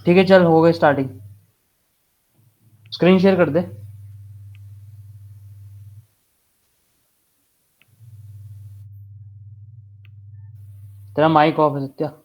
ठीक है चल, हो गई स्टार्टिंग। स्क्रीन शेयर कर दे। तेरा माइक ऑफ है सत्या।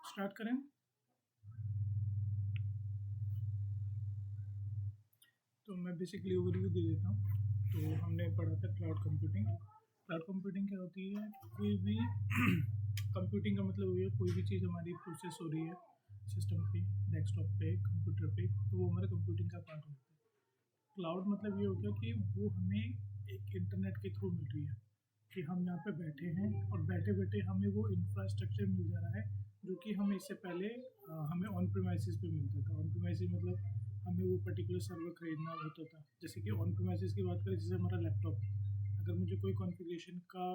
स्टार्ट करें। तो मैं बेसिकली ओवरव्यू दे देता हूँ। तो हमने पढ़ा था क्लाउड कंप्यूटिंग। क्लाउड कंप्यूटिंग क्या होती है? कोई भी कंप्यूटिंग का मतलब हुई है कोई भी चीज़ हमारी प्रोसेस हो रही है सिस्टम पे, डेस्कटॉप पे, कंप्यूटर पे, तो वो हमारे कंप्यूटिंग का पार्ट होता है। क्लाउड मतलब ये हो गया कि वो हमें एक इंटरनेट के थ्रू मिल रही है, कि हम यहाँ पे बैठे हैं और बैठे बैठे हमें वो इंफ्रास्ट्रक्चर मिल जा रहा है जो कि हमें इससे पहले हमें ऑन प्रीमाइसिस पे मिलता था। ऑन प्रीमाइसिस मतलब हमें वो पर्टिकुलर सर्वर खरीदना होता था। जैसे कि ऑन प्रीमाइसिस की बात करें, जैसे हमारा लैपटॉप, अगर मुझे कोई कॉन्फ़िगरेशन का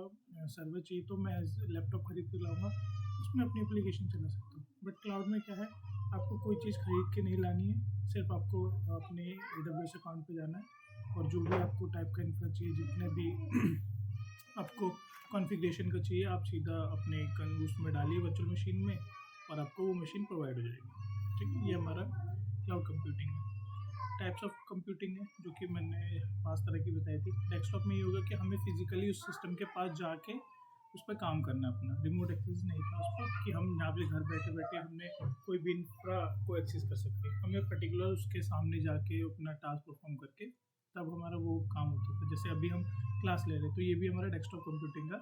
सर्वर चाहिए तो मैं लैपटॉप खरीद के लाऊंगा, उसमें अपनी एप्लीकेशन चला सकता हूँ। बट क्लाउड में क्या है, आपको कोई चीज़ खरीद के नहीं लानी है, सिर्फ आपको अपने AWS अकाउंट पे जाना है और जो भी आपको टाइप का इंफ्रा चाहिए, जितने भी आपको कॉन्फ़िगरेशन का चाहिए, आप सीधा अपने उसमें डालिए वर्चुअल मशीन में और आपको वो मशीन प्रोवाइड हो जाएगी। ठीक है, ये हमारा क्लाउड कंप्यूटिंग है। टाइप्स ऑफ कंप्यूटिंग है जो कि मैंने 5 तरह की बताई थी। डेस्कटॉप में ये होगा कि हमें फिजिकली उस सिस्टम के पास जाके उस पर काम करना है, अपना रिमोट एक्सेस नहीं था उस पर कि हम यहाँ पे घर बैठे बैठे हमने कोई भी इंफ्रा को एक्सेस कर सकते हैं। हमें पर्टिकुलर उसके सामने जाके अपना टास्क परफॉर्म करके तब हमारा वो काम होता था। जैसे अभी हम क्लास ले रहे हैं तो ये भी हमारा डेस्कटॉप कंप्यूटिंग का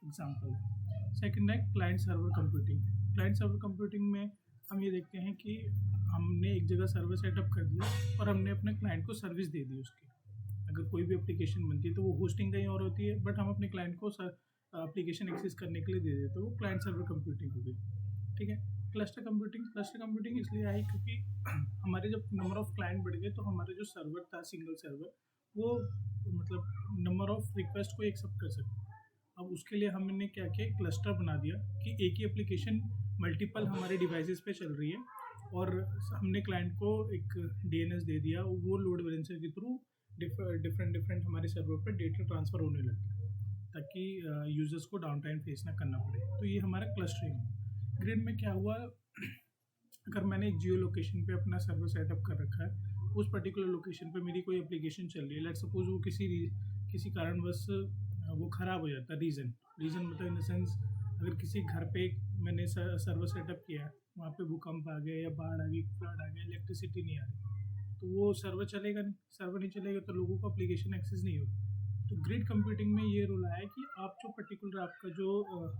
एग्जाम्पल है। सेकेंड है client server computing. Client server computing में हम ये देखते हैं कि हमने एक जगह सर्वर सेटअप कर दिया और हमने अपने क्लाइंट को सर्विस दे दी उसकी। अगर कोई भी एप्लीकेशन बनती है तो वो होस्टिंग कहीं और होती है, बट हम अपने क्लाइंट को एप्लीकेशन एक्सेस करने के लिए दे देते हैं, वो क्लाइंट सर्वर कंप्यूटिंग हो गई। ठीक है। क्लस्टर कंप्यूटिंग इसलिए आई क्योंकि हमारे जब नंबर ऑफ क्लाइंट बढ़ गए तो हमारे जो सर्वर था सिंगल सर्वर, वो मतलब नंबर ऑफ रिक्वेस्ट को एक्सेप्ट कर सकता। अब उसके लिए हमने क्या किया, क्लस्टर बना दिया कि एक ही एप्लीकेशन मल्टीपल हमारे डिवाइसेस पे चल रही है और हमने क्लाइंट को एक DNS दे दिया, वो लोड बैलेंसर के थ्रू डिफरेंट हमारे सर्वर पर डेटा ट्रांसफ़र होने लग गया ताकि यूजर्स को डाउन टाइम फेस ना करना पड़े। तो ये हमारा क्लस्टरिंग है। ग्रिड में क्या हुआ, अगर मैंने एक जियो लोकेशन पे अपना सर्वर सेटअप कर रखा है, उस पर्टिकुलर लोकेशन पे मेरी कोई एप्लीकेशन चल रही है, लेट सपोज वो किसी कारणवश वो ख़राब हो जाता है। रीज़न मतलब इन द सेंस, अगर किसी घर पे मैंने सर्वर सेटअप किया है, वहाँ पे भूकंप आ गया या बाढ़ आ गई, फ्लड आ गया, इलेक्ट्रिसिटी नहीं आ रही, तो वो सर्वर चलेगा नहीं। सर्वर नहीं चलेगा तो लोगों को एप्लीकेशन एक्सेस नहीं होगा। तो ग्रिड कंप्यूटिंग में ये रोल आया कि आप जो पर्टिकुलर आपका जो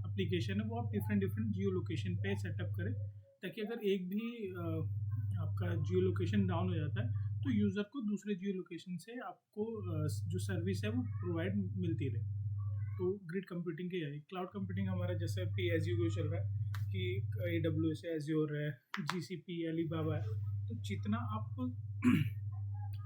एप्लीकेशन है वो आप डिफरेंट डिफरेंट जियो लोकेशन पे सेटअप करें, ताकि अगर एक भी आपका जियो लोकेशन डाउन हो जाता है तो यूज़र को दूसरे जियो लोकेशन से आपको जो सर्विस है वो प्रोवाइड मिलती रहे। तो ग्रिड कंप्यूटिंग के यही। क्लाउड कंप्यूटिंग हमारा जैसे अभी एज़्योर चल रहा है कि AWS है, एज़्योर है, GCP, अलीबाबा है, तो जितना आप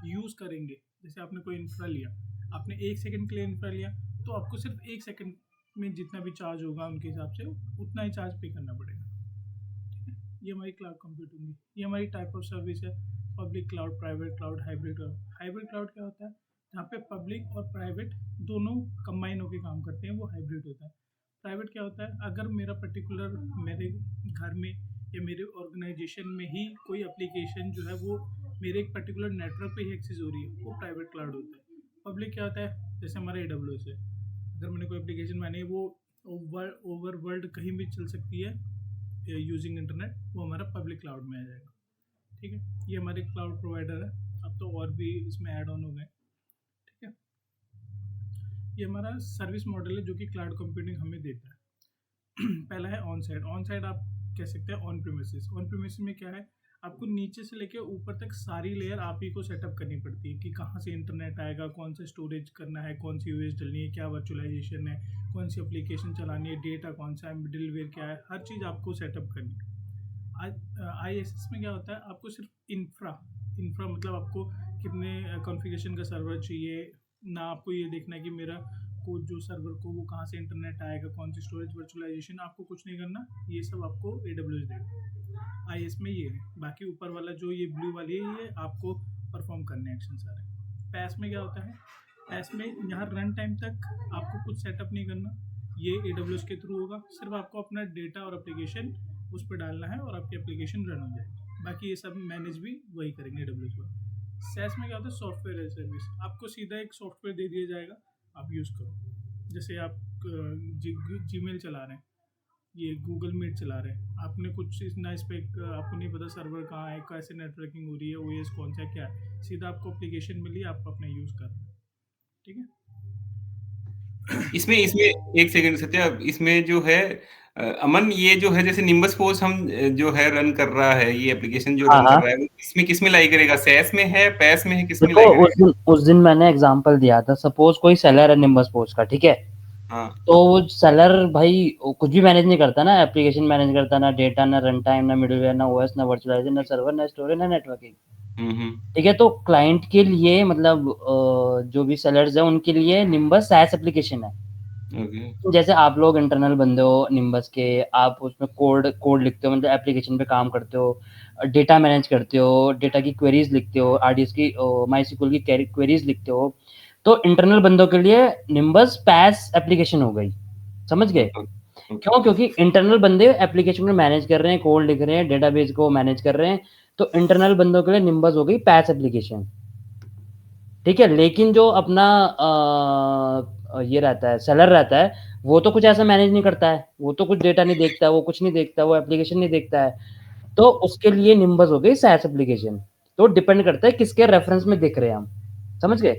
यूज़ करेंगे, जैसे आपने कोई इंफ्रा लिया, आपने 1 सेकंड के लिए इंफ्रा लिया, तो आपको सिर्फ 1 सेकंड में जितना भी चार्ज होगा उनके हिसाब से उतना ही चार्ज पे करना पड़ेगा। ठीक है, ये हमारी क्लाउड कंप्यूटिंग है। ये हमारी टाइप ऑफ सर्विस है, public cloud, private cloud, hybrid cloud. Hybrid cloud क्या होता है, जहाँ पे पब्लिक और प्राइवेट दोनों कंबाइन होकर काम करते हैं, वो हाइब्रिड होता है। प्राइवेट क्या होता है, अगर मेरा पर्टिकुलर मेरे घर में या मेरे ऑर्गेनाइजेशन में ही कोई एप्लीकेशन जो है वो मेरे एक पर्टिकुलर नेटवर्क पे ही एक्सेस हो रही है, वो प्राइवेट क्लाउड होता है। पब्लिक क्या होता है, जैसे हमारा AWS है, अगर मैंने कोई एप्लीकेशन बनाई, वो ओवर वर्ल्ड कहीं भी चल सकती है यूजिंग इंटरनेट, वो हमारा पब्लिक क्लाउड में आ जाएगा। ठीक है, ये हमारे क्लाउड प्रोवाइडर है। अब तो और भी इसमें ऐड ऑन हो गए। ठीक है, ये हमारा सर्विस मॉडल है जो कि क्लाउड कंप्यूटिंग हमें देता है। पहला है ऑन साइड। ऑन साइड आप कह सकते हैं ऑन प्रीमिसेस। ऑन प्रीमिसेस में क्या है, आपको नीचे से लेकर ऊपर तक सारी लेयर आप ही को सेटअप करनी पड़ती है कि कहाँ से इंटरनेट आएगा, कौन सा स्टोरेज करना है, कौन सी OS डलनी है, क्या वर्चुअलाइजेशन है, कौन सी एप्लीकेशन चलानी है, डेटा कौन सा है, मिडिलवेयर क्या है, हर चीज़ आपको सेटअप करनी है। ISS में क्या होता है, आपको सिर्फ इंफ्रा मतलब आपको कितने कॉन्फ़िगरेशन का सर्वर चाहिए, ना आपको ये देखना है कि मेरा को जो सर्वर को वो कहाँ से इंटरनेट आएगा, कौन सी स्टोरेज वर्चुअलाइजेशन, आपको कुछ नहीं करना, ये सब आपको AWS देगा। IS में ये है। बाकी ऊपर वाला जो ये ब्लू वाली है, ये आपको परफॉर्म करने एक्शन सारे। पैस में क्या होता है, पैस में यहाँ रन टाइम तक आपको कुछ सेटअप नहीं करना, ये AWS के थ्रू होगा। सिर्फ आपको अपना डेटा और एप्लीकेशन उस पर डालना है और आपकी एप्लीकेशन रन हो जाएगी। बाकी ये सब मैनेज भी वही करेंगे AWS पर। SaaS में क्या होता है, सॉफ्टवेयर एज सर्विस। आपको सीधा एक सॉफ्टवेयर दे दिया जाएगा, आप यूज़ करो। जैसे आप जीमेल चला रहे हैं, ये गूगल मीट चला रहे हैं, आपने कुछ इतना इस पर आपको नहीं पता सर्वर कहाँ है, कैसे नेटवर्किंग हो रही है, OS कौन सा क्या है, सीधा आपको एप्लीकेशन मिली, आप अपना यूज़ कर रहे हैं। ठीक है। इसमें एक सेकंड सत्या, इसमें जो है अमन, ये जो है जैसे निम्बस फोर्स हम जो है रन कर रहा है, ये एप्लीकेशन जो हाँ रन कर हाँ रहा है, वो इसमें किस में लाई करेगा? सैस में है, पैस में है, किस में देखो, लाई करेगा? उस दिन मैंने एग्जांपल दिया था, सपोज कोई सेलर है निम्बस पोस्ट का, ठीक है, हाँ तो वो सेलर भाई वो कुछ भी मैनेज नहीं करता ना, एप्लीकेशन मैनेज करता, ना डेटा, ना रन टाइम, ना मिडलवेयर, ना OS, ना वर्चुअलाइजेशन, ना सर्वर, ना स्टोरेज, ना नेटवर्किंग। ठीक है, तो क्लाइंट के लिए मतलब जो भी सेलर्स है उनके लिए निम्बस SaaS एप्लीकेशन है। ओके जैसे आप लोग इंटरनल बंदे हो निम्बस के, आप उसमें कोड लिखते हो, मतलब एप्लीकेशन पे काम करते हो, डेटा मैनेज करते हो, डेटा की क्वेरीज लिखते हो, RDS की MySQL की क्वेरीज लिखते हो, तो इंटरनल बंदों के लिए निम्बस PaaS एप्लीकेशन हो गई। समझ गए? क्यों? क्योंकि इंटरनल बंदे एप्लीकेशन को मैनेज कर रहे हैं, कोड लिख रहे हैं, डेटाबेस को मैनेज कर रहे हैं, तो इंटरनल बंदों के लिए निम्बस हो गई PaaS एप्लीकेशन। ठीक है, लेकिन जो अपना ये रहता है, सेलर रहता है, वो तो कुछ ऐसा मैनेज नहीं करता है, वो तो कुछ डेटा नहीं देखता है, वो कुछ नहीं देखता, वो एप्लीकेशन नहीं देखता है, तो उसके लिए निम्बस हो गई SaaS एप्लीकेशन। तो डिपेंड करता है किसके रेफरेंस में देख रहे हैं हम। समझ गए?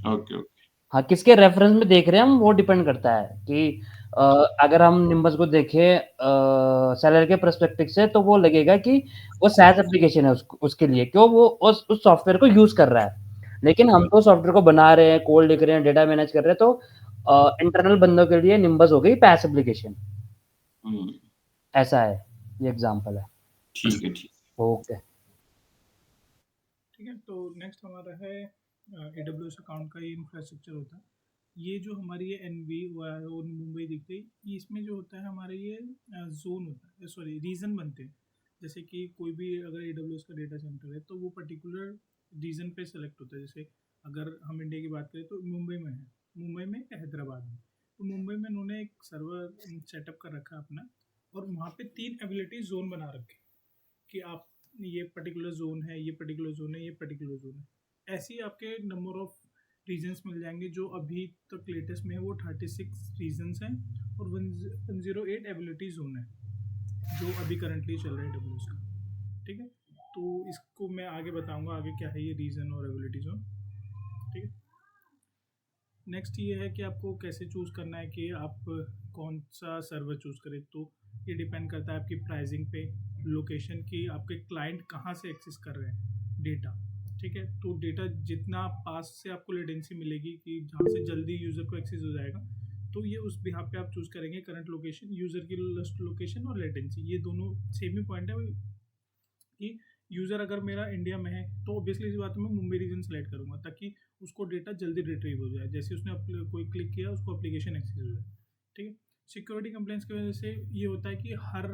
ओके ओके हाँ, किसके रेफरेंस में देख रहे हैं हम, वो डिपेंड करता है कि अगर हम निम्बस को देखें सेलर के पर्सपेक्टिव से, तो वो लगेगा कि वो SaaS एप्लीकेशन है उसके लिए, क्यों? वो उस सॉफ्टवेयर को यूज कर रहा है। लेकिन हम तो सॉफ्टवेयर को बना रहे हैं, कोड लिख रहे हैं, डेटा मैनेज कर रहे हैं, तो इंटरनल बंदों के लिए निम्बस हो गई PaaS एप्लीकेशन। ऐसा है, ये एग्जांपल है। ठीक है ठीक ओके। ठीक है, तो नेक्स्ट हमारा है AWS अकाउंट का ये इंफ्रास्ट्रक्चर होता है। ये जो हमारी ये NV और मुंबई दिखती है, इसमें जो होता है हमारे ये जोन होता है, सॉरी रीजन बनते हैं। जैसे कि कोई भी अगर AWS का डेटा सेंटर है, तो वो पर्टिकुलर रीजन पे सेलेक्ट होता है। जैसे अगर हम इंडिया की बात करें तो मुंबई में है, मुंबई में या हैदराबाद में। तो मुंबई में उन्होंने एक सर्वर सेटअप कर रखा है अपना, और वहाँ पे 3 एबिलिटी जोन बना रखे कि आप ये पर्टिकुलर जोन है, ये पर्टिकुलर जोन है, ये पर्टिकुलर जोन है। ऐसे ही आपके नंबर ऑफ रीजन्स मिल जाएंगे। जो अभी तक लेटेस्ट में है वो 36 रीजन्स हैं, और 108 एबिलिटी जोन है जो अभी करंटली चल रहा है AWS का। ठीक है, तो इसको मैं आगे बताऊंगा आगे क्या है ये रीजन और एबिलिटी जोन। ठीक है, नेक्स्ट ये है कि आपको कैसे चूज़ करना है कि आप कौन सा सर्वर चूज़ करें। तो ये डिपेंड करता है आपकी प्राइसिंग पे, लोकेशन की, आपके क्लाइंट कहाँ से एक्सेस कर रहे हैं डेटा। ठीक है, तो डेटा जितना पास से आपको लेटेंसी मिलेगी कि जहाँ से जल्दी यूज़र को एक्सेस हो जाएगा, तो ये उस बिहाफ पे आप चूज़ करेंगे करंट लोकेशन, यूज़र की लोकेशन और लेटेंसी। ये दोनों सेम ही पॉइंट है कि यूज़र अगर मेरा इंडिया में है तो ऑब्वियसली इस बात में मैं मुंबई रीजन सेलेक्ट करूँगा, ताकि उसको डेटा जल्दी रिट्रीव हो जाए, जैसे उसने कोई क्लिक किया उसको एप्लीकेशन एक्सेस हो जाए। ठीक है, सिक्योरिटी कंप्लेंट्स की वजह से ये होता है कि हर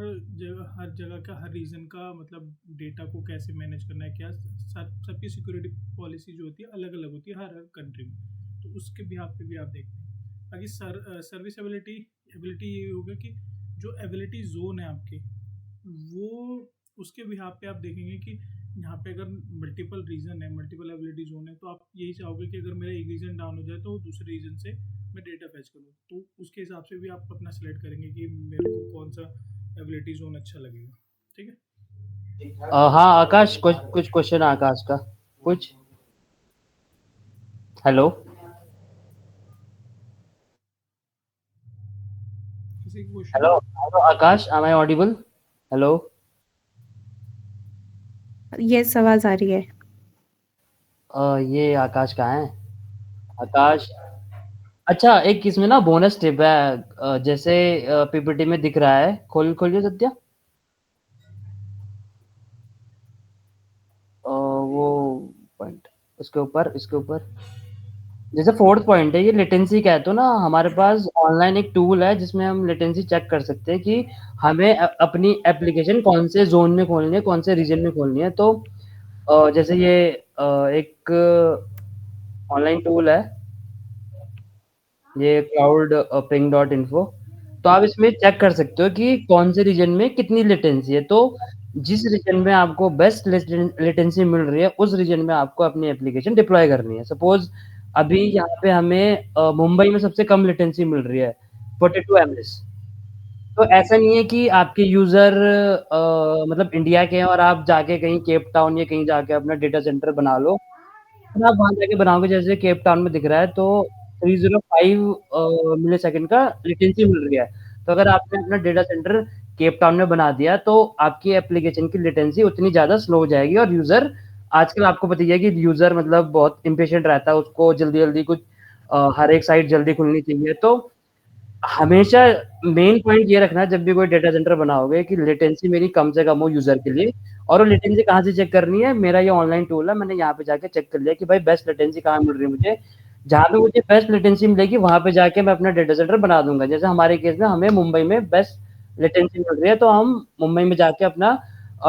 जगह का, हर रीजन का मतलब डेटा को कैसे मैनेज करना है, क्या सबकी सिक्योरिटी पॉलिसी जो होती है अलग अलग होती है हर कंट्री में, तो उसके बिहाफ पे भी आप देखते हैं। बाकी सर्विस एबिलिटी ये होगा कि जो एबिलिटी जोन है आपके, वो उसके बिहाफ पे आप देखेंगे कि यहाँ पे अगर मल्टीपल रीजन है, मल्टीपल एबिलिटी जोन है, तो आप यही चाहोगे कि अगर मेरा एक रीजन डाउन हो जाए तो दूसरे रीजन से मैं डेटा फैच करूँ। तो उसके हिसाब से भी आप अपना सेलेक्ट करेंगे कि मेरे को कौन सा एबिलिटी जोन अच्छा लगेगा। ठीक है, हाँ आकाश, कुछ क्वेश्चन आकाश का कुछ। हेलो किसी की question? Hello hello Akash, am I audible? Hello yes, आवाज आ रही है। ये आकाश कहाँ है? आकाश, अच्छा एक इसमें ना बोनस टिप है, जैसे PPT में दिख रहा है, खोलिए सत्या। उसके ऊपर इसके ऊपर जैसे फोर्थ पॉइंट है ये लेटेंसी का है, तो ना हमारे पास ऑनलाइन एक टूल है जिसमें हम लेटेंसी चेक कर सकते हैं कि हमें अपनी एप्लीकेशन कौन से जोन में खोलनी है, कौन से रीजन में खोलनी है। तो जैसे ये एक ऑनलाइन टूल है, ये क्लाउड पिंग डॉट इन्फो। तो आप इसमें चेक कर सकते हो कि कौन से रीजन में कितनी लेटेंसी है। तो जिस रीजन में आपको बेस्ट लेटेंसी मिल रही है उस रीजन में आपको अपनी एप्लीकेशन डिप्लॉय करनी है। सपोज अभी यहाँ पे हमें मुंबई में सबसे कम लेटेंसी मिल रही है 42 एमएस। तो ऐसा नहीं है कि आपके यूजर मतलब इंडिया के हैं और आप जाके कहीं केप टाउन या कहीं जाके अपना डेटा सेंटर बना लो। अगर आप वहाँ जाके बनाओगे जैसे केप टाउन में दिख रहा है तो 305 मिलीसेकंड का लेटेंसी मिल रही है। तो अगर आपने अपना डेटा सेंटर केप टाउन में बना दिया तो आपकी एप्लीकेशन की लेटेंसी उतनी ज़्यादा स्लो हो जाएगी। और यूज़र आजकल आपको पता ही है कि यूज़र मतलब बहुत इम्पेशेंट रहता है, उसको जल्दी-जल्दी कुछ हर एक साइट जल्दी खुलनी चाहिए। तो हमेशा मेन पॉइंट ये रखना है जब भी कोई डेटा सेंटर बनाओगे कि लेटेंसी मेरी कम से कम हो यूज़र के लिए। और वो लेटेंसी कहाँ से चेक करनी है, मेरा ये ऑनलाइन टूल है, मैंने यहाँ पे जाके चेक कर लिया कि भाई बेस्ट लेटेंसी कहाँ मिल रही है मुझे। जहाँ पे मुझे बेस्ट लेटेंसी मिलेगी वहाँ पे जाके मैं अपना डेटा सेंटर बना दूँगा। जैसे हमारे केस में हमें मुंबई में बेस्ट लेटेंसी मिल रही है, तो हम मुंबई में जाके अपना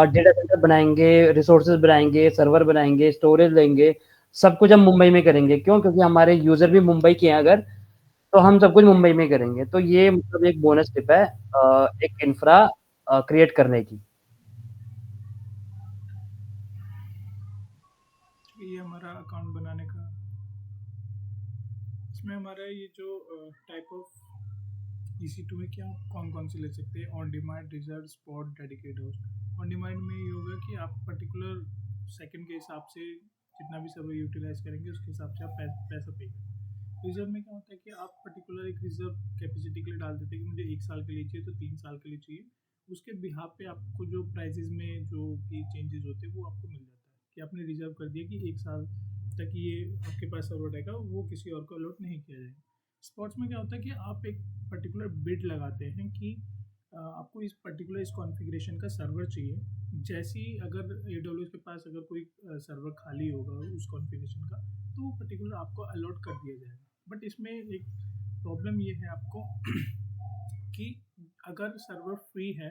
डेटा सेंटर बनाएँगे, रिसोर्सेज़ बनाएँगे, सर्वर बनाएँगे, स्टोरेज लेंगे, सब कुछ हम मुंबई में करेंगे। क्यों? क्योंकि हमारे यूज़र भी मुंबई के हैं अगर, तो हम सब कुछ मुंबई में करेंगे। तो ये मतलब एक बोनस टिप है एक इंफ्रा क्रिएट करने की। ये हमारा अकाउंट बनाने का, इसमें हमारा ये जो टाइप ऑफ EC2 में क्या कौन से ले सकते हैं, on demand, reserve, spot, dedicated host. On demand में ये होगा कि आप पर्टिकुलर सेकंड के हिसाब से जितना भी सर्वर यूटिलाइज करेंगे उसके हिसाब से आप पैसा पे करेंगे। रिजर्व में क्या होता है कि आप पर्टिकुलर एक रिजर्व कैपेसिटी के लिए डाल देते हैं कि मुझे 1 साल के लिए चाहिए तो 3 साल के लिए चाहिए। उसके बिहाफ पे आपको जो प्राइजेज में जो भी चेंजेस होते हैं वो आपको मिल जाता है कि आपने रिजर्व कर दिया कि 1 साल तक ये आपके पास सर्वर रहेगा, वो किसी और को अलॉट नहीं किया जाएगा। स्पॉट्स में क्या होता है कि आप एक पर्टिकुलर बिड लगाते हैं कि आपको इस पर्टिकुलर इस कॉन्फ़िगरेशन का सर्वर चाहिए। जैसे ही अगर AWS के पास अगर कोई सर्वर खाली होगा उस कॉन्फ़िगरेशन का, तो वो पर्टिकुलर आपको अलॉट कर दिया जाएगा। बट इसमें एक प्रॉब्लम ये है आपको कि अगर सर्वर फ्री है,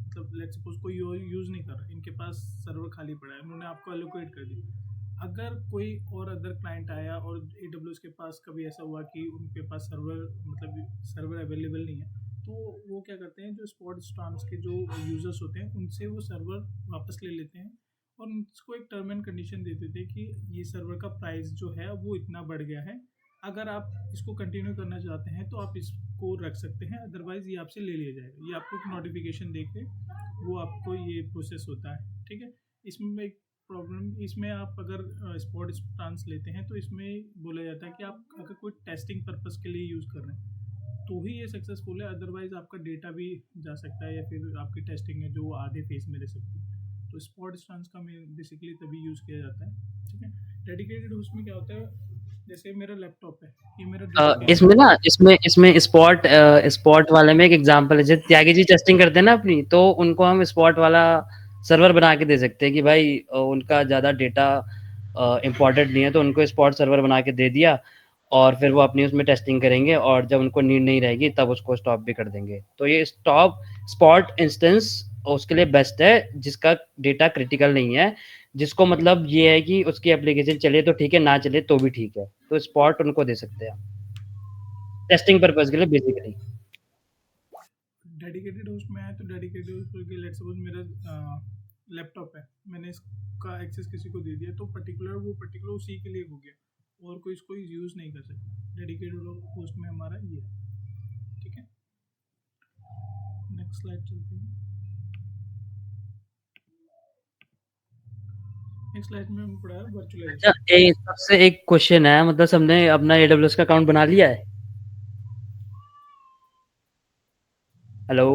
मतलब लेट्स सपोज कोई यूज़ नहीं कर रहा, इनके पास सर्वर खाली पड़ा है, उन्होंने आपको एलोकेट कर दिया। अगर कोई और अदर क्लाइंट आया और AWS के पास कभी ऐसा हुआ कि उनके पास सर्वर अवेलेबल नहीं है, तो वो क्या करते हैं, जो स्पॉट्स ट्रांस के जो यूज़र्स होते हैं उनसे वो सर्वर वापस ले लेते हैं और उनको एक टर्म एंड कंडीशन दे देते हैं कि ये सर्वर का प्राइस जो है वो इतना बढ़ गया है, अगर आप इसको कंटिन्यू करना चाहते हैं तो आप इसको रख सकते हैं, अदरवाइज़ ये आपसे ले लिया जाएगा। ये आपको एक नोटिफिकेशन दे के वो आपको ये प्रोसेस होता है, ठीक है। इसमें एक प्रॉब्लम, इसमें आप अगर स्पॉट ट्रांस लेते हैं तो इसमें बोला जाता है कि आप अगर कोई टेस्टिंग पर्पस के लिए यूज़ कर रहे हैं तो ही ये सक्सेसफुल है, अदरवाइज आपका डेटा भी जा सकता है या फिर आपकी टेस्टिंग है जो आधे फेज में रह सकती है। तो स्पॉट ट्रांस का बेसिकली तभी यूज़ किया जाता है, ठीक है। डेडिकेटेड होस्ट में क्या होता है, जैसे मेरा लैपटॉप है, ये मेरा इसमें ना इसमें स्पॉट वाले में एक एग्जांपल है, जैसे त्यागी जी टेस्टिंग करते हैं ना अपनी, तो उनको हम स्पॉट वाला सर्वर बना के दे सकते हैं कि भाई उनका ज़्यादा डेटा इम्पोर्टेंट नहीं है, तो उनको स्पॉट सर्वर बना के दे दिया और फिर वो अपनी उसमें टेस्टिंग करेंगे और जब उनको नीड नहीं रहेगी तब उसको स्टॉप भी कर देंगे। तो ये स्पॉट इंस्टेंस उसके लिए बेस्ट है जिसका डेटा क्रिटिकल नहीं है, जिसको मतलब ये है कि उसकी एप्लीकेशन चले तो ठीक है, ना चले तो भी ठीक है, तो स्पॉट उनको दे सकते हैं टेस्टिंग पर्पस के लिए बेसिकली। डेडिकेटेड होस्ट में आए तो डेडिकेटेड होस्ट के लेट्स सपोज मेरा लैपटॉप है, मैंने इसका एक्सेस किसी को दे दिया तो पर्टिकुलर उसी के लिए हो गया और कोई इसको यूज़ नहीं कर सकता। डेडिकेटेड होस्ट में हमारा ये है, ठीक है। नेक्स्ट स्लाइड चलते हैं। नेक्स्ट स्लाइड में हम पढ़ा है वर्चुअलाइजेशन। अच्छा, सबसे एक क्वेश्चन है, मतलब सबने अपना AWS का अकाउंट बना लिया है? हेलो,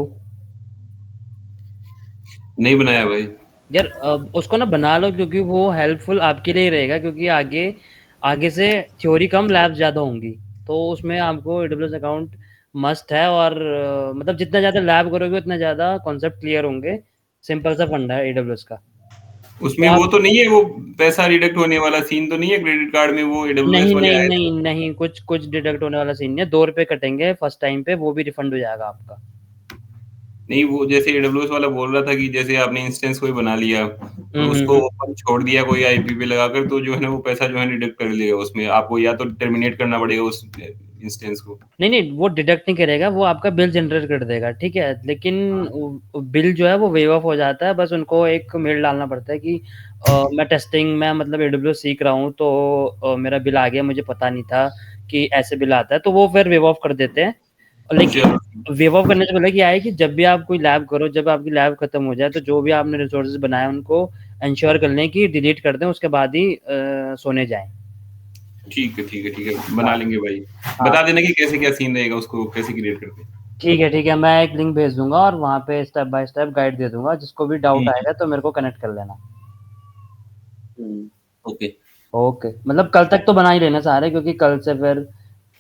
नहीं बनाया भाई यार उसको ना बना लो क्योंकि वो हेल्पफुल आपके लिए ही रहेगा, क्योंकि आगे आगे से थ्योरी कम लैब्स ज़्यादा होंगी, तो उसमें आपको AWS अकाउंट मस्ट है। और मतलब जितना ज़्यादा लैब करोगे उतना ज़्यादा कॉन्सेप्ट क्लियर होंगे। सिंपल सा फंडा है AWS का। उसमें वो तो नहीं है, वो पैसा डिडक्ट होने वाला सीन तो नहीं है क्रेडिट कार्ड में, वो एडब्ल्यूएस नहीं वाले नहीं आए थे? नहीं नहीं, कुछ डिडक्ट होने वाला सीन नहीं है। 2 रुपए कटेंगे फर्स्ट टाइम पे, वो भी रिफंड हो जाएगा आपका। नहीं, वो जैसे एडब्ल्यूएस वाला बोल रहा था कि जैसे आपने इंस्टेंस कोई बना लिया और उसको हम्म। ओपन छोड़ दिया कोई आईपी पे लगाकर, तो जो है ना वो पैसा जो है डिडक्ट कर लेगा, उसमें आपको या तो टर्मिनेट करना पड़ेगा उस इंस्टेंस को। नहीं नहीं, वो डिडक्ट नहीं करेगा, वो आपका बिल जनरेट कर देगा, ठीक है। लेकिन बिल जो है वो वेव ऑफ हो जाता है, बस उनको एक मेल डालना पड़ता है कि मैं टेस्टिंग में मतलब एडब्ल्यू सीख रहा हूँ, तो मेरा बिल आ गया, मुझे पता नहीं था कि ऐसे बिल आता है, तो वो फिर वेव ऑफ कर देते हैं। लेकिन चलो वेव ऑफ करने से पहले क्या है कि जब भी आप कोई लैब करो, जब आपकी लैब खत्म हो जाए, तो जो भी आपने रिसोर्सेज बनाए उनको इंश्योर कर लें कि डिलीट कर दें, उसके बाद ही सोने जाएं। ठीक है, ठीक है, ठीक है, हाँ बना लेंगे भाई। हाँ, बता देना कि कैसे क्या सीन रहेगा, उसको कैसे क्रिएट करते हैं। ठीक है, मैं एक लिंक भेज दूंगा और वहाँ पे स्टेप बाय स्टेप गाइड दे दूंगा, जिसको भी डाउट हम्म, आएगा तो मेरे को कनेक्ट कर लेना। ओके। ओके, मतलब कल तक तो बना ही लेना सारे, क्योंकि कल से फिर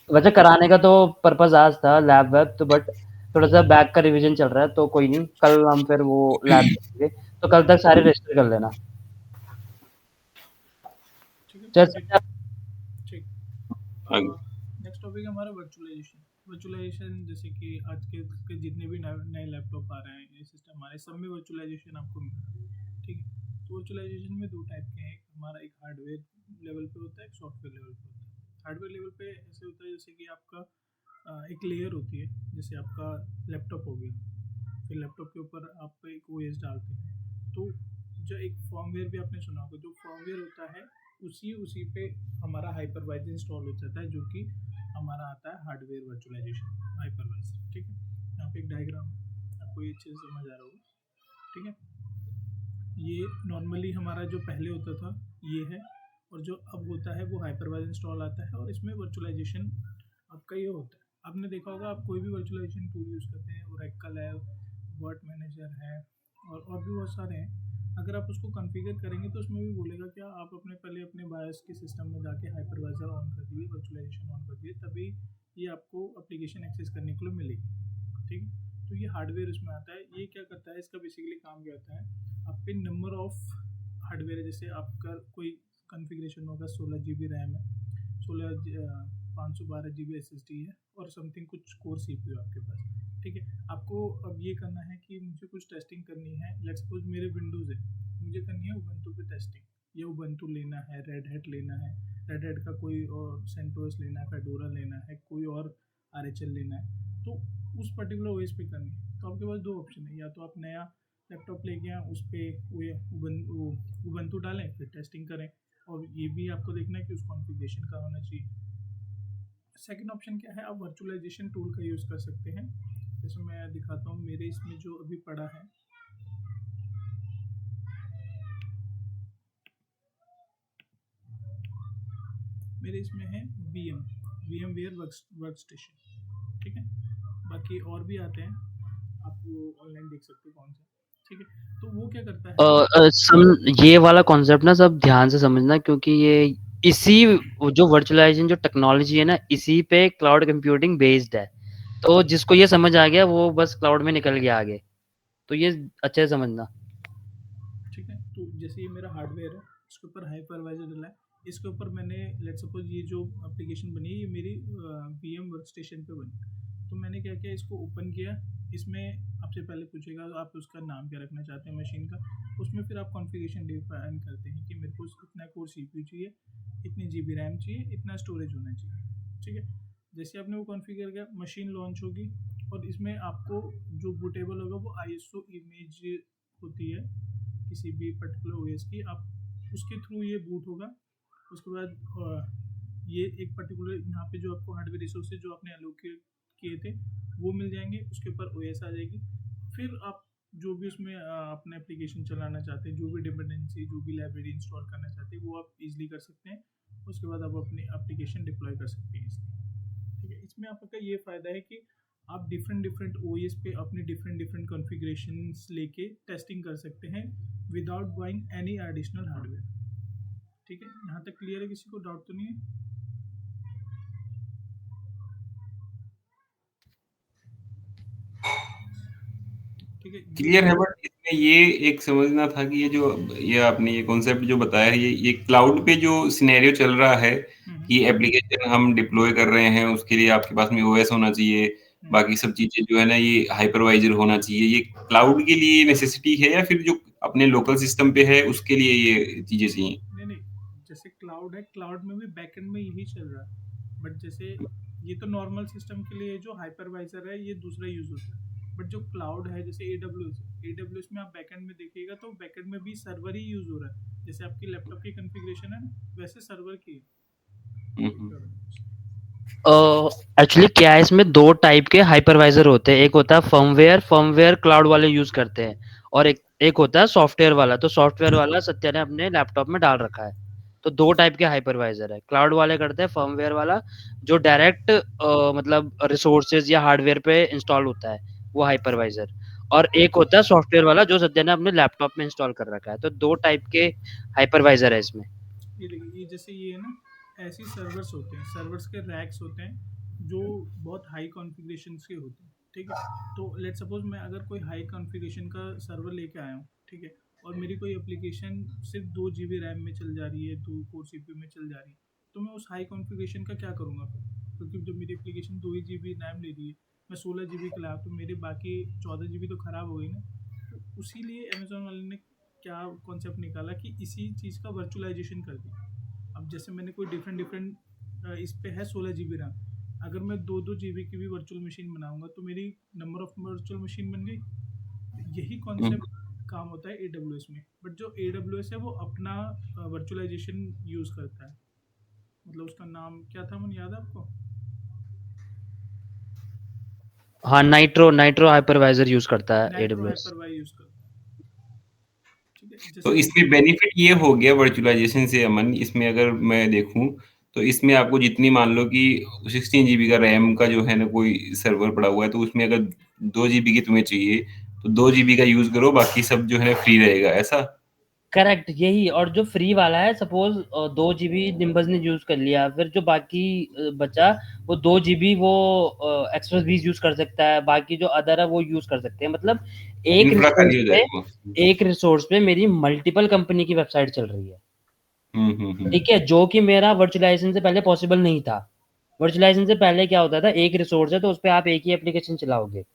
वैसे कराने का तो पर्पस आज था लैब वेब तो, बट थोड़ा सा बैक का रिवीजन चल रहा है, तो कोई नहीं, कल हम फिर वो लैब करेंगे, तो कल तक सारे रजिस्टर कर लेना। ठीक है, चल ठीक। सकते ठीक। आगे। नेक्स्ट टॉपिक है हमारा वर्चुअलाइजेशन। वर्चुअलाइजेशन जैसे कि आज के जितने भी नए नए लैपटॉप आ रहे हैं, ये सिस्टम हमारे सब में वर्चुअलाइजेशन आपको मिल रहा है, ठीक है। तो वर्चुअलाइजेशन में दो टाइप के हैं, एक हमारा एक हार्डवेयर लेवल पे होता है, एक सॉफ्टवेयर लेवल पे होता है। हार्डवेयर लेवल पे ऐसे होता है जैसे कि आपका एक लेयर होती है, जैसे आपका लैपटॉप हो गया, फिर लैपटॉप के ऊपर आप एक ओएस डालते हैं, तो जो एक फॉर्मवेयर भी आपने सुना होगा, जो फॉर्मवेयर होता है उसी पे हमारा हाइपरवाइजर इंस्टॉल हो जाता है, जो कि हमारा आता है हार्डवेयर वर्चुअलाइजेशन हाइपरवाइजर, ठीक है। यहाँ पे एक डायग्राम है, आपको ये अच्छे से समझ आ रहा होगा, ठीक है। ये नॉर्मली हमारा जो पहले होता था ये है, और जो अब होता है वो हाइपरवाइजर इंस्टॉल आता है, और इसमें वर्चुअलाइजेशन आपका ये होता है। आपने देखा होगा, आप कोई भी वर्चुअलाइजेशन टूल यूज़ करते हैं, ओरेकल है, वर्ड मैनेजर है, और भी बहुत सारे हैं। अगर आप उसको कॉन्फ़िगर करेंगे तो उसमें भी बोलेगा क्या आप अपने पहले अपने बायोस के सिस्टम में जाके हाइपरवाइजर ऑन कर दिए, वर्चुअलाइजेशन ऑन कर दिए, तभी ये आपको एप्लीकेशन एक्सेस करने के लिए मिलेगी, ठीक है। तो ये हार्डवेयर उसमें आता है। ये क्या करता है, इसका बेसिकली काम क्या होता है, आपके नंबर ऑफ हार्डवेयर है, जैसे आपका कोई कॉन्फ़िगरेशन होगा, 16 GB रैम है, 512 GB SSD है, और समथिंग कुछ कोर CPU है आपके पास, ठीक है। आपको अब ये करना है कि मुझे कुछ टेस्टिंग करनी है, लेट्स सपोज मेरे विंडोज़ है, मुझे करनी है उबंटू पे टेस्टिंग, ये उबंटू लेना है, रेड हैट लेना है, रेड हैट का कोई और सेंटोस लेना है, फेडोरा लेना है, कोई और RHL लेना है, तो उस पर्टिकुलर ओएस पे करनी है। तो आपके पास दो ऑप्शन है, या तो आप नया लैपटॉप लेके आएँ, उस पर उबंटू डालें, फिर टेस्टिंग करें, और ये भी आपको देखना है कि उस कॉन्फ़िगरेशन का होना चाहिए। सेकंड ऑप्शन क्या है, आप वर्चुअलाइजेशन टूल का यूज़ कर सकते हैं, जैसे मैं दिखाता हूँ मेरे इसमें जो अभी पड़ा है। मेरे इसमें है VMware workstation, ठीक है। बाकी और भी आते हैं, आप वो ऑनलाइन देख सकते हो कौन सा, ठीक है। तो वो क्या करता है, ये वाला कॉन्सेप्ट ना सब ध्यान से समझना, क्योंकि ये इसी जो वर्चुअलाइजेशन जो टेक्नोलॉजी है ना, इसी पे क्लाउड कंप्यूटिंग बेस्ड है। तो जिसको ये समझ आ गया वो बस क्लाउड में निकल गया आगे, तो ये अच्छे से समझना। ठीक है। तो जैसे ये मेरा हार्डवेयर है, इसके ऊपर हाइपरवाइजर डला है, इसके ऊपर मैंने लेट सपोज ये जो एप्लीकेशन बनी है ये मेरी VM वर्क स्टेशन पे बनी। तो मैंने क्या किया, इसको ओपन किया, इसमें आपसे पहले पूछेगा आप उसका नाम क्या रखना चाहते हैं मशीन का, उसमें फिर आप कॉन्फ़िगरेशन डिफाइन करते हैं कि मेरे को इतना कोर CPU चाहिए, इतनी GB रैम चाहिए, इतना स्टोरेज होना चाहिए, ठीक है। जैसे आपने वो कॉन्फ़िगर किया, मशीन लॉन्च होगी, और इसमें आपको जो बूटेबल होगा वो ISO इमेज होती है किसी भी पर्टिकुलर ओएस की, आप उसके थ्रू ये बूट होगा। उसके बाद ये एक पर्टिकुलर यहाँ पे जो आपको हार्डवेयर रिसोर्सेज जो आपने एलोकेट किए थे वो मिल जाएंगे, उसके ऊपर ओएस आ जाएगी। फिर आप जो भी उसमें अपना एप्लीकेशन चलाना चाहते हैं, जो भी डिपेंडेंसी, जो भी लाइब्रेरी इंस्टॉल करना चाहते हैं, वो आप इजीली कर सकते हैं। उसके बाद आप अपनी एप्लीकेशन डिप्लॉय कर सकते हैं इसमें, ठीक है। इसमें आपका ये फ़ायदा है कि आप डिफरेंट डिफरेंट ओएस पे अपने डिफरेंट डिफरेंट कॉन्फ़िगरेशंस लेके टेस्टिंग कर सकते हैं without buying any additional hardware, ठीक है। यहाँ तक क्लियर है, किसी को डाउट तो नहीं है? ठीक है। ये क्लियर है, बट ये एक समझना था कि ये आपने ये कॉन्सेप्ट जो बताया है, ये क्लाउड पे जो सिनेरियो चल रहा है हम्म, कि एप्लीकेशन हम डिप्लॉय कर रहे हैं, उसके लिए आपके पास में ओएस होना चाहिए, हम्म। बाकी सब चीज़ें जो है ना ये हाइपरवाइज़र होना चाहिए। ये क्लाउड के लिए नेसेसिटी है या फिर जो अपने लोकल सिस्टम पे है उसके लिए ये चीज़ें चाहिए? नहीं नहीं, जैसे क्लाउड है, क्लाउड में भी बैकएंड में यही चल रहा है, बट जैसे ये तो नॉर्मल सिस्टम के लिए जो हाइपरवाइजर है ये दूसरा यूज होता है, बट जो क्लाउड है जैसे AWS में आप बैकएंड में देखिएगा तो बैकएंड में भी सर्वर ही यूज हो रहा है, जैसे आपकी लैपटॉप की कॉन्फ़िगरेशन है ना वैसे सर्वर की है। हुँ, हुँ। एक्चुअली क्या है, इसमें दो टाइप के हाइपरवाइजर होते हैं। एक होता है फर्मवेयर क्लाउड वाले यूज करते हैं, और एक एक होता है सॉफ्टवेयर वाला। तो सॉफ्टवेयर वाला सत्या ने अपने लैपटॉप में डाल रखा है। तो दो टाइप के हाइपरवाइजर है। क्लाउड वाले करते हैं फर्मवेयर वाला, जो डायरेक्ट मतलब रिसोर्सेज या हार्डवेयर पे इंस्टॉल होता है, वो हाइपरवाइजर। और एक होता है सॉफ्टवेयर वाला, जो सत्या ने अपने लैपटॉप में इंस्टॉल कर रखा है। तो दो टाइप के हाइपरवाइजर है इसमें। ये देखिए, ये जैसे ये है ना, ऐसे सर्वर्स होते हैं, सर्वर्स के रैक्स होते हैं जो बहुत हाई कॉन्फ़िगरेशन के होते हैं, ठीक है। तो लेट सपोज मैं अगर कोई हाई कॉन्फ़िगरेशन का सर्वर लेके आया हूँ, ठीक है, और मेरी कोई एप्लीकेशन सिर्फ 2 GB रैम में चल जा रही है, 2 कोर CPU में चल जा रही है, तो मैं उस हाई कॉन्फ़िगरेशन का क्या करूँगा फिर? क्योंकि जब मेरी एप्लीकेशन 2 ही GB रैम ले रही है, मैं 16 GB का लाया, तो मेरे बाकी 14 GB तो ख़राब हो गई ना। तो उसी लिए अमेजोन वाले ने क्या कॉन्सेप्ट निकाला कि इसी चीज़ का वर्चुअलाइजेशन कर दिया। अब जैसे मैंने कोई डिफरेंट डिफरेंट इस पे है 16 GB रैम, अगर मैं 2 2 GB की भी वर्चुअल मशीन बनाऊंगा तो मेरी नंबर ऑफ वर्चुअल मशीन बन गई। तो यही हुँ। कॉन्सेप्ट काम होता है AWS में, बट जो AWS है वो अपना वर्चुअलाइजेशन यूज़ करता है। मतलब उसका नाम क्या था, मन याद है आपको? हाँ, नाइट्रो हाइपरवाइजर यूज करता है नाइट्रो एडब्ल्यूएस। हाइपरवाई यूज़ करता है, ठीक है। तो जैसे इसमें बेनिफिट ये हो गया वर्चुअलाइजेशन से अमन, इसमें अगर मैं देखूँ, तो इसमें आपको जितनी मान लो कि 16 जीबी का रैम का जो है ना कोई सर्वर पड़ा हुआ है, तो उसमें अगर 2 जीबी की तुम्हें चाहिए, तो 2 जीबी का यूज़ करो, बाकी सब जो है ना फ्री रहेगा, ऐसा? करेक्ट, यही। और जो फ्री वाला है, सपोज 2 GB निम्बस ने यूज कर लिया, फिर जो बाकी बचा, वो 2 GB वो एक्सप्रेस भी यूज कर सकता है, बाकी जो अदर है वो यूज कर सकते हैं। मतलब एक इंफ्रा रिसोर्स खाली हो पे जाएगा। एक रिसोर्स पे मेरी मल्टीपल कंपनी की वेबसाइट चल रही है, हुँ, हुँ, हुँ। ठीक है, जो कि मेरा वर्चुअलाइजेशन से पहले पॉसिबल नहीं था। वर्चुअलाइजेशन से पहले क्या होता था, एक रिसोर्स है तो उस पे आप एक ही एप्लीकेशन चलाओगे।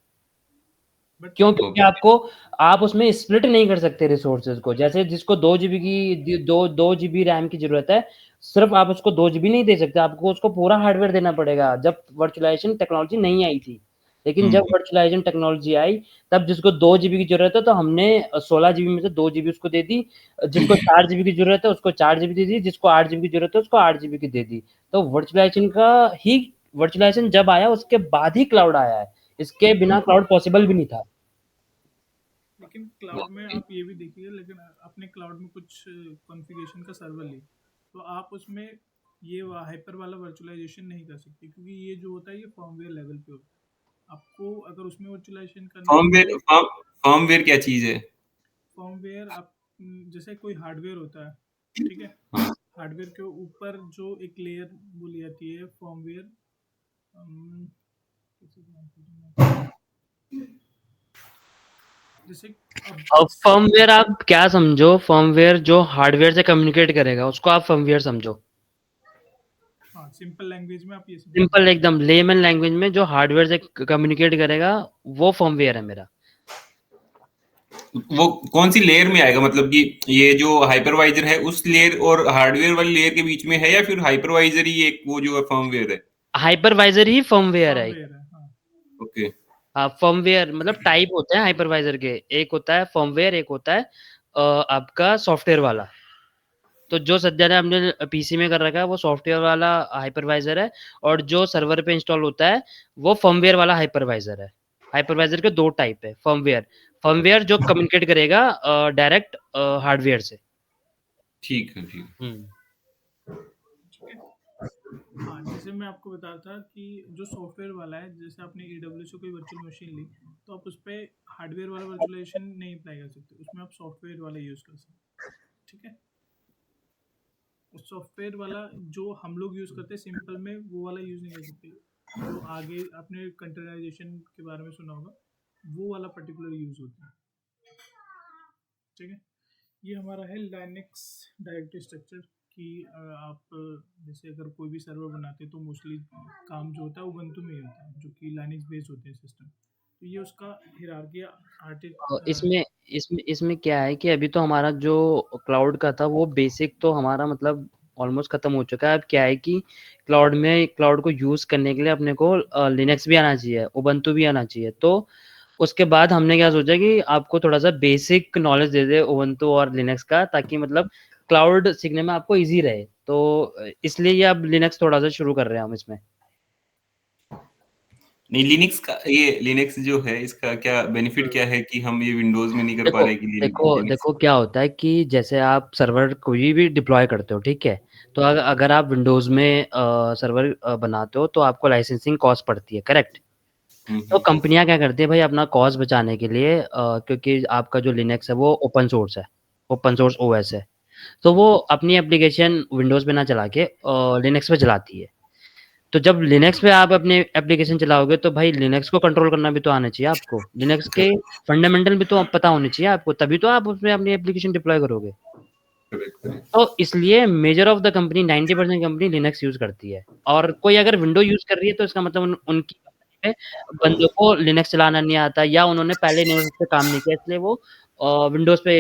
बट क्यों? क्योंकि ओके। आपको, आप उसमें स्प्लिट नहीं कर सकते रिसोर्सेज को। जैसे जिसको 2 GB की दो जीबी रैम की जरूरत है, सिर्फ आप उसको 2 GB नहीं दे सकते, आपको उसको पूरा हार्डवेयर देना पड़ेगा। जब वर्चुअलाइजेशन टेक्नोलॉजी नहीं आई थी, लेकिन हुँ, जब हुँ। वर्चुअलाइजेशन टेक्नोलॉजी आई, तब जिसको 2 GB की जरूरत है तो हमने 16 GB में से 2 GB उसको दे दी, जिसको 4 GB की जरूरत है उसको 4 GB दे दी, जिसको 8 GB की जरूरत है उसको 8 GB की दे दी। तो वर्चुअलाइजेशन जब आया उसके बाद ही क्लाउड आया है, इसके बिना क्लाउड पॉसिबल भी नहीं था। लेकिन क्लाउड में आप ये भी देखिए, लेकिन अपने क्लाउड में कुछ कॉन्फ़िगरेशन का सर्वर ले, तो आप उसमें ये हाइपर वाला वर्चुअलाइजेशन नहीं कर सकते, क्योंकि ये जो होता है ये फर्मवेयर लेवल पे होता है। आपको अगर उसमें वर्चुअलाइजेशन करना है तो वो फर्मवेयर क्या चीज़ है? फर्मवेयर आप जैसे कोई हार्डवेयर होता है, ठीक है, हाँ। हार्डवेयर के ऊपर जो एक लेयर बोली जाती है फर्मवेयर, जैसे अब अब फर्मवेयर आप क्या समझो, फर्मवेयर जो हार्डवेयर से कम्युनिकेट करेगा उसको आप फर्मवेयर समझो। हाँ, सिंपल लैंग्वेज में आप ये समझो। सिंपल एकदम लेमन लैंग्वेज में, जो हार्डवेयर से कम्युनिकेट करेगा वो फर्मवेयर है मेरा। वो कौन सी लेयर में आएगा, मतलब कि ये जो हाइपरवाइजर है उस लेयर और हार्डवेयर वाली लेयर के बीच में है, या फिर हाइपरवाइजर ही एक वो जो फर्मवेयर है? हाइपरवाइजर ही फर्मवेयर है। फर्मवेयर है, हाँ। ओके। हाँ, फर्मवेयर मतलब टाइप होते हैं हाइपरवाइजर के। एक होता है फर्मवेयर, एक होता है आपका सॉफ्टवेयर वाला। तो जो सद्या ने हमने पीसी में कर रखा है वो सॉफ्टवेयर वाला हाइपरवाइजर है, और जो सर्वर पे इंस्टॉल होता है वो फर्मवेयर वाला हाइपरवाइजर है। हाइपरवाइजर के दो टाइप है। फर्मवेयर जो कम्युनिकेट करेगा डायरेक्ट हार्डवेयर से। ठीक है, ठीक। हम्म। ठीक है। हाँ, जैसे मैं आपको बता रहा था कि जो सॉफ्टवेयर वाला है, जैसे आपने AWS से कोई वर्चुअल मशीन ली, तो आप उस पर हार्डवेयर वाला वर्चुअलाइजेशन नहीं अप्लाई कर सकते, उसमें आप सॉफ्टवेयर वाला यूज़ कर सकते हैं, ठीक है। उस सॉफ्टवेयर वाला जो हम लोग यूज़ करते हैं सिंपल में, वो वाला यूज़ नहीं कर सकते। जो आगे आपने कंटेनराइजेशन के बारे में सुना होगा, वो वाला पर्टिकुलर यूज़ होता है। ठीक है। ये हमारा है लाइनक्स डायरेक्टरी स्ट्रक्चर कि आप जैसे अगर कोई भी सर्वर बनाते हैं तो मोस्टली काम जो होता है उबंटू में ही होता है, जो कि लाइनक्स बेस्ड होते हैं सिस्टम। तो ये उसका हिरार्की इसमें इसमें इसमें क्या है कि अभी तो हमारा जो क्लाउड का था वो बेसिक तो हमारा मतलब ऑलमोस्ट खत्म हो चुका है। अब क्या है कि क्लाउड को यूज करने के लिए अपने को लिनक्स भी आना चाहिए, उबंटू भी आना चाहिए। तो उसके बाद हमने क्या सोचा कि आपको थोड़ा सा बेसिक नॉलेज दे दे उबंटू और लिनक्स का, ताकि मतलब क्लाउड सीखने में आपको इजी रहे। तो इसलिए ये अब लिनक्स थोड़ा सा शुरू कर रहे हैं हम इसमें। नहीं, लिनक्स जो है इसका क्या बेनिफिट क्या है कि हम ये विंडोज में नहीं कर पा देखो रहे कि देखो लिनक्स। देखो क्या होता है कि जैसे आप सर्वर कोई भी डिप्लॉय करते हो, ठीक है, तो अगर आप विंडोज में सर्वर बनाते हो तो आपको लाइसेंसिंग कॉस्ट पड़ती है, करेक्ट। तो हम्म। कंपनियां क्या करती है भाई, अपना कॉस्ट बचाने के लिए क्योंकि आपका जो लिनक्स है वो ओपन सोर्स है, ओपन सोर्स ओएस है, तो वो अपनी एप्लीकेशन विंडोज पे ना चला के लिनक्स पे चलाती है। तो जब लिनक्स पे आप अपने एप्लीकेशन चलाओगे तो भाई लिनक्स को कंट्रोल करना भी तो आना चाहिए आपको, लिनक्स के फंडामेंटल भी तो पता होने चाहिए आपको, तभी तो आप उसमें अपनी एप्लीकेशन डिप्लॉय करोगे। Correct correct. तो इसलिए measure of the company 90% company Linux use करती है। और कोई अगर विंडो यूज कर रही है तो इसका मतलब उनकी कंपनी में बंदों को लिनक्स चलाना नहीं आता, या उन्होंने पहले लिनक्स पे काम नहीं किया, इसलिए वो विंडोज पे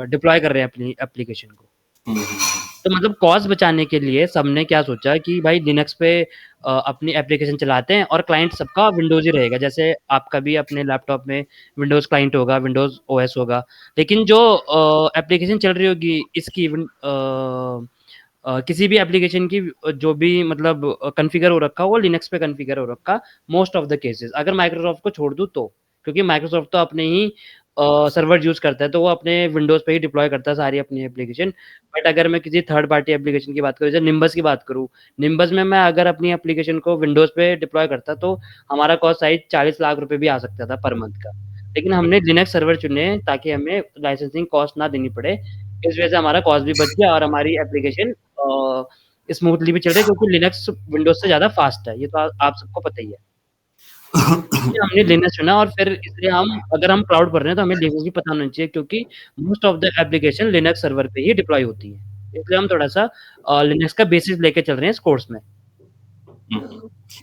डिप्लॉय कर रहे हैं अपनी एप्लीकेशन को। तो मतलब कॉस्ट बचाने के लिए सबने क्या सोचा कि भाई लिनक्स पे अपनी एप्लीकेशन चलाते हैं और क्लाइंट सबका विंडोज ही रहेगा। जैसे आपका भी अपने लैपटॉप में विंडोज क्लाइंट होगा, विंडोज ओएस होगा, लेकिन जो एप्लीकेशन चल रही होगी इसकी किसी भी एप्लीकेशन की जो भी मतलब कॉन्फ़िगर हो रखा वो लिनक्स पे कॉन्फ़िगर हो रखा मोस्ट ऑफ द केसेस, अगर माइक्रोसॉफ्ट को छोड़ दूँ तो। क्योंकि माइक्रोसॉफ्ट तो अपने ही सर्वर यूज़ करता है, तो वो अपने विंडोज़ पे ही डिप्लॉय करता है सारी अपनी एप्लीकेशन। बट अगर मैं किसी थर्ड पार्टी एप्लीकेशन की बात करूँ, जैसे निम्बस की बात करूँ, निम्बस में मैं अगर अपनी एप्लीकेशन को विंडोज़ पे डिप्लॉय करता तो हमारा कॉस्ट साइज़ 40 लाख रुपए भी आ सकता था पर मंथ का। लेकिन हमने लिनक्स सर्वर चुने ताकि हमें लाइसेंसिंग कॉस्ट ना देनी पड़े। इस वजह से हमारा कॉस्ट भी बच गया और हमारी एप्लीकेशन स्मूथली भी चल रही है, क्योंकि लिनक्स विंडोज से ज़्यादा फास्ट है, ये तो आप सबको पता ही है। इसलिए हमने लिनक्स चुना, और फिर इसलिए हम अगर हम क्लाउड पर रहे हैं तो हमें लिनक्स भी पता होना चाहिए, क्योंकि most of the application Linux server पे ही डिप्लॉय होती है। इसलिए हम थोड़ा सा लिनक्स का बेसिस लेके चल रहे हैं इस कोर्स में।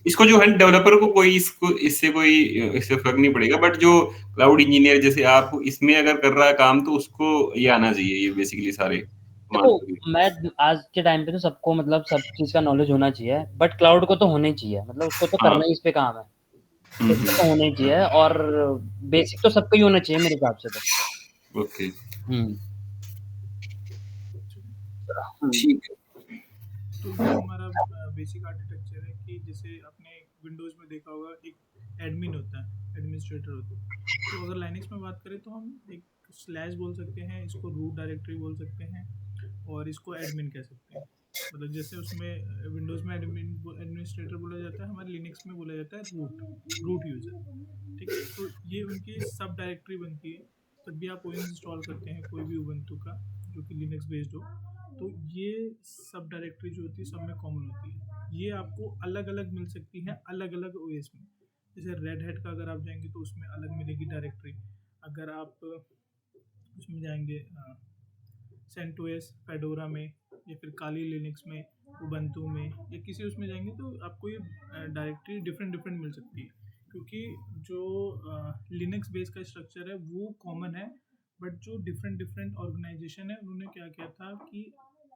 इसको जो है डेवलपर को कोई इससे फर्क नहीं पड़ेगा, बट जो क्लाउड इंजीनियर जैसे आप इसमें अगर कर रहा है काम तो उसको ये आना चाहिए, ये बेसिकली सारे देखो, कमांड। मैं आज के टाइम पे तो सबको मतलब सब चीज़ का नॉलेज होना चाहिए, बट क्लाउड को तो होना ही चाहिए, मतलब उसको तो हाँ। करना ही इस पे काम है। उसको तो होना ही चाहिए, और बेसिक तो सबको ही होना चाहिए मेरे हिसाब से तो। ओके। हुँ। हुँ। ठीक है। तो ये हमारा बेसिक आर्किटेक्चर है कि जैसे आपने विंडोज़ में देखा होगा एक एडमिन होता है, एडमिनिस्ट्रेटर होता है। तो अगर लाइनक्स में बात करें तो हम एक स्लैश बोल सकते हैं, इसको रूट डायरेक्टरी बोल सकते हैं, और इसको एडमिन कह सकते हैं। मतलब जैसे उसमें विंडोज़ में एडमिनिस्ट्रेटर बोला जाता है, हमारे लिनक्स में बोला जाता है रूट यूज़र। ठीक है, तो ये उनकी सब डायरेक्टरी बनती है। जब भी आप ओएस इंस्टॉल करते हैं कोई भी उबंटू का जो कि लिनक्स बेस्ड हो, तो ये सब डायरेक्टरी जो होती है सब में कॉमन होती है। ये आपको अलग अलग मिल सकती है अलग अलग ओएस में। जैसे रेड हैट का अगर आप जाएंगे तो उसमें अलग मिलेगी डायरेक्टरी। अगर आप उसमें जाएंगे सेंटोस फेडोरा में, या फिर काली लिनक्स में, उबंटू में, या किसी उसमें जाएंगे तो आपको ये डायरेक्टरी डिफरेंट डिफरेंट मिल सकती है। क्योंकि जो लिनक्स बेस का स्ट्रक्चर है वो कॉमन है, बट जो डिफरेंट डिफरेंट ऑर्गेनाइजेशन है उन्होंने क्या किया था कि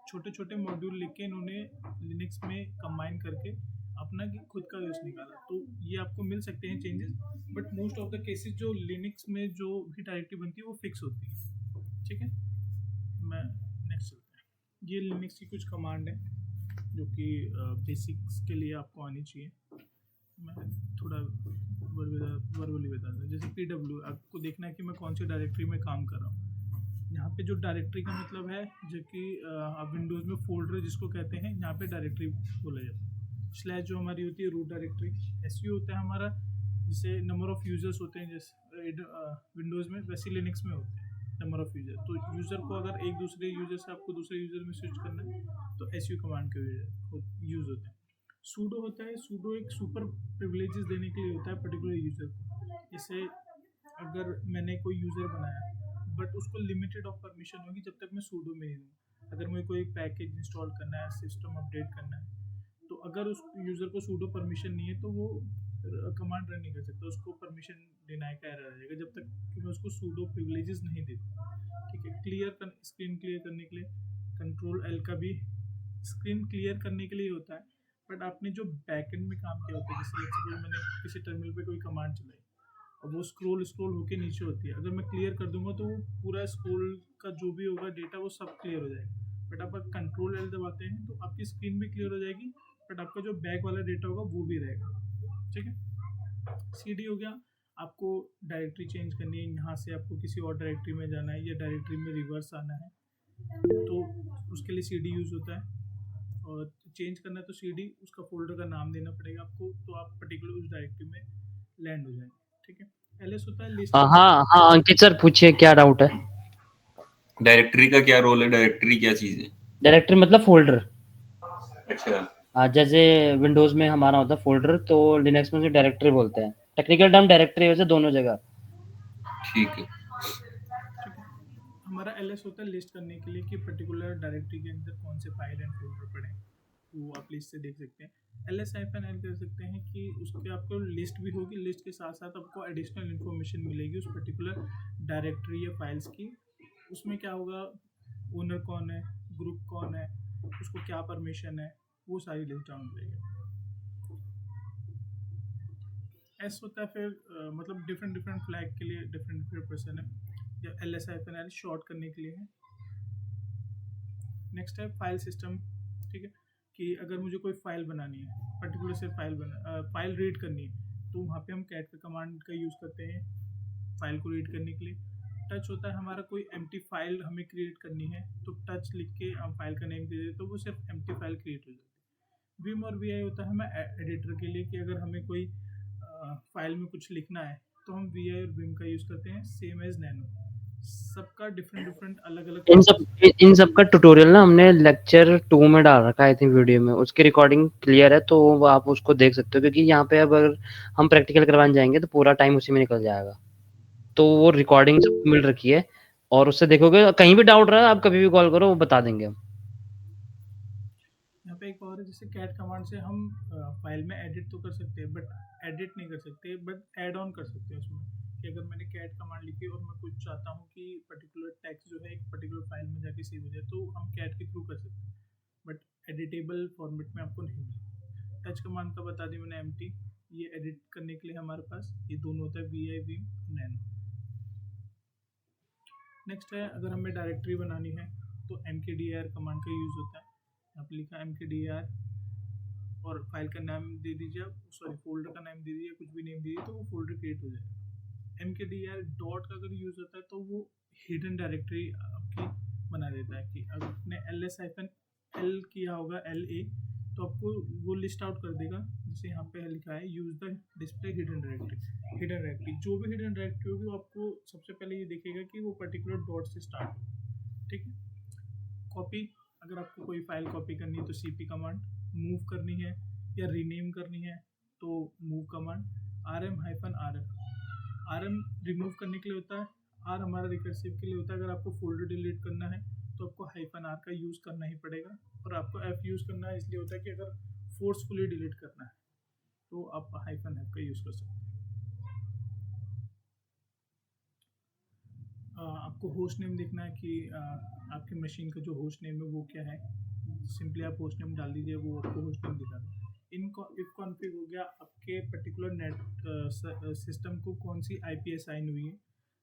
छोटे छोटे मॉड्यूल लिख के इन्होंने लिनक्स में कंबाइन करके अपना की खुद का यूज़ निकाला। तो ये आपको मिल सकते हैं changes, but most of the cases जो लिनक्स में जो भी डायरेक्टरी बनती है वो फिक्स होती है। ठीक है, मैं नेक्स्ट चलते हैं। ये लिनक्स की कुछ कमांड है जो कि बेसिक्स के लिए आपको आनी चाहिए। मैं थोड़ा वर्बली बता दूँ। जैसे PW आपको देखना है कि मैं कौन सी डायरेक्टरी में काम कर रहा हूँ। यहाँ पे जो डायरेक्टरी का मतलब है जो कि आप विंडोज़ में फोल्डर जिसको कहते हैं, यहाँ पे डायरेक्टरी बोला जाता है। स्लैश जो हमारी होती है रूट डायरेक्टरी। SU होता है हमारा जैसे नंबर ऑफ़ यूज़र्स होते हैं, जैसे विंडोज़ में वैसे लिनक्स में होते हैं नंबर ऑफ़ यूज़र। तो यूज़र को अगर एक दूसरे यूज़र से आपको दूसरे यूज़र में स्विच करना है तो SU कमांड के यूज़ होते हैं। सूडो होता है, सूडो एक सुपर प्रिविलेजेस देने के लिए होता है पर्टिकुलर यूज़र को। जैसे अगर मैंने कोई यूज़र बनाया बट उसको लिमिटेड ऑफ परमिशन होगी जब तक मैं सूडो में नहीं दूँ। अगर मुझे कोई पैकेज इंस्टॉल करना है, सिस्टम अपडेट करना है, तो अगर उस यूज़र को सूडो परमिशन नहीं है तो वो कमांड रन नहीं कर सकता, उसको परमिशन डिनाई का एरर आ जाएगा जब तक कि मैं उसको सूडो प्रिविलेजेस नहीं देता। ठीक है, स्क्रीन क्लियर करने के लिए कंट्रोल एल का भी स्क्रीन क्लियर करने के लिए होता है, बट आपने जो बैकएंड में काम किया होता है, जैसे लेट्स सपोज मैंने किसी टर्मिनल पे कोई कमांड चलाई और वो स्क्रॉल होके नीचे होती है, अगर मैं क्लियर कर दूंगा तो वो पूरा स्क्रॉल का जो भी होगा डेटा वो सब क्लियर हो जाएगा। बट आप अगर कंट्रोल एल दबाते हैं तो आपकी स्क्रीन भी क्लियर हो जाएगी, बट आपका जो बैक वाला डेटा होगा वो भी रहेगा। ठीक है, सीडी हो गया, आपको डायरेक्टरी चेंज करनी है, यहाँ से आपको किसी और डायरेक्टरी में जाना है या डायरेक्टरी में रिवर्स आना है, तो उसके लिए सीडी यूज़ होता है। और चेंज करना है तो सीडी उसका फोल्डर का नाम देना पड़ेगा आपको, तो आप पर्टिकुलर उस डायरेक्टरी में लैंड हो जाएंगे। ठीक है, एलएस होता है लिस्ट। हाँ हाँ अंकित सर पूछिए, क्या डाउट है? डायरेक्टरी का क्या रोल है? डायरेक्टरी क्या चीज़ है? डायरेक्टरी मतलब फोल्डर। अच्छा, हाँ, जैसे विंडोज में हमारा होता है फोल्डर, तो लिनक्स में उसे डायरेक्टरी बोलते हैं। टेक्निकल टर्म डायरेक्टरी वैसे दोनों जगह। ठीक है। ठीक है, हमारा एलएस होता है लिस्ट करने के लिए कि पर्टिकुलर डायरेक्टरी के अंदर कौन से फाइल एंड फोल्डर पड़े हैं, वो आप लिस्ट से देख सकते हैं। एलएस हाइफन एल कर सकते हैं कि उसके आपको लिस्ट भी होगी, लिस्ट के साथ साथ आपको एडिशनल इन्फॉर्मेशन मिलेगी उस पर्टिकुलर डायरेक्टरी या फाइल्स की। उसमें क्या होगा, ओनर कौन है, ग्रुप कौन है, उसको क्या परमिशन है, वो सारी लिस्ट डाउन करेगी। एस होता है फिर मतलब डिफरेंट फ्लैग के लिए डिफरेंट पर्सन है, या L S hyphen L short करने के लिए है। नेक्स्ट है फाइल सिस्टम। ठीक है, कि अगर मुझे कोई फाइल बनानी है, पर्टिकुलर से फाइल रीड करनी है, तो वहाँ पे हम कैट का कमांड का यूज़ करते हैं फाइल को रीड करने के लिए। टच होता है हमारा कोई एम्प्टी फाइल हमें क्रिएट करनी है, तो टच लिख के हम फाइल का नेम दे देते तो वो सिर्फ एम्प्टी फाइल क्रिएट हो जाती है। विम और वी होता है हमें एडिटर के लिए, कि अगर हमें कोई फाइल में कुछ लिखना है तो हम वी और विम का यूज़ करते हैं, सेम एज नैनो। सबका डिफरेंट अलग अलग इन सब का ट्यूटोरियल ना हमने लेक्चर 2 में डाल रखा है आई थिंक वीडियो में, उसकी रिकॉर्डिंग क्लियर है, तो वो आप उसको देख सकते हो, क्योंकि यहाँ पे अब अगर हम प्रैक्टिकल करवाने जाएंगे तो पूरा टाइम उसी में निकल जाएगा। तो वो रिकॉर्डिंग सबको मिल रखी है, और उससे देखोगे कहीं भी डाउट रहा आप कभी भी कॉल करो, वो बता देंगे हम। यहाँ पे एक और है, जैसे कैट कमांड से हम फाइल में एडिट तो कर सकते हैं, बट एडिट नहीं कर सकते, बट ऐड ऑन कर सकते हैं उसमें। कि अगर मैंने कैट कमांड लिखी और मैं कुछ चाहता हूँ कि पर्टिकुलर टेक्स्ट जो है एक पर्टिकुलर फाइल में जाके सेव हो जाए, तो हम कैट के थ्रू कर सकते हैं, बट एडिटेबल फॉर्मेट में आपको नहीं मिलेगा। टच कमांड का बता दी मैंने, एम्प्टी, ये एडिट करने के लिए हमारे पास ये दोनों होता है, vi vim nano. Next है, अगर हमें डायरेक्टरी बनानी है तो mkdir कमांड का यूज़ होता है। यहाँ पे लिखा mkdir और फाइल का नाम दे दीजिए आप, सॉरी फोल्डर का नाम दे दीजिए, कुछ भी नेम दीजिए, तो वो फोल्डर क्रिएट हो जाएगा। mkdir डॉट का अगर यूज़ होता है तो वो हिडन डायरेक्टरी आपकी बना देता है, कि अगर आपने ls-l किया होगा LA, तो आपको वो लिस्ट आउट कर देगा, जैसे यहाँ पे लिखा है use the display hidden directory. जो भी हिडन डायरेक्टरी होगी वो आपको सबसे पहले ये देखेगा कि वो पर्टिकुलर डॉट से स्टार्ट हो। ठीक है, कॉपी, अगर आपको कोई फाइल कॉपी करनी है तो cp कमांड, मूव करनी है या रीनेम करनी है तो मूव कमांड, rm रिमूव करने के लिए होता है, r हमारा रिकर्सिव के लिए होता है। अगर आपको फोल्डर डिलीट करना है तो आपको -r का यूज़ करना ही पड़ेगा, और आपको f यूज़ करना है इसलिए होता है कि अगर फोर्सफुली डिलीट करना है तो आप -f का यूज़ कर सकते हैं। आपको होस्ट नेम देखना है कि आपकी मशीन का जो होस्ट नेम है वो क्या है, सिंपली आप होस्ट नेम डाल दीजिए, वो आपको होस्ट नेम दिखा देगा। इफ कॉन्फ़िग हो गया, आपके पर्टिकुलर नेट सिस्टम को कौन सी आईपी असाइन हुई है,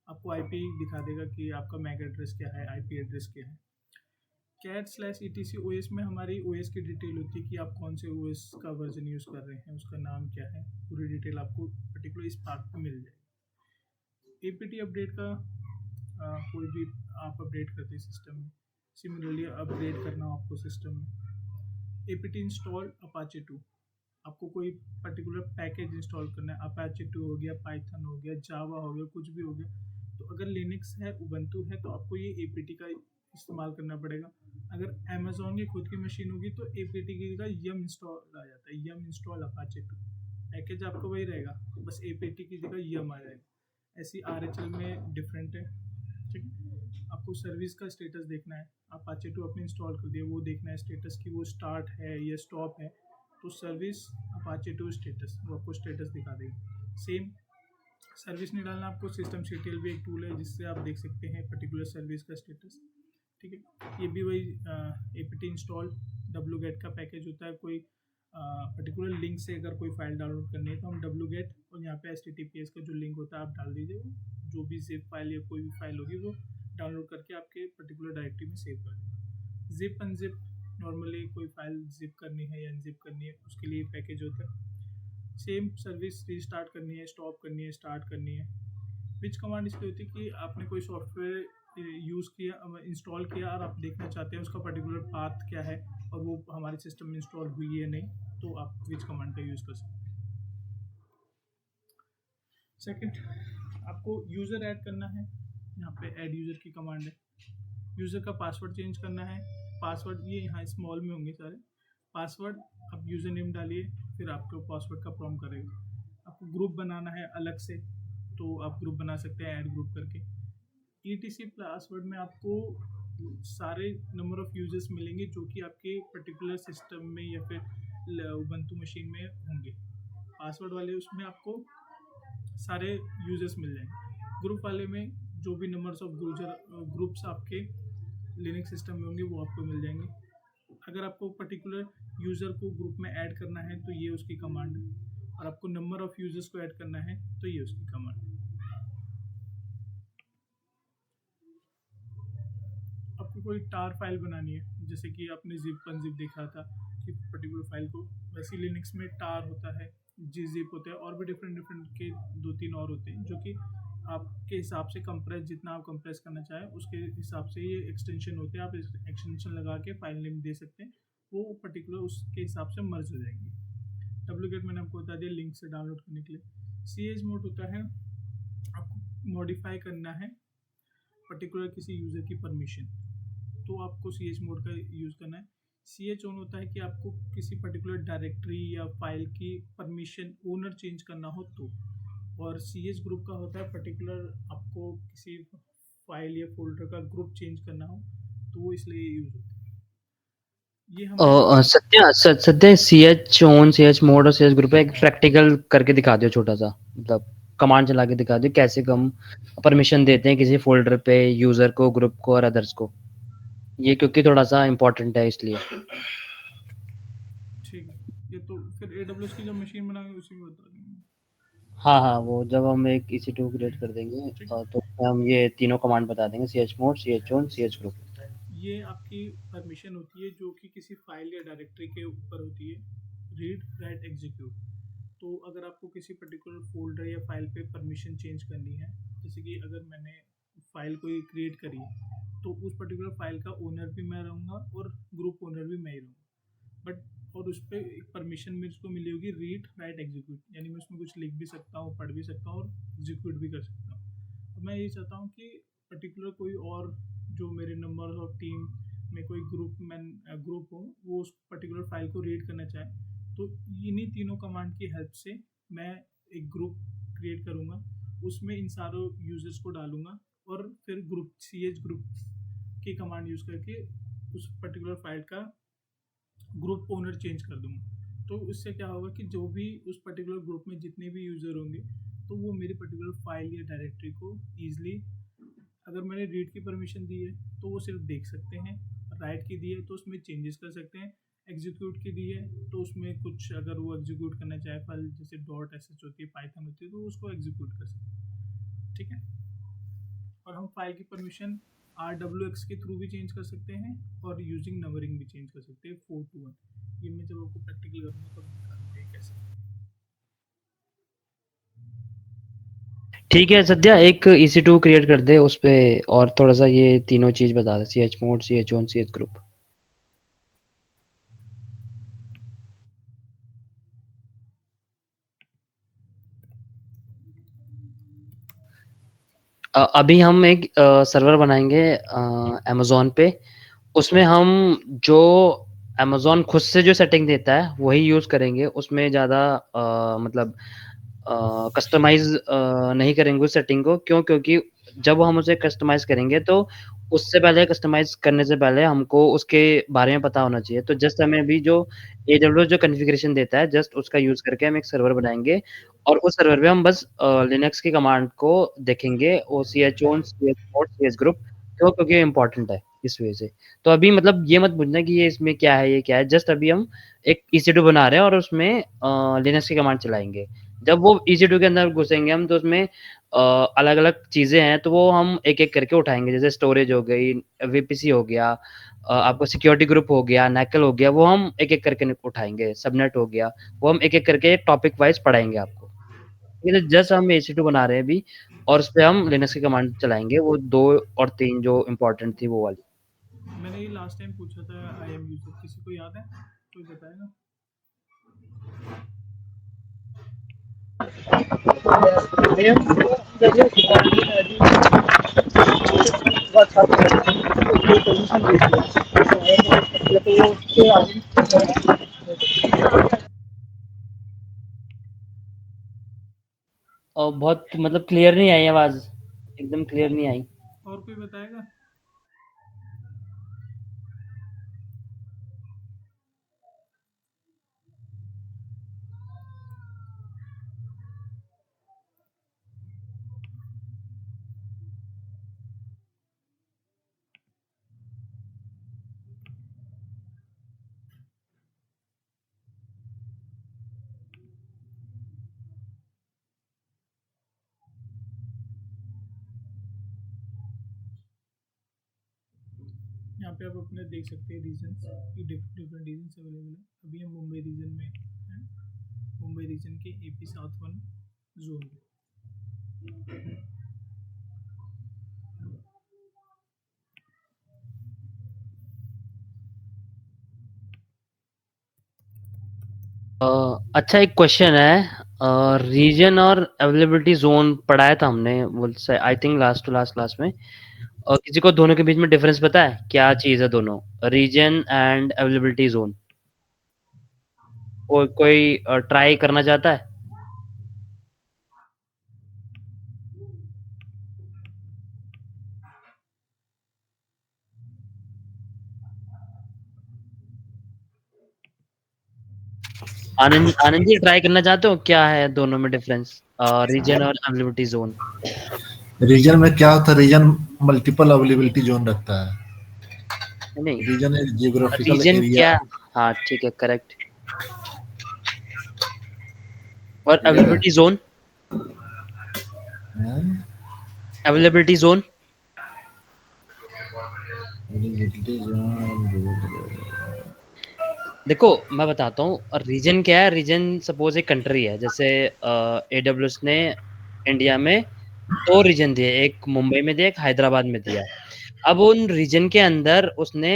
आपको आईपी दिखा देगा कि आपका मैक एड्रेस क्या है, आईपी एड्रेस क्या है। cat/etc OS में हमारी OS की डिटेल होती है कि आप कौन से OS का वर्जन यूज़ कर रहे हैं, उसका नाम क्या है, पूरी डिटेल आपको पर्टिकुलर इस पार्ट पे मिल जाएगी। एपीटी अपडेट का कोई भी आप अपडेट करते हैं सिस्टम में, सिमिलरली अपग्रेड करना हो आपको सिस्टम में, एपीटी इंस्टॉल अपाचे 2, आपको कोई पर्टिकुलर पैकेज इंस्टॉल करना है, अपाचे 2 हो गया, पाइथन हो गया, जावा हो गया, कुछ भी हो गया, तो अगर लिनक्स है, उबंटू है, तो आपको ये एपीटी का इस्तेमाल करना पड़ेगा। अगर अमेजोन की खुद की मशीन होगी तो एपीटी का यम इंस्टॉल आ जाता है, यम इंस्टॉल अपाचे 2, पैकेज आपका वही रहेगा, बस एपीटी की जगह यम आ जाएगा। ऐसी आरएचएल में डिफरेंट है। ठीक है, आपको सर्विस का स्टेटस देखना है, अपाचे 2 आपने इंस्टॉल कर दिया, वो देखना है स्टेटस की वो स्टार्ट है या स्टॉप है, तो सर्विस अपाचे 2 स्टेटस वो आपको स्टेटस दिखा देगा। सेम सर्विस नहीं डालना आपको, सिस्टम सीटीएल भी एक टूल है जिससे आप देख सकते हैं पर्टिकुलर सर्विस का स्टेटस। ठीक है, ये भी वही apt इंस्टॉल wget का पैकेज होता है। कोई पर्टिकुलर लिंक से अगर कोई फाइल डाउनलोड करनी है तो हम wget और यहाँ पे https का जो लिंक होता है आप डाल दीजिए, जो भी जिप फाइल या कोई भी फाइल होगी वो डाउनलोड करके आपके पर्टिकुलर डायरेक्टरी में सेव कर देगा। जिप अनजिप, नॉर्मली कोई फाइल जिप करनी है या अनजिप करनी है उसके लिए पैकेज होता है। सेम सर्विस रीस्टार्ट करनी है, स्टॉप करनी है, स्टार्ट करनी है। विच कमांड इसलिए होती है कि आपने कोई सॉफ्टवेयर यूज़ किया, इंस्टॉल किया और आप देखना चाहते हैं उसका पर्टिकुलर पाथ क्या है और वो हमारे सिस्टम में इंस्टॉल हुई है नहीं, तो आप विच कमांड का यूज़ कर सकते हैं। सेकंड, आपको यूज़र ऐड करना है, यहाँ पे ऐड यूज़र की कमांड है। यूज़र का पासवर्ड चेंज करना है, पासवर्ड ये यहाँ स्मॉल में होंगे सारे। पासवर्ड आप यूज़र नेम डालिए, फिर आपको पासवर्ड का प्रॉम्प्ट करेगा। आपको ग्रुप बनाना है अलग से, तो आप ग्रुप बना सकते हैं ऐड ग्रुप करके। ETC पासवर्ड में आपको सारे नंबर ऑफ़ यूजर्स मिलेंगे जो कि आपके पर्टिकुलर सिस्टम में या फिर उबंटू मशीन में होंगे। पासवर्ड वाले उसमें आपको सारे यूजर्स मिल जाएंगे। ग्रुप वाले में जो भी नंबर्स ऑफ ग्रुप्स आपके लिनक्स सिस्टम में होंगे वो आपको मिल जाएंगे। अगर आपको पर्टिकुलर यूज़र को ग्रुप में ऐड करना है तो ये उसकी कमांड है, और आपको नंबर ऑफ़ यूजर्स को ऐड करना है तो ये उसकी कमांड है। आपको कोई टार फाइल बनानी है, जैसे कि आपने जिप अनजिप देखा था कि पर्टिकुलर फाइल को, वैसे लिनक्स में टार होता है, gzip होता है, और भी डिफरेंट के 2-3 और होते हैं जो कि आपके हिसाब से कंप्रेस, जितना आप कंप्रेस करना चाहें उसके हिसाब से ये एक्सटेंशन होते हैं। आप एक्सटेंशन लगा के फाइल नेम दे सकते हैं, वो पर्टिकुलर उसके हिसाब से मर्ज हो जाएंगे। wget मैंने आपको बता दिया लिंक से डाउनलोड करने के लिए। chmod होता है, आपको मॉडिफाई करना है पर्टिकुलर किसी यूज़र की परमिशन, तो आपको chmod का यूज़ करना है। ch-own होता है कि आपको किसी पर्टिकुलर डायरेक्टरी या फाइल की परमिशन ओनर चेंज करना हो तो। और ch ग्रुप का होता है पर्टिकुलर आपको किसी फाइल या फोल्डर का ग्रुप चेंज करना हो तो वो इसलिए यूज़ होता है। ये हम सत्या ch-own, chmod और ch ग्रुप एक प्रैक्टिकल करके दिखा दो, छोटा सा, मतलब कमांड चला के दिखा दो कैसे हम परमिशन देते हैं किसी फोल्डर पे यूजर को, ग्रुप को और अदर्स को, ये क्योंकि थोड़ा सा इम्पोर्टेंट है इसलिए। ठीक है, ये तो फिर AWS की जब मशीन बनाएंगे उसी में बता देंगे। हाँ, वो जब हम एक EC2 क्रिएट कर देंगे तो हम ये तीनों कमांड बता देंगे, chmod, ch-own, ch ग्रुप। ये आपकी परमिशन होती है जो कि किसी फाइल या डायरेक्टरी के ऊपर होती है, रीड राइट एग्जीक्यूट। तो अगर आपको किसी पर्टिकुलर फोल्डर या फाइल पे परमिशन चेंज करनी है, जैसे कि अगर मैंने फाइल कोई क्रिएट करी तो उस पर्टिकुलर फाइल का ओनर भी मैं रहूँगा और ग्रुप ओनर भी मैं ही रहूँगा, बट और उस पर एक परमिशन मेरे को मिली होगी रीड राइट एग्जीक्यूट, यानी मैं उसमें कुछ लिख भी सकता हूँ, पढ़ भी सकता हूँ और एग्जीक्यूट भी कर सकता हूँ। अब मैं ये चाहता हूँ कि पर्टिकुलर कोई और जो मेरे नंबर ऑफ टीम में कोई ग्रुप हो वो उस पर्टिकुलर फाइल को रीड करना चाहे, तो इन्हीं तीनों कमांड की हेल्प से मैं एक ग्रुप क्रिएट करूँगा, उसमें इन सारों यूजर्स को डालूंगा और फिर ग्रुप ch ग्रुप की कमांड यूज़ करके उस पर्टिकुलर फाइल का ग्रुप ओनर चेंज कर दूंगा। तो इससे क्या होगा कि जो भी उस पर्टिकुलर ग्रुप में जितने भी यूज़र होंगे तो वो मेरी पर्टिकुलर फाइल या डायरेक्टरी को ईजिली, अगर मैंने रीड की परमिशन दी है तो वो सिर्फ देख सकते हैं, राइट की दी है तो उसमें चेंजेस कर सकते हैं, एग्जीक्यूट की दी है तो उसमें कुछ अगर वो एग्जीक्यूट करना चाहे फाइल जैसे .sh होती है, पाइथन होती है, तो उसको एग्जीक्यूट कर सकते हैं। ठीक है, और हम फाइल की परमिशन RWX के थ्रू भी चेंज कर सकते हैं और यूजिंग नंबरिंग भी चेंज कर सकते हैं 4 to 1। ये मैं जब आपको प्रैक्टिकल करूँगा तब दिखाऊंगा कैसे। ठीक है सद्या, एक EC2 क्रिएट कर दे उस पे और थोड़ा सा ये तीनों चीज बता दे, chmod, ch-own, ch ग्रुप। अभी हम एक सर्वर बनाएंगे Amazon पे, उसमें हम जो Amazon खुद से जो सेटिंग देता है वही यूज करेंगे, उसमें ज़्यादा मतलब कस्टमाइज नहीं करेंगे उस सेटिंग को। क्यों? क्योंकि जब हम उसे कस्टमाइज़ करेंगे तो उससे पहले कस्टमाइज़ करने से पहले हमको उसके बारे में पता होना चाहिए। तो जस्ट हमें अभी जो AWS जो कॉन्फ़िगरेशन देता है जस्ट उसका यूज़ करके हम एक सर्वर बनाएँगे और उस सर्वर पे हम बस लिनक्स की कमांड को देखेंगे और chown, chmod, chgroup क्यों? क्योंकि ये इम्पोर्टेंट है इस वजह से। तो अभी मतलब ये मत पूछना कि ये इसमें क्या है, ये क्या है? जस्ट अभी हम एक EC2 बना रहे हैं और उसमें लिनक्स की कमांड चलाएँगे। जब वो EC2 के अंदर घुसेंगे हम तो उसमें अलग-अलग चीज़ें हैं तो वो हम एक-एक करके उठाएँगे। जैसे स्टोरेज हो गई, VPC हो गया, आपका सिक्योरिटी ग्रुप हो गया, NACL हो गया, वो हम एक-एक करके उठाएँगे। सबनेट हो गया, वो हम एक-एक करके टॉपिक वाइज़ पढ़ाएँगे आपको। ठीक है, जस्ट हम EC2 बना रहे हैं अभी और उसपे हम लिनक्स की कमांड चलाएँगे, वो 2 और 3 जो इम्पोर्टेंट थी वो वाली। मैंने ये लास्ट टाइम पूछा था IAM यूज़र, किसी को याद है? कोई बताएगा? बहुत मतलब क्लियर नहीं आई आवाज़, एकदम क्लियर नहीं आई। और कोई बताएगा? यहाँ पे आप अपने देख सकते हैं रीजन्स कि डिफरेंट रीजन्स अवेलेबल है। अभी हम मुंबई रीजन में हैं, मुंबई रीजन के AP साउथ 1 जोन में। अच्छा एक क्वेश्चन है, रीजन और अवेलेबिलिटी ज़ोन पढ़ाया था हमने वो से I think last to last class में। किसी को दोनों के बीच में डिफरेंस पता है? क्या चीज़ है दोनों? Region and availability zone. कोई ट्राई करना चाहता है? आनंद जी ट्राई करना चाहते हो? क्या है दोनों में डिफरेंस? रीजन और अवेलेबिलिटी ज़ोन। रीजन में क्या होता है? रीजन मल्टीपल अवेलेबिलिटी जोन रखता है। नहीं, रीजन एक जियोग्राफिकल रीजन एरिया। क्या? हाँ, ठीक है, करेक्ट। और क्लियर है? Availability zone? Availability zone? Availability zone, देखो मैं बताता हूँ रीजन क्या है। रीजन सपोज एक कंट्री है, जैसे AWS ने इंडिया में 2 रीजन दिए, एक मुंबई में दिया, एक हैदराबाद में दिया। अब उन रीजन के अंदर उसने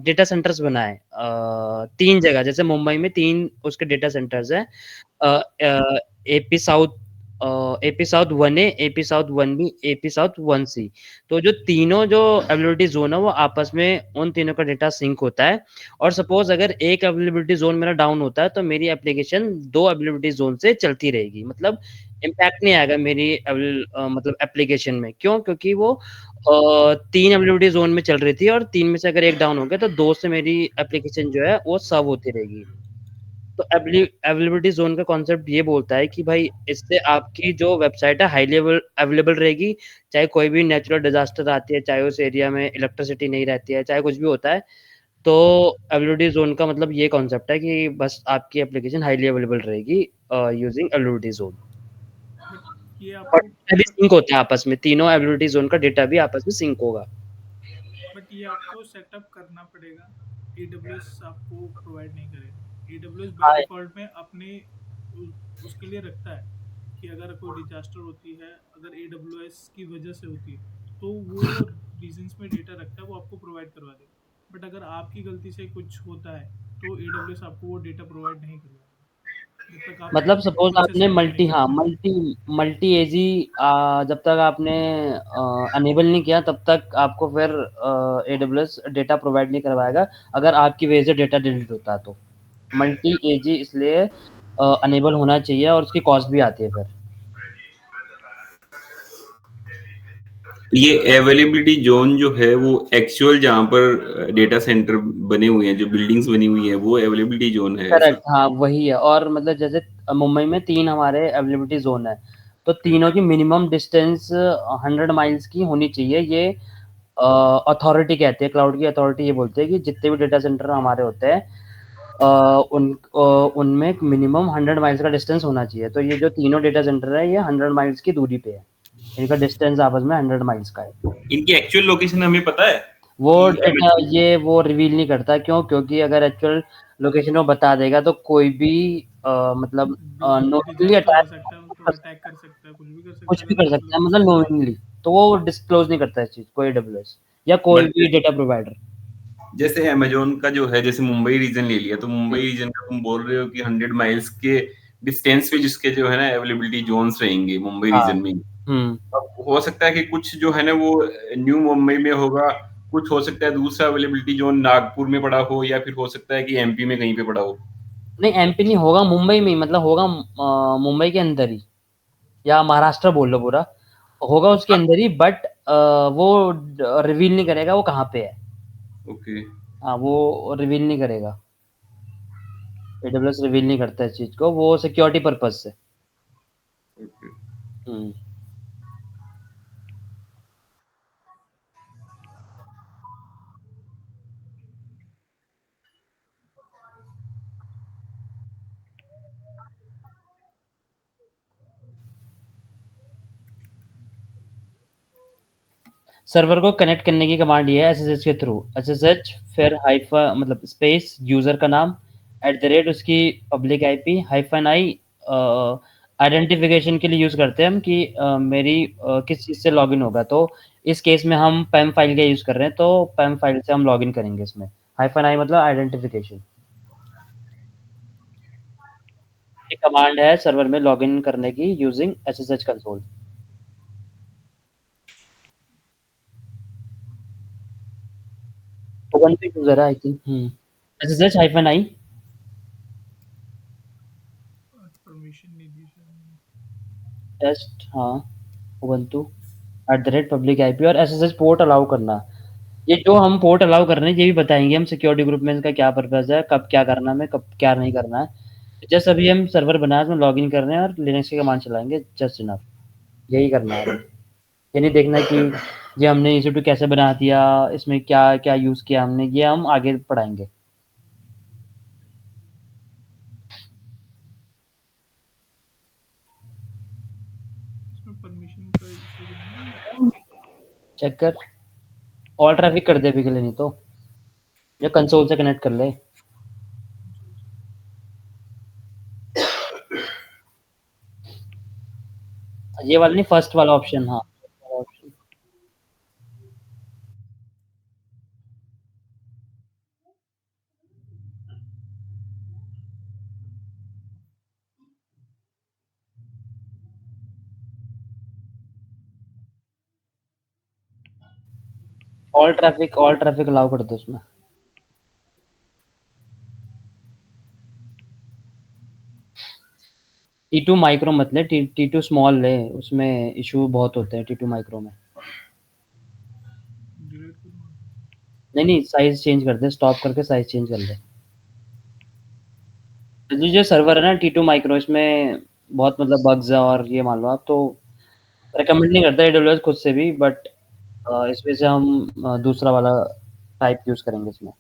डेटा सेंटर्स बनाए 3 जगह, जैसे मुंबई में 3 उसके डेटा सेंटर्स हैं। AP south AP south 1A, AP south 1B, AP south 1C। तो जो तीनों जो अवेलेबिलिटी ज़ोन है वो आपस में उन तीनों का डेटा सिंक होता है और सपोज़ अगर एक अवेलेबिलिटी ज़ोन मेरा डाउन होता है तो मेरी एप्लीकेशन 2 अवेलेबिलिटी ज़ोन से चलती रहेगी। मतलब इम्पैक्ट नहीं आएगा मेरी मतलब एप्लीकेशन में। क्यों? क्योंकि वो 3 अवेलेबिलिटी ज़ोन में चल रही थी और 3 में से अगर 1 डाउन हो गया तो 2 से मेरी एप्लीकेशन जो है वो सर्व होती रहेगी। तो अवेलेबिलिटी ज़ोन का कॉन्सेप्ट ये बोलता है कि भाई इससे आपकी जो वेबसाइट है हाईली अवेलेबल रहेगी, चाहे कोई भी नेचुरल डिज़ास्टर आती है, चाहे उस एरिया में इलेक्ट्रिसिटी नहीं रहती है, चाहे कुछ भी होता है। तो अवेलेबिलिटी ज़ोन का मतलब ये कॉन्सेप्ट है कि बस आपकी एप्लीकेशन हाईली अवेलेबल रहेगी यूजिंग अवेलेबिलिटी ज़ोन। बट ये और आपको डेटा भी सिंक होता है आपस में, तीनों अवेलेबिलिटी ज़ोन का डेटा भी आपस में सिंक होगा। बट ये आपको सेटअप करना पड़ेगा। AWS आपको प्रोवाइड नहीं करेगा। AWS बाय हाँ, डिफ़ॉल्ट में अपने उसके लिए रखता है कि अगर कोई डिज़ास्टर होती है, अगर AWS की वजह से होती है, तो वो रीजन्स में डेटा रखता है, वो आपको प्रोवाइड करवा देगा। बट अगर आपकी गलती से कुछ होता है, तो AWS आपको वो डेटा प्रोवाइड नहीं करवाएगा, जब तक आप मतलब सपोज़ खुद से आपने सेटअप नहीं करते। मल्टी एजी जब तक आपने अनेबल नहीं किया तब तक आपको फिर AWS डेटा प्रोवाइड नहीं करवाएगा, अगर आपकी वजह से डेटा डिलीट होता है तो। मल्टी एजी इसलिए अनेबल होना चाहिए और उसकी कॉस्ट भी आती है फिर। ये अवेलेबिलिटी ज़ोन जो है वो एक्चुअल जहाँ पर डेटा सेंटर बने हुए हैं, जो बिल्डिंग्स बनी हुई हैं, वो अवेलेबिलिटी ज़ोन है करेक्ट, ऐसा? हाँ, वही है। और मतलब जैसे मुंबई में 3 हमारे अवेलेबिलिटी ज़ोन है, तो तीनों की मिनिमम डिस्टेंस 100 माइल्स की होनी चाहिए। ये अथॉरिटी कहते हैं, क्लाउड की अथॉरिटी ये बोलते हैं कि जितने भी डेटा सेंटर हमारे होते हैं उनमें मिनिमम 100 माइल्स का डिस्टेंस होना चाहिए। तो ये जो तीनों डेटा सेंटर है ये 100 माइल्स की दूरी पे है। इनका डिस्टेंस आपस में 100 माइल्स का है। इनकी एक्चुअल लोकेशन हमें पता है वो कि डेटा ये वो रिवील नहीं करता। क्यों? क्योंकि अगर एक्चुअल लोकेशन वो बता देगा तो कोई भी मतलब नोटिंगली डिजास्टर हो अटैक सकता है, उसको अटैक कर सकता है, कुछ भी कर सकता कुछ है भी अगर कर गलत सकता है, मतलब लोकेशन बता नोइंगली। तो वो डिस्क्लोज नहीं करता इस चीज को एडब्ल्यूएस या कोई बट भी डेटा प्रोवाइडर। जैसे अमेज़न का जो है, जैसे मुंबई रीजन ले लिया, तो मुंबई रीजन का तुम बोल रहे हो कि 100 माइल्स के डिस्टेंस पे जिसके जो है ना अवेलेबिलिटी ज़ोन्स रहेंगे मुंबई हाँ। रीजन में ही। हम्म। अब हो सकता है कि कुछ जो है ना वो न्यू मुंबई में होगा, कुछ हो सकता है दूसरा अवेलेबिलिटी ज़ोन नागपुर में पड़ा हो, या फिर हो सकता है कि एमपी में कहीं पे पड़ा हो। नहीं, एमपी नहीं होगा, मुंबई में ही, मतलब होगा मुंबई के अंदर ही, या महाराष्ट्र बोल लो पूरा, होगा उसके अंदर ही। बट वो रिवील नहीं करेगा वो कहाँ पे है। ओके। हाँ, वो रिवील नहीं करेगा। एडब्ल्यूएस रिवील नहीं करता इस चीज को, वो सिक्योरिटी पर्पज से। ओके। हम्म। सर्वर को कनेक्ट करने की कमांड ये है एसएसएच के थ्रू। एसएसएच फिर हाइफा मतलब स्पेस यूजर का नाम एट द रेट उसकी public IP hyphen I identification के लिए यूज करते हैं हम कि मेरी किस चीज से लॉगिन होगा। तो इस केस में हम पैम फाइल का यूज कर रहे हैं, तो पैम फाइल से हम लॉगिन करेंगे इसमें। हाइफन आई मतलब आइडेंटिफिकेशन। ये कमांड है सर्वर में लॉगिन करने की using SSH console. Ubuntu user है I think. SSH hyphen I permission नहीं दी शायद। टेस्ट, हाँ, Ubuntu at the rate public IP और एसएसएच पोर्ट अलाउ करना। ये जो हम पोर्ट अलाउ कर रहे हैं ये भी बताएंगे हम सिक्योरिटी ग्रुप में इसका क्या पर्पज है, कब क्या करना है, कब क्या नहीं करना है। जस्ट अभी हम सर्वर बनाया उसमें लॉग इन कर रहे हैं और लिनक्स की कमांड चलाएंगे, जस्ट इनफ। यही करना है। ये नहीं देखना कि ये हमने EC2 कैसे बना दिया, इसमें क्या क्या यूज किया हमने, ये हम आगे पढ़ाएंगे। इसमें परमिशन का इशू तो नहीं है? चेक कर, ऑल ट्रैफिक कर दे अभी के लिए, नहीं तो या कंसोल से कनेक्ट कर ले। ये वाला नहीं, फर्स्ट वाला ऑप्शन, हाँ। ऑल ट्रैफिक अलाउ कर दो उसमें। T2 माइक्रो मत ले, T2 स्मॉल ले, उसमें इशू बहुत होते हैं T2 माइक्रो में। डिलीट करूँ? नहीं नहीं, साइज चेंज कर दे, स्टॉप करके साइज चेंज कर ले। तो जो सर्वर है ना T2 माइक्रो, इसमें बहुत मतलब बग्स है, और ये मान लो आप तो रिकमेंड नहीं करता AWS खुद से भी, बट इसमें से हम दूसरा वाला टाइप यूज करेंगे इसमें।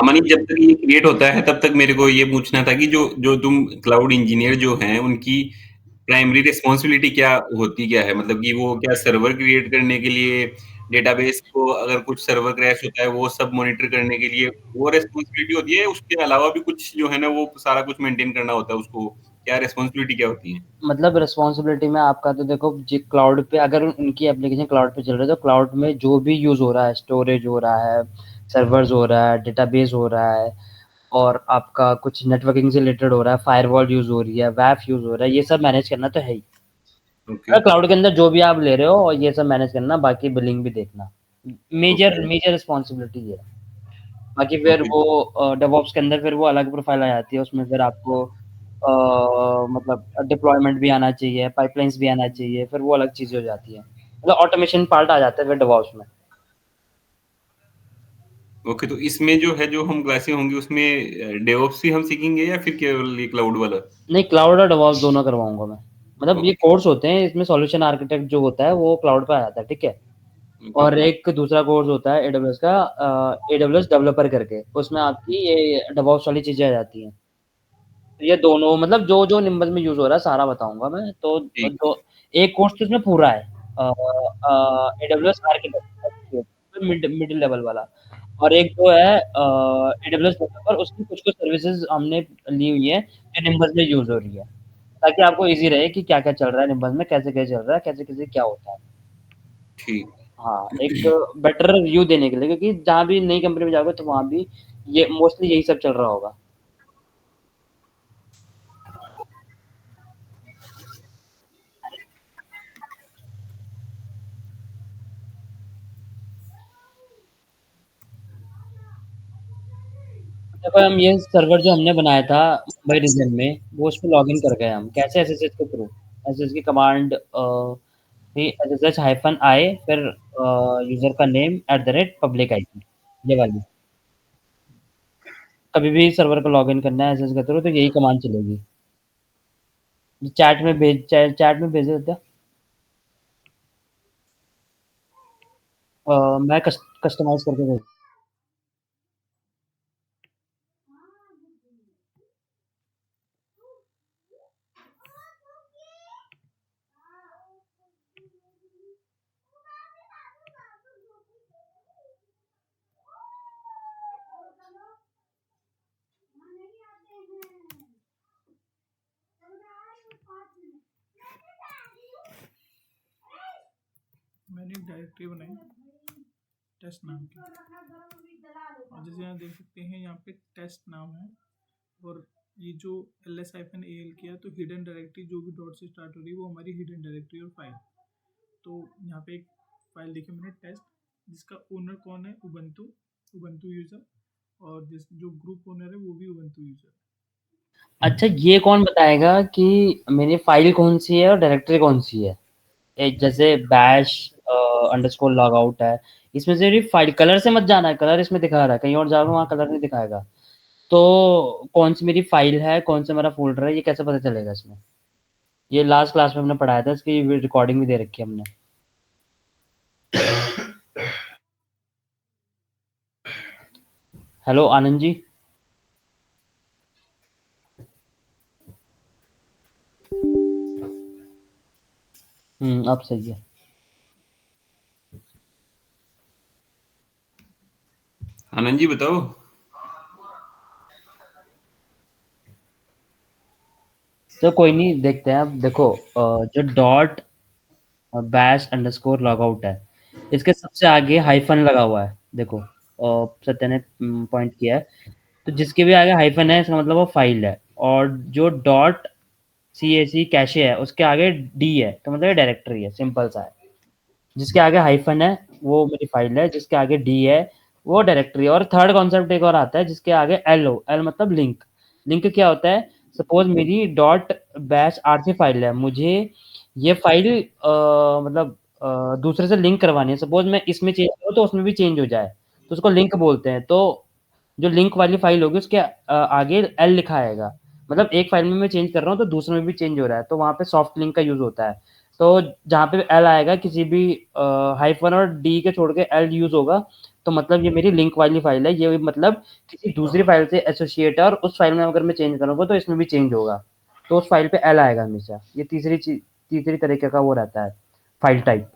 अमनी जब तक ये क्रिएट होता है तब तक मेरे को ये पूछना था कि जो जो तुम क्लाउड इंजीनियर जो हैं उनकी प्राइमरी रिस्पॉन्सिबिलिटी क्या है? मतलब कि वो क्या सर्वर क्रिएट करने के लिए, डेटाबेस को अगर कुछ सर्वर क्रैश होता है वो सब मॉनिटर करने के लिए वो रिस्पॉन्सिबिलिटी होती है, उसके अलावा भी कुछ जो है ना वो सारा कुछ मेंटेन करना होता है उसको, क्या रिस्पॉन्सिबिलिटी क्या होती है? मतलब रिस्पॉन्सिबिलिटी में आपका तो देखो क्लाउड पे अगर उनकी एप्लीकेशन क्लाउड पे चल रही है तो क्लाउड में जो भी यूज़ हो रहा है, स्टोरेज हो रहा है, सर्वर्स हो रहा है, डेटाबेस हो रहा है और आपका कुछ नेटवर्किंग से रिलेटेड हो रहा है, फायरवॉल यूज़ हो रही है, वैप यूज़ हो रहा है, ये सब मैनेज करना तो है ही। ओके, क्लाउड के अंदर जो भी आप ले रहे हो ये सब मैनेज करना, बाकी बिलिंग भी देखना। मेजर ओके, मेजर रिस्पॉन्सिबिलिटी ये है। बाकी फिर ओके, वो डेवऑप्स के अंदर फिर वो अलग प्रोफाइल आ जाती है, उसमें फिर आपको मतलब डिप्लॉयमेंट भी आना चाहिए, पाइपलाइंस भी आना चाहिए, फिर वो अलग चीज़ें हो जाती हैं। मतलब ऑटोमेशन पार्ट आ जाता है फिर डेवऑप्स में। ओके, तो इसमें जो है जो हम क्लासें होंगी उसमें डेवऑप्स ही हम सीखेंगे या फिर केवल ये क्लाउड वाला? नहीं, क्लाउड और डेवऑप्स दोनों करवाऊँगा मैं। मतलब ये ओके, कोर्स होते हैं, इसमें सॉल्यूशन आर्किटेक्ट जो होता है वो क्लाउड पे आ जाता है, ठीक है? ओके, और एक दूसरा कोर्स होता है एडब्ल्यूएस का एडब्ल्यूएस डेवलपर करके, उसमें आपकी ये डेवऑप्स वाली चीज़ें आ जाती हैं। तो ये दोनों मतलब जो-जो निम्बस में यूज़ हो रहा है सारा बताऊँगा मैं। तो ठीक, दो एक कोर्स तो इसमें पूरा है एडब्ल्यूएस आर्किटेक्ट मिड लेवल वाला और एक जो है एडब्ल्यूएस डेवलपर उसकी कुछ-कुछ सर्विसेज़ हमने ली हुई है जो निम्बस में यूज़ हो रही है। ताकि आपको ईज़ी रहे कि क्या-क्या चल रहा है निम्बस में, कैसे-कैसे चल रहा है, कैसे-कैसे क्या होता है। ठीक। हाँ, एक बेटर रिव्यू देने के लिए क्योंकि जहाँ भी नई कंपनी में जाओगे तो वहाँ भी ये मोस्टली यही सब चल रहा होगा। देखो हम ये सर्वर जो हमने बनाया था मुंबई रीजन में, वो उसमें लॉगिन कर गए हम। कैसे एसएसएच के थ्रू? एसएसएच की कमांड थी एसएसएच हाइफन आई फिर यूज़र का name at the rate public IP ये वाली। कभी भी सर्वर को लॉगिन करना है एसएसएच के थ्रू तो यही कमांड चलेगी। चैट में भेज देते मैं कस्टमाइज़ करके भेज मैंने एक डायरेक्टरी बनाई टेस्ट नाम की और जैसे यहाँ देख सकते हैं यहाँ पे टेस्ट नाम है और ये जो ls-al किया तो हिडन डायरेक्टरी जो भी डॉट से स्टार्ट हो रही है वो हमारी हिडन डायरेक्टरी और फाइल। तो यहाँ पे एक फाइल लिखी मैंने टेस्ट जिसका ओनर कौन है उबंटू उबंटू यूज़र और जिस जो ग्रुप ओनर है वो भी उबंटू यूज़र। अच्छा ये कौन बताएगा कि मेरी फ़ाइल कौन-सी है और डायरेक्टरी कौन-सी है? एक जैसे बैश अंडरस्कोर लॉगआउट है, इसमें से भी फ़ाइल कलर से मत जाना है, कलर इसमें दिखा रहा है, कहीं और जाओगे वहाँ कलर नहीं दिखाएगा। तो कौन-सी मेरी फ़ाइल है, कौन-सा मेरा फ़ोल्डर है, ये कैसे पता चलेगा इसमें? ये लास्ट क्लास में हमने पढ़ाया था, इसकी रिकॉर्डिंग भी दे रखी है हमने। हेलो आनंद जी। अब सही है। आनंद जी बताओ। तो कोई नहीं देखते हैं अब देखो जो डॉट बैश अंडरस्कोर लॉगआउट है, इसके सबसे आगे हाइफ़न लगा हुआ है, देखो सत्या ने पॉइंट किया है। तो जिसके भी आगे हाइफ़न है इसका मतलब वो फ़ाइल है और जो डॉट CAC कैशे है उसके आगे डी है, तो मतलब ये डायरेक्टरी है, सिंपल सा है। जिसके आगे हाइफ़न है वो मेरी फ़ाइल है, जिसके आगे डी है वो डायरेक्टरी है और थर्ड कॉन्सेप्ट एक और आता है जिसके आगे एल हो, एल मतलब लिंक। लिंक क्या होता है? सपोज़ मेरी डॉट बैश आरसी फ़ाइल है, मुझे ये फ़ाइल मतलब दूसरे से लिंक करवानी है। सपोज़ मैं इसमें चेंज करूँ तो उसमें भी चेंज हो जाए, तो उसको लिंक बोलते हैं। तो जो लिंक वाली फ़ाइल होगी उसके आगे एल लिखा आएगा। मतलब एक फ़ाइल में मैं चेंज कर रहा हूँ तो दूसरे में भी चेंज हो रहा है, तो वहाँ पे सॉफ्ट लिंक का यूज़ होता है। तो जहाँ पे एल आएगा किसी भी हाइफ़न और डी के छोड़ के एल यूज़ होगा, तो मतलब ये मेरी लिंक वाली फाइल है, ये मतलब किसी दूसरी फाइल से एसोसिएट है और उस फाइल में अगर मैं चेंज करूँगा तो इसमें भी चेंज होगा। तो उस फाइल पे एल आएगा हमेशा। ये तीसरी तरीके का वो रहता है, फाइल टाइप।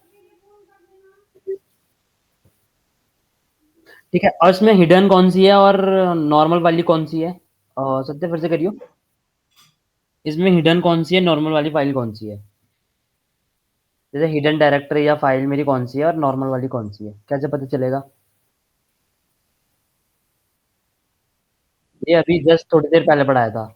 ठीक है, और इसमें हिडन कौन-सी है और नॉर्मल वाली कौन-सी है? सत्या फिर से करियो। इसमें हिडन कौन-सी है, नॉर्मल वाली फाइल कौन-सी है? जैसे हिडन डायरेक्टरी या फाइल मेरी कौन-सी है और नॉर्मल वाली कौन-सी है? कैसे पता चलेगा? ये अभी जस्ट थोड़ी देर पहले पढ़ाया था।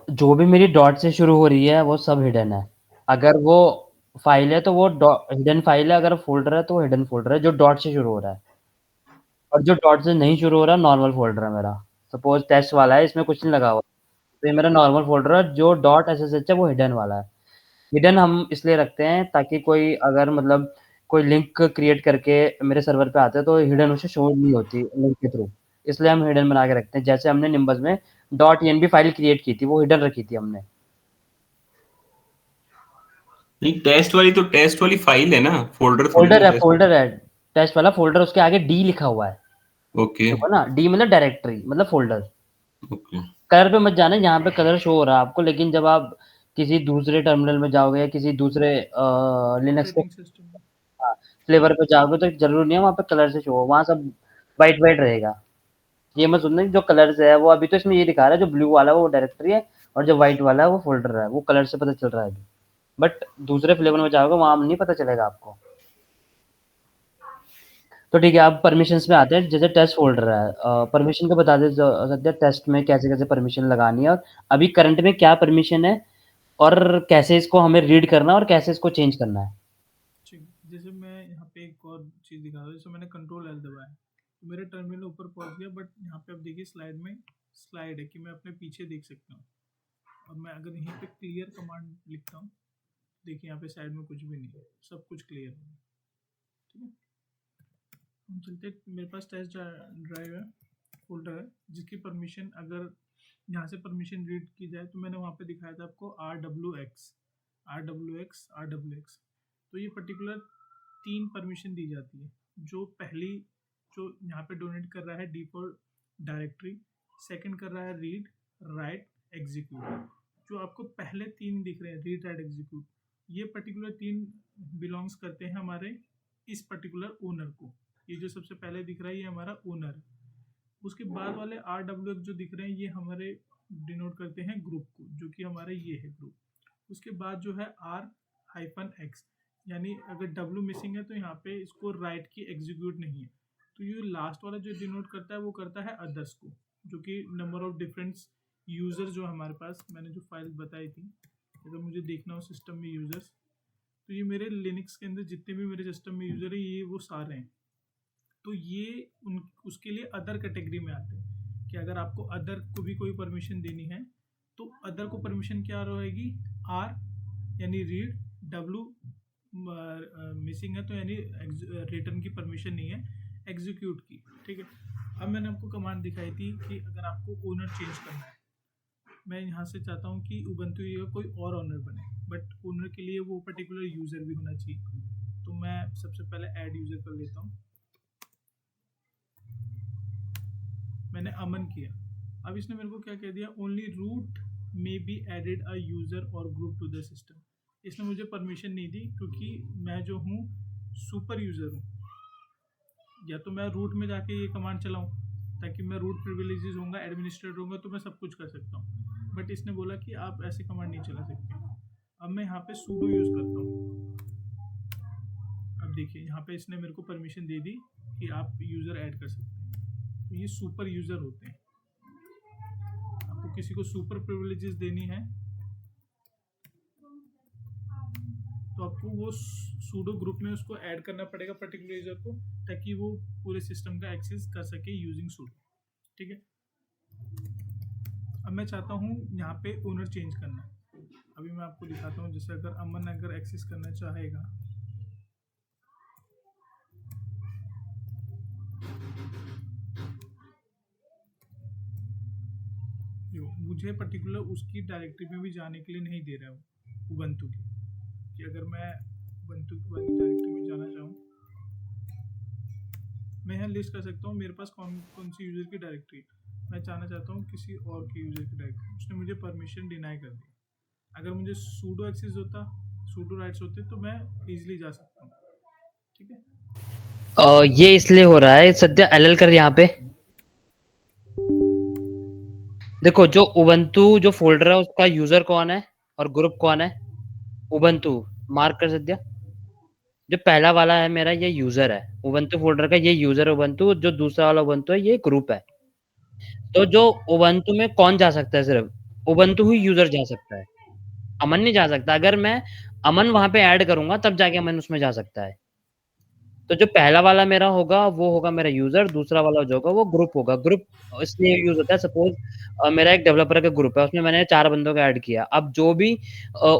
जो भी मेरी डॉट से शुरू हो रही है वो सब हिडन है। अगर वो फाइल है तो वो हिडन फाइल है, अगर फ़ोल्डर है तो वो हिडन फ़ोल्डर है जो डॉट से शुरू हो रहा है। और जो डॉट से नहीं शुरू हो रहा नॉर्मल फ़ोल्डर है मेरा। सपोज़ टेस्ट वाला है, इसमें कुछ नहीं लगा हुआ। तो ये मेरा नॉर्मल फ़ोल्डर है, जो डॉट एसएसएच है वो हिडन वाला है। हिडन हम इसलिए रखते हैं ताकि कोई अगर मतलब कोई लिंक क्रिएट करके मेरे सर्वर पे आता है तो हिडन उसे शो नहीं होती लिंक के थ्रू। इसलिए हम हिडन बना के रखते हैं। जैसे हमने निम्बस में .env फाइल क्रिएट की थी, वो हिडन रखी थी हमने। नहीं, टेस्ट वाली फाइल है ना, फ़ोल्डर थोड़ी ना टेस्ट। फ़ोल्डर है। टेस्ट वाला फ़ोल्डर, उसके आगे डी लिखा हुआ है। ओके, देखो ना, डी मतलब डायरेक्टरी मतलब फ़ोल्डर। ओके। कलर पे मत जाना, यहाँ पे कलर शो हो रहा है आपको, लेकिन जब आप किसी दूसरे टर्मिनल में जाओगे या किसी दूसरे लिनक्स के ऑपरेटिंग सिस्टम में। हाँ, फ्लेवर पे जाओगे तो ज़रूरी नहीं है वहाँ पे कलर से शो हो, वहाँ सब व्हाइट व्हाइट रहेगा। ये मत सोचना कि जो कलर से है वो अभी तो इसमें ये दिखा रहा है, जो ब्लू वाला है वो डायरेक्टरी है और जो व्हाइट वाला है वो फ़ोल्डर है, वो कलर से पता चल रहा है अभी। बट दूसरे फ्लेवर में जाओगे वहाँ नहीं पता चलेगा आपको। तो ठीक है, अब परमिशंस में आते हैं। जैसे टेस्ट फ़ोल्डर है, परमिशन का बता सकते हैं टेस्ट में कैसे-कैसे परमिशन लगानी है और अभी करंट में क्या परमिशन है और कैसे इसको हमें रीड करना है और कैसे इसको चेंज करना है। ठीक, जैसे मैं यहाँ पे एक और चीज़ दिखा रहा हूँ, जैसे मैंने कंट्रोल एल दबाया तो मेरे टर्मिनल ऊपर पहुँच गया, बट यहाँ पे आप देखिए स्लाइड में स्लाइड है कि मैं अपने पीछे देख सकता हूँ। और मैं अगर यहीं पे क्लियर कमांड लिखता हूँ, देखिए यहाँ पे साइड में कुछ भी नहीं है, सब कुछ क्लियर है। ठीक है, हम चलते, मेरे पास टेस्ट ड्राइव है, फोल्डर है, जिसकी परमिशन अगर यहाँ से परमिशन रीड की जाए तो मैंने वहाँ पे दिखाया था आपको RWX। तो ये पर्टिकुलर 3 परमिशन दी जाती है। जो पहली, जो यहाँ पे डोनेट कर रहा है डी फॉर डायरेक्टरी, सेकंड कर रहा है रीड, राइट, एग्जीक्यूट। जो आपको पहले 3 दिख रहे हैं, रीड, राइट, एग्जीक्यूट, ये पर्टिकुलर 3 बिलोंग्स करते हैं हमारे इस पर्टिकुलर ओनर को। ये जो सबसे पहले दिख रहा है ये हमारा ओनर है। उसके बाद वाले RWX जो दिख रहे हैं ये हमारे डिनोट करते हैं ग्रुप को, जो कि हमारे ये है ग्रुप। उसके बाद जो है R-X, यानी अगर W मिसिंग है तो यहाँ पे इसको राइट की एग्जीक्यूट नहीं है। तो ये लास्ट वाला जो डिनोट करता है वो करता है अदर्स को, जो कि नंबर ऑफ डिफरेंट यूजर जो हमारे पास, मैंने जो फाइल बताई थी, अगर मुझे देखना हो सिस्टम में यूजर्स, तो ये मेरे लिनक्स के अंदर जितने भी मेरे सिस्टम में यूजर है ये वो सारे हैं। तो ये उसके लिए अदर कैटेगरी में आते हैं कि अगर आपको अदर को भी कोई परमिशन देनी है तो अदर को परमिशन क्या रहेगी, आर यानी रीड, डब्लू मिसिंग है तो यानी रिटर्न की परमिशन नहीं है, एग्जीक्यूट की। ठीक है, अब मैंने आपको कमांड दिखाई थी कि अगर आपको ओनर चेंज करना है, मैं यहाँ से चाहता हूँ कि उबंटू का कोई और ओनर बने, बट ओनर के लिए वो पर्टिकुलर यूज़र भी होना चाहिए। तो मैं सबसे पहले ऐड यूज़र कर लेता हूँ, मैंने अमन किया। अब इसने मेरे को क्या कह दिया, only root may be added a user और ग्रुप टू द सिस्टम। इसने मुझे परमिशन नहीं दी क्योंकि मैं जो हूँ सुपर यूज़र हूँ। या तो मैं रूट में जाके ये कमांड चलाऊँ ताकि मैं रूट प्रिविलेजेस होऊंगा, एडमिनिस्ट्रेटर होऊंगा तो मैं सब कुछ कर सकता हूँ, बट इसने बोला कि आप ऐसे कमांड नहीं चला सकते। अब मैं यहाँ पे सूडो यूज़ करता हूँ। अब देखिए यहाँ पे इसने मेरे को परमिशन दे दी कि आप यूज़र ऐड कर सकते हैं। तो ये सुपर यूज़र होते हैं। आपको किसी को सुपर प्रिविलेजेस देनी है तो आपको वो सूडो ग्रुप में उसको ऐड करना पड़ेगा पर्टिकुलर यूज़र को, ताकि वो पूरे सिस्टम का एक्सेस कर सके यूजिंग सूडो। ठीक है, अब मैं चाहता हूँ यहाँ पे ओनर चेंज करना। अभी मैं आपको दिखाता हूँ, जैसे अगर अमन अगर एक्सेस करना चाहेगा क्यों मुझे पर्टिकुलर उसकी डायरेक्टरी में भी जाने के लिए नहीं दे रहा हूँ उबंटू की, कि अगर मैं उबंटू की वाली डायरेक्टरी में जाना चाहूँ, मैं यहाँ लिस्ट कर सकता हूँ मेरे पास कौन कौन सी यूज़र की डायरेक्टरी है। मैं चाहना चाहता हूँ किसी और की यूज़र की डायरेक्टरी, उसने मुझे परमिशन डिनाई कर दी। अगर मुझे सूडो एक्सेस होता, सूडो राइट्स होते तो मैं इजीली जा सकता हूँ। ठीक है, ये इसलिए हो रहा है सध्या एलएल कर यहाँ पे देखो, जो उबंटू जो फोल्डर है उसका यूजर कौन है और ग्रुप कौन है। उबंटू मार्क कर सध्या, जो पहला वाला है मेरा ये यूजर है उबंटू फोल्डर का, ये यूजर उबंटू, जो दूसरा वाला उबंटू है ये ग्रुप है। तो जो उबंटू में कौन जा सकता है, सिर्फ उबंटू ही यूजर जा सकता है, अमन नहीं जा सकता। अगर मैं अमन वहां पे ऐड करूंगा तब जाके अमन उसमें जा सकता है। तो जो पहला वाला मेरा होगा वो होगा मेरा यूजर, दूसरा वाला जो होगा वो ग्रुप होगा। ग्रुप इसलिए यूज होता है, सपोज मेरा एक डेवलपर का ग्रुप है, उसमें मैंने 4 बंदों को ऐड किया। अब जो भी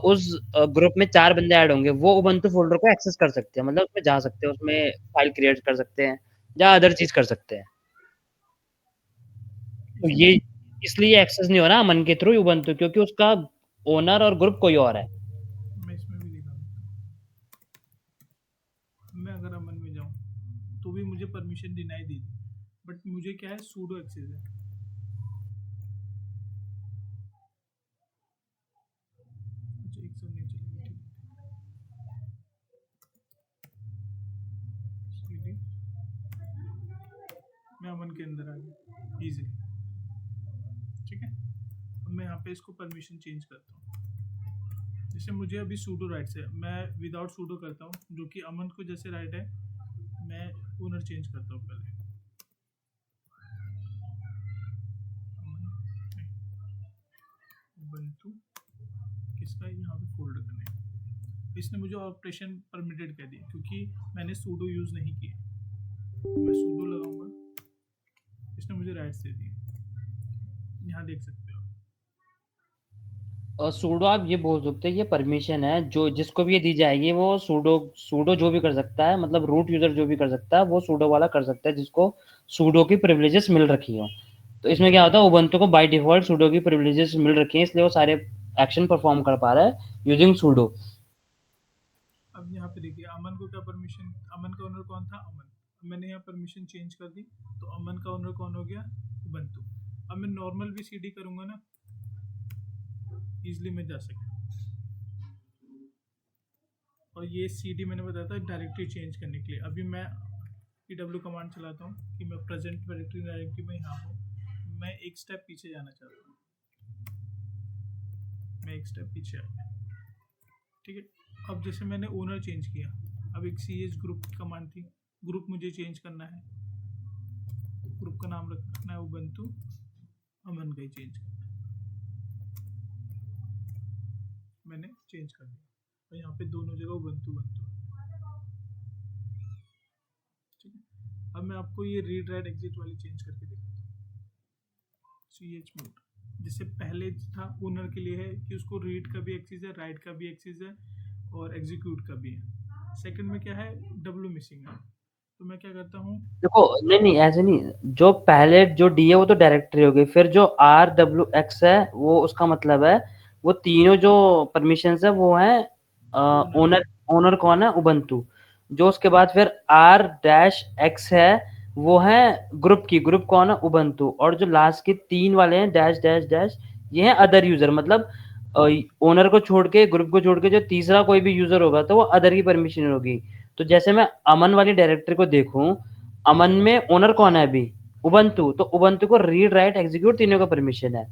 उस ग्रुप में 4 बंदे ऐड होंगे वो उबंटू फोल्डर को एक्सेस कर सकते हैं, मतलब उसमें जा सकते हैं, उसमें फाइल क्रिएट कर सकते हैं या अदर चीज कर सकते हैं। तो ये इसलिए एक्सेस नहीं हो रहा अमन के थ्रू उबंटू, क्योंकि उसका ओनर और ग्रुप कोई और है। मैं इसमें भी दिखा दूँ, मैं अगर अमन में जाऊँ तो भी मुझे परमिशन डिनाई दी थी, बट मुझे क्या है सूडो एक्सेस है। अच्छा, एक सब नहीं चलेगा, ठीक है। CD, मैं अमन के अंदर आ गया इजीली। ठीक है, अब मैं यहाँ पे इसको परमिशन चेंज करता हूँ। जैसे मुझे अभी सूडो राइट्स है, मैं विदाउट सूडो करता हूँ, जो कि अमन को जैसे राइट है, मैं ओनर चेंज करता हूँ पहले। उबंटू किसका यहाँ पे फोल्डर करना है, इसने मुझे ऑपरेशन परमिटेड कह दिया क्योंकि मैंने सूडो यूज़ नहीं किया। मैं सूडो लगाऊंगा, इसने मुझे राइट्स दे दिए, यहाँ देख सकते हो। और सूडो आप ये बोल सकते हैं ये परमिशन है, जो जिसको भी ये दी जाएगी वो सूडो सूडो जो भी कर सकता है, मतलब रूट यूजर जो भी कर सकता है वो सूडो वाला कर सकता है, जिसको सूडो की प्रिविलेजेस मिल रखी हो। तो इसमें क्या होता है, उबंटू को बाय डिफॉल्ट सूडो की प्रिविलेजेस मिल रखी है, इसलिए वो सारे एक्शन परफॉर्म कर पा रहा है यूजिंग सूडो। अब यहाँ पे देखिए अमन को क्या परमिशन, अमन का ओनर कौन था, अमन। अब मैंने यहाँ परमिशन चेंज कर दी तो अमन का ओनर कौन हो गया, उबंटू। अब मैं नॉर्मल भी सीडी करूँगा ना, इजिली मैं जा सकता हूँ। और ये सीडी मैंने बताया था डायरेक्टरी चेंज करने के लिए। अभी मैं pw कमांड चलाता हूँ कि मैं प्रेजेंट डायरेक्टरी में यहाँ हूँ, मैं एक स्टेप पीछे जाना चाहता हूँ, मैं एक स्टेप पीछे आ गया। ठीक है, अब जैसे मैंने ओनर चेंज किया, अब एक ch ग्रुप की कमांड थी, ग्रुप मुझे चेंज करना है, ग्रुप का नाम रखना है उबंटू, अमन का ही चेंज करना है, मैंने चेंज कर दिया और यहाँ पे दोनों जगह उबंटू उबंटू है। ठीक है, अब मैं आपको ये रीड राइट एग्जिट वाली चेंज करके दिखाता हूँ। ch मोड जिससे पहले था ओनर के लिए है कि उसको रीड का भी एक्सेस है, राइट का भी एक्सेस है और एग्जीक्यूट का भी है। सेकंड में क्या है, w मिसिंग है, तो मैं क्या करता हूँ, देखो नहीं नहीं ऐसे नहीं, जो पहले जो डी है वो तो डायरेक्टरी हो गई, फिर जो आर डब्ल्यू एक्स है वो उसका मतलब है वो तीनों जो परमिशंस है वो है ओनर। ओनर कौन है, उबंटू। जो उसके बाद फिर आर डैश एक्स है वो है ग्रुप की, ग्रुप कौन है, उबंटू। और जो लास्ट के 3 वाले हैं डैश डैश डैश, ये है अदर यूजर, मतलब ओनर को छोड़ के, ग्रुप को छोड़ के जो तीसरा कोई भी यूजर होगा तो वो अदर की परमिशन होगी। तो जैसे मैं अमन वाली डायरेक्टरी को देखूं, अमन में ओनर कौन है अभी, उबंटू। तो उबंटू को रीड राइट एग्जीक्यूट तीनों का परमिशन है।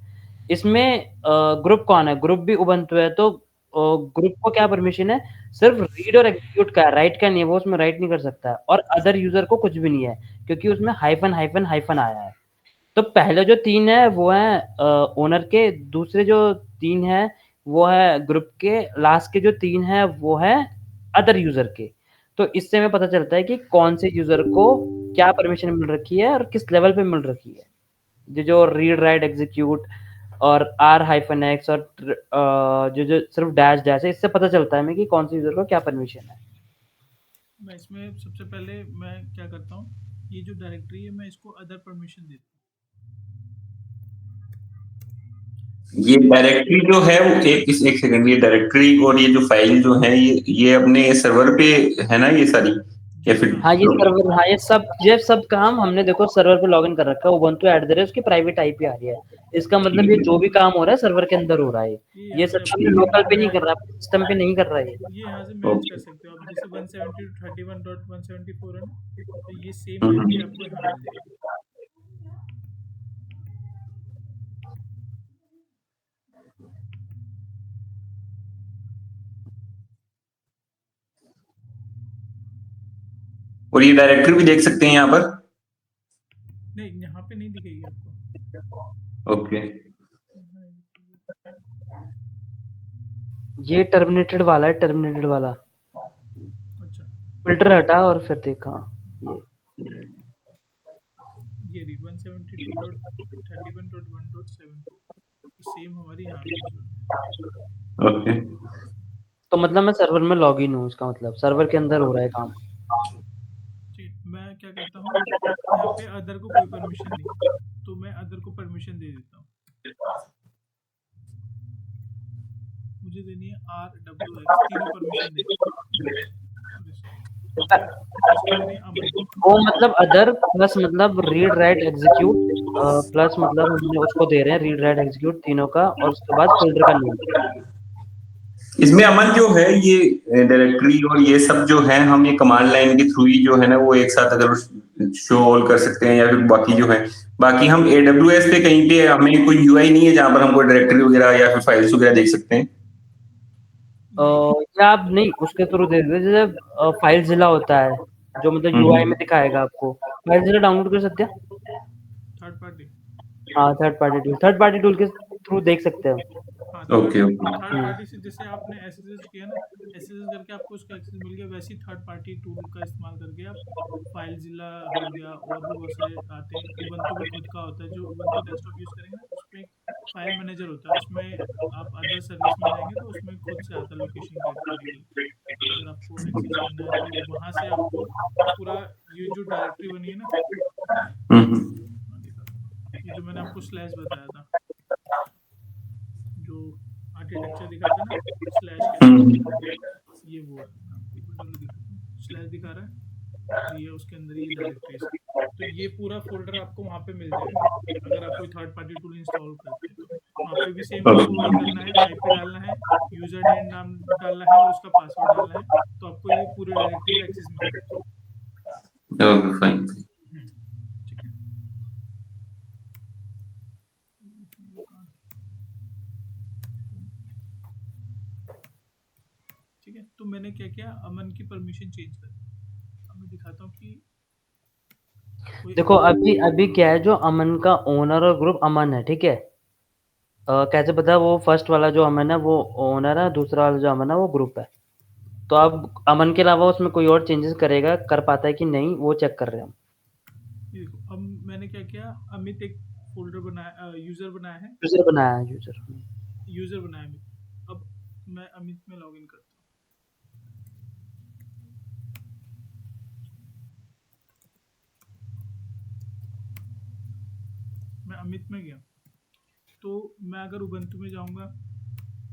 इसमें ग्रुप कौन है, ग्रुप भी उबंटू है, तो ग्रुप को क्या परमिशन है, सिर्फ रीड और एग्जीक्यूट का, राइट का नहीं है, वो उसमें राइट नहीं कर सकता है। और अदर यूजर को कुछ भी नहीं है क्योंकि उसमें हाइफन हाइफन हाइफन आया है। तो पहले जो 3 है वो है ओनर के, दूसरे जो 3 है वो है ग्रुप के, लास्ट के जो 3 है वो है अदर यूजर के। तो इससे हमें पता चलता है कि कौन से यूजर को क्या परमिशन मिल रखी है और किस लेवल पे मिल रखी है। जो रीड राइट एग्जीक्यूट और आर हाइफन एक्स और जो जो सिर्फ डैश डैश है, इससे पता चलता है हमें कि कौन से यूजर को क्या परमिशन है। मैं इसमें सबसे पहले मैं क्या करता हूँ, ये जो डायरेक्टरी है मैं इसको अदर परमिशन देता हूँ। ये डायरेक्टरी जो है वो एक सेकंड, ये डायरेक्टरी और ये जो फाइल जो है ये अपने सर्वर पे है ना ये सारी, या फिर हाँ ये सर्वर, हाँ ये सब काम हमने देखो सर्वर पे लॉगिन कर रखा है, ubuntu @ उसकी प्राइवेट आईपी आ रही है। इसका मतलब ये जो भी काम हो रहा है सर्वर के अंदर हो रहा है, ये सब हमने लोकल पे नहीं कर रहा, सिस्टम पे नहीं कर रहा है। ये यहाँ से मैनेज कर सकते हो आप, जैसे 172.31.174 है ना, तो ये सेम आईपी आपको यहाँ मिल जाएगी। और ये डायरेक्टरी भी देख सकते हैं यहाँ पर? नहीं, यहाँ पे नहीं दिखेगी आपको। ओके। ये टर्मिनेटेड वाला है, टर्मिनेटेड वाला। अच्छा, फिल्टर हटा और फिर देखा ये 172.31.1.7 सेम हमारी यहाँ पे ओके। तो मतलब मैं सर्वर में लॉगिन हूँ, इसका मतलब सर्वर के अंदर हो रहा है काम। ठीक है, मैं क्या करता हूँ, यहाँ पे अदर को कोई परमिशन नहीं, तो मैं अदर को परमिशन दे देता हूँ। मुझे देनी है RWX, तीनों परमिशन देनी वो मतलब अदर प्लस मतलब रीड राइट एग्जीक्यूट प्लस मतलब हमने उसको दे रहे हैं रीड राइट एग्जीक्यूट तीनों का, और उसके बाद फोल्डर का नेम। इसमें अमन जो है ये डायरेक्टरी और ये सब जो है हम ये कमांड लाइन के थ्रू ही जो है ना वो एक साथ अगर शो ऑल कर सकते हैं, या फिर बाकी जो है बाकी हम AWS पे कहीं पे हमें कोई UI नहीं है जहां पर हम कोई डायरेक्टरी वगैरह या फिर फाइल्स वगैरह देख सकते हैं? या आप नहीं उसके थ्रू दे देते, जैसे फाइल जिला होता है जो मतलब UI में दिखाएगा आपको, फाइल जिला डाउनलोड कर सकते हैं। थर्ड पार्टी, हाँ थर्ड पार्टी टूल के थ्रू देख सकते हैं। ओके थर्ड पार्टी से जैसे आपने एसएसएस किया ना, एसएसएस करके आपको उसका एक्सेस मिल गया, वैसे ही थर्ड पार्टी टूल का इस्तेमाल करके आप फाइल जिला हो गया और भी बहुत सारे आते हैं। ubuntu में खुद का होता है, जो ubuntu डेस्कटॉप यूज करेंगे ना उसमें एक फाइल मैनेजर होता है, उसमें आप अदर सर्विस में जाएंगे तो उसमें खुद से आता है लोकेशन क्रिएट करने के लिए। अगर आपको एक्सेस करना है तो वहाँ से आपको पूरा ये जो डायरेक्टरी बनी है ना, ये जो मैंने आपको स्लैश बताया था, जो आर्किटेक्चर दिखा था ना स्लैश के, ये वो है, स्लैश दिखा रहा है, तो ये उसके अंदर ही डायरेक्टरीज, तो ये पूरा फोल्डर आपको वहाँ पे मिल जाएगा अगर आप कोई थर्ड पार्टी टूल इंस्टॉल करते हैं। तो वहाँ पे भी सेम आपको वही करना है, आईपी डालना है, यूजर नेम नाम डालना है और उसका पासवर्ड डालना है, तो आपको ये पूरे डायरेक्टरी का एक्सेस मिल जाएगा। Okay fine. ठीक है, ठीक है, तो मैंने क्या किया, अमन की परमिशन चेंज कर दी। अब मैं दिखाता हूँ कि देखो अभी क्या है, जो अमन का ओनर और ग्रुप अमन है, ठीक है। कैसे पता, वो फर्स्ट वाला जो अमन है वो ओनर है, दूसरा वाला जो अमन है वो ग्रुप है। तो अब अमन के अलावा उसमें कोई और चेंजेस करेगा, कर पाता है कि नहीं, वो चेक कर रहे हैं हम। देखो अब मैंने क्या किया, अमित एक फोल्डर बनाया, यूजर बनाया है, यूजर बनाया है, यूजर बनाया अमित। अब मैं अमित में लॉगिन करता हूँ। मैं अमित में गया, तो मैं अगर ubuntu में जाऊंगा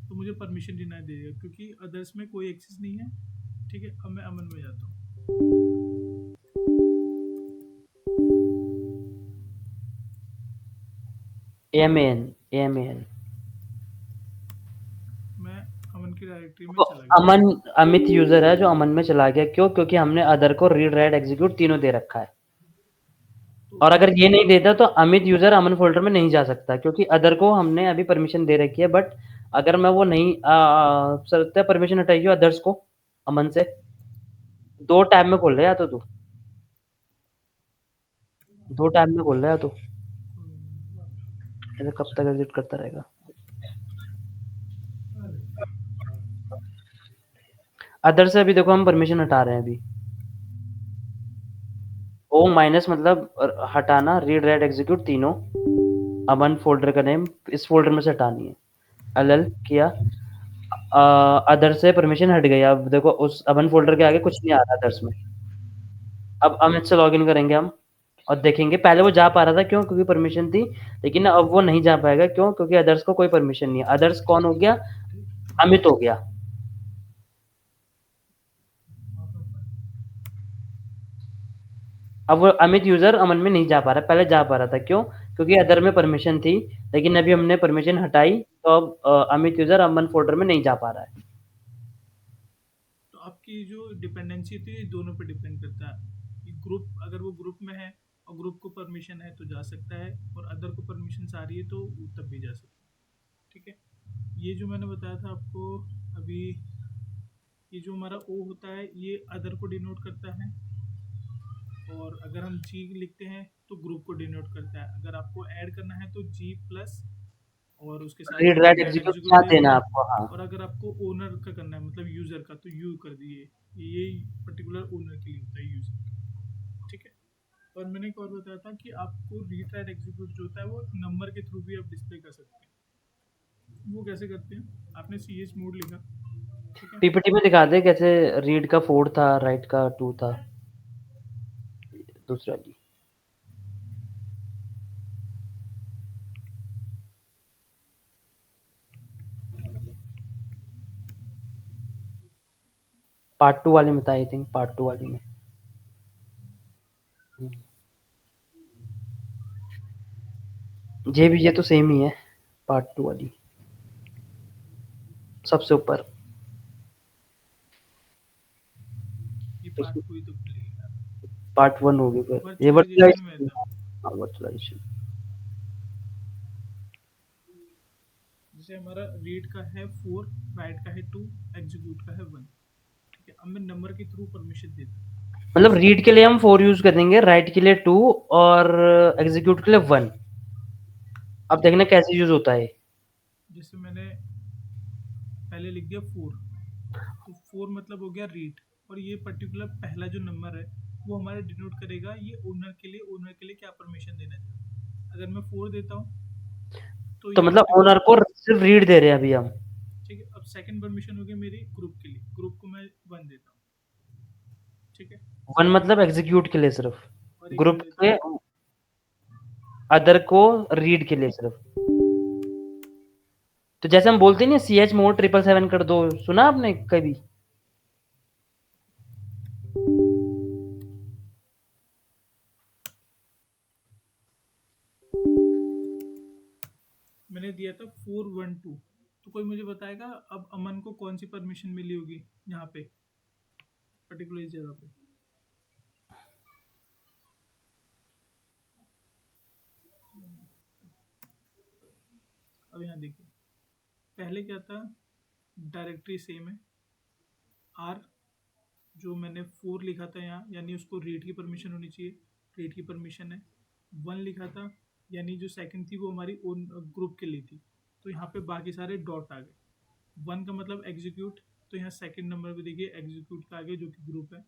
तो मुझे परमिशन डिनाई दे देगा क्योंकि अदर्स में कोई एक्सेस नहीं है। ठीक है, अब मैं अमन में जाता हूँ। AMAN मैं अमन की डायरेक्टरी में तो चला गया। अमित यूजर है जो अमन में चला गया, क्यों? क्योंकि हमने अदर को रीड राइट एग्जीक्यूट तीनों दे रखा है, और अगर ये नहीं देता तो अमित यूजर अमन फोल्डर में नहीं जा सकता, क्योंकि अदर को हमने अभी परमिशन दे रखी है। बट अगर मैं वो नहीं सकता, परमिशन हटाइए अदर्स को अमन से। 2 टैब में खोल रहा है, या तो तू 2 टैब में खोल रहा है, तो ऐसे कब तक एग्जिट करता रहेगा? अदर से अभी देखो हम परमिशन हटा रहे हैं अभी। ओ माइनस मतलब हटाना, रीड राइट एग्जीक्यूट तीनों, अमन फोल्डर का नेम इस फोल्डर में से हटानी है। LL किया, अदर से परमिशन हट गई। अब देखो उस अमन फोल्डर के आगे कुछ नहीं आ रहा अदर्स में। अब अमित से लॉगिन करेंगे हम, और देखेंगे पहले वो जा पा रहा था क्यों? क्योंकि परमिशन थी, लेकिन अब वो नहीं जा पाएगा क्यों? क्योंकि अदर्स को कोई परमिशन नहीं है। अदर्स कौन हो गया? अमित हो गया। अब वो अमित यूजर अमन में नहीं जा पा रहा, पहले जा पा रहा था क्यों? क्योंकि अदर में परमिशन थी, लेकिन अभी हमने परमिशन हटाई तो अब अमित यूजर अमन फोल्डर में नहीं जा पा रहा है। तो आपकी जो डिपेंडेंसी थी ये दोनों पे डिपेंड करता है कि ग्रुप, अगर वो ग्रुप में है और ग्रुप को परमिशन है तो जा सकता है, और अदर को परमिशन आ रही है तो वो तब भी जा सकता है। ठीक है, ये जो मैंने बताया था आपको अभी, ये जो हमारा ओ होता है ये अदर को डिनोट करता है, और अगर हम जी लिखते हैं तो ग्रुप को डिनोट करता है। अगर आपको ऐड करना है तो जी प्लस और उसके साथ रीड राइट एग्जीक्यूट क्या दे देना दिया, आपको? हाँ, और अगर आपको ओनर का करना है मतलब यूज़र का तो यू कर दिए, ये पर्टिकुलर ओनर के लिए होता है यूज़र। ठीक है, और मैंने एक और बताया था कि आपको रीड राइट एग्जीक्यूट जो होता है वो नंबर के थ्रू भी आप डिस्प्ले कर सकते हैं। वो कैसे करते हैं? आपने सी एच मोड लिखा, ठीक है, पीपीटी में दिखा दे कैसे रीड का 4 था, राइट का 2 था, दूसरा जी। पार्ट 2 वाले में था, आई थिंक पार्ट 2 वाले में। ये भी, ये तो सेम ही है, पार्ट 2 वाली सबसे ऊपर। ये पार्ट कोई तो खुलेगा, पार्ट 1 होगी फिर ये वर्चुअलाइजेशन में था। हाँ, वर्चुअलाइजेशन। जैसे हमारा रीड का है 4, राइट का है 2, एग्जीक्यूट का है 1। ठीक है, अब मैं नंबर के थ्रू परमिशन देता हूँ। मतलब रीड के लिए हम 4 यूज करेंगे, राइट के लिए 2 और एग्जीक्यूट के लिए 1। अब देखना कैसे यूज होता है। जैसे मैंने पहले लिख दिया 4, तो 4 मतलब हो गया रीड, और ये पर्टिकुलर पहला जो नंबर है वो हमारे डिनोट करेगा ये ओनर के लिए, ओनर के लिए क्या परमिशन देना चाहिए। अगर मैं 4 देता हूँ तो तो ये मतलब पर्टिकुलर, ओनर को सिर्फ रीड दे रहे हैं अभी हम। ठीक है। अब सेकंड परमिशन हो गई मेरी ग्रुप के लिए, ग्रुप को मैं 1 देता हूँ। ठीक है, 1 मतलब एग्जीक्यूट के लिए सिर्फ, और एक मैं ग्रुप देता के हूँ, अदर को रीड के लिए सिर्फ। तो जैसे हम बोलते नहीं सी एच मोड 777 कर दो, सुना आपने कभी? मैंने दिया था 412। तो कोई मुझे बताएगा अब अमन को कौन सी परमिशन मिली होगी यहाँ पे पर्टिकुलर इस जगह पे। अब यहाँ देखिए, पहले क्या था, डायरेक्टरी सेम है, आर जो मैंने 4 लिखा था यहाँ, यानी उसको रीड की परमिशन होनी चाहिए, रीड की परमिशन है। 1 लिखा था, यानी जो सेकंड थी वो हमारी ओन ग्रुप के लिए थी, तो यहाँ पे बाकी सारे डॉट आ गए। 1 का मतलब एग्जीक्यूट, तो यहाँ सेकंड नंबर पे देखिए एग्जीक्यूट का आगे जो कि ग्रुप है,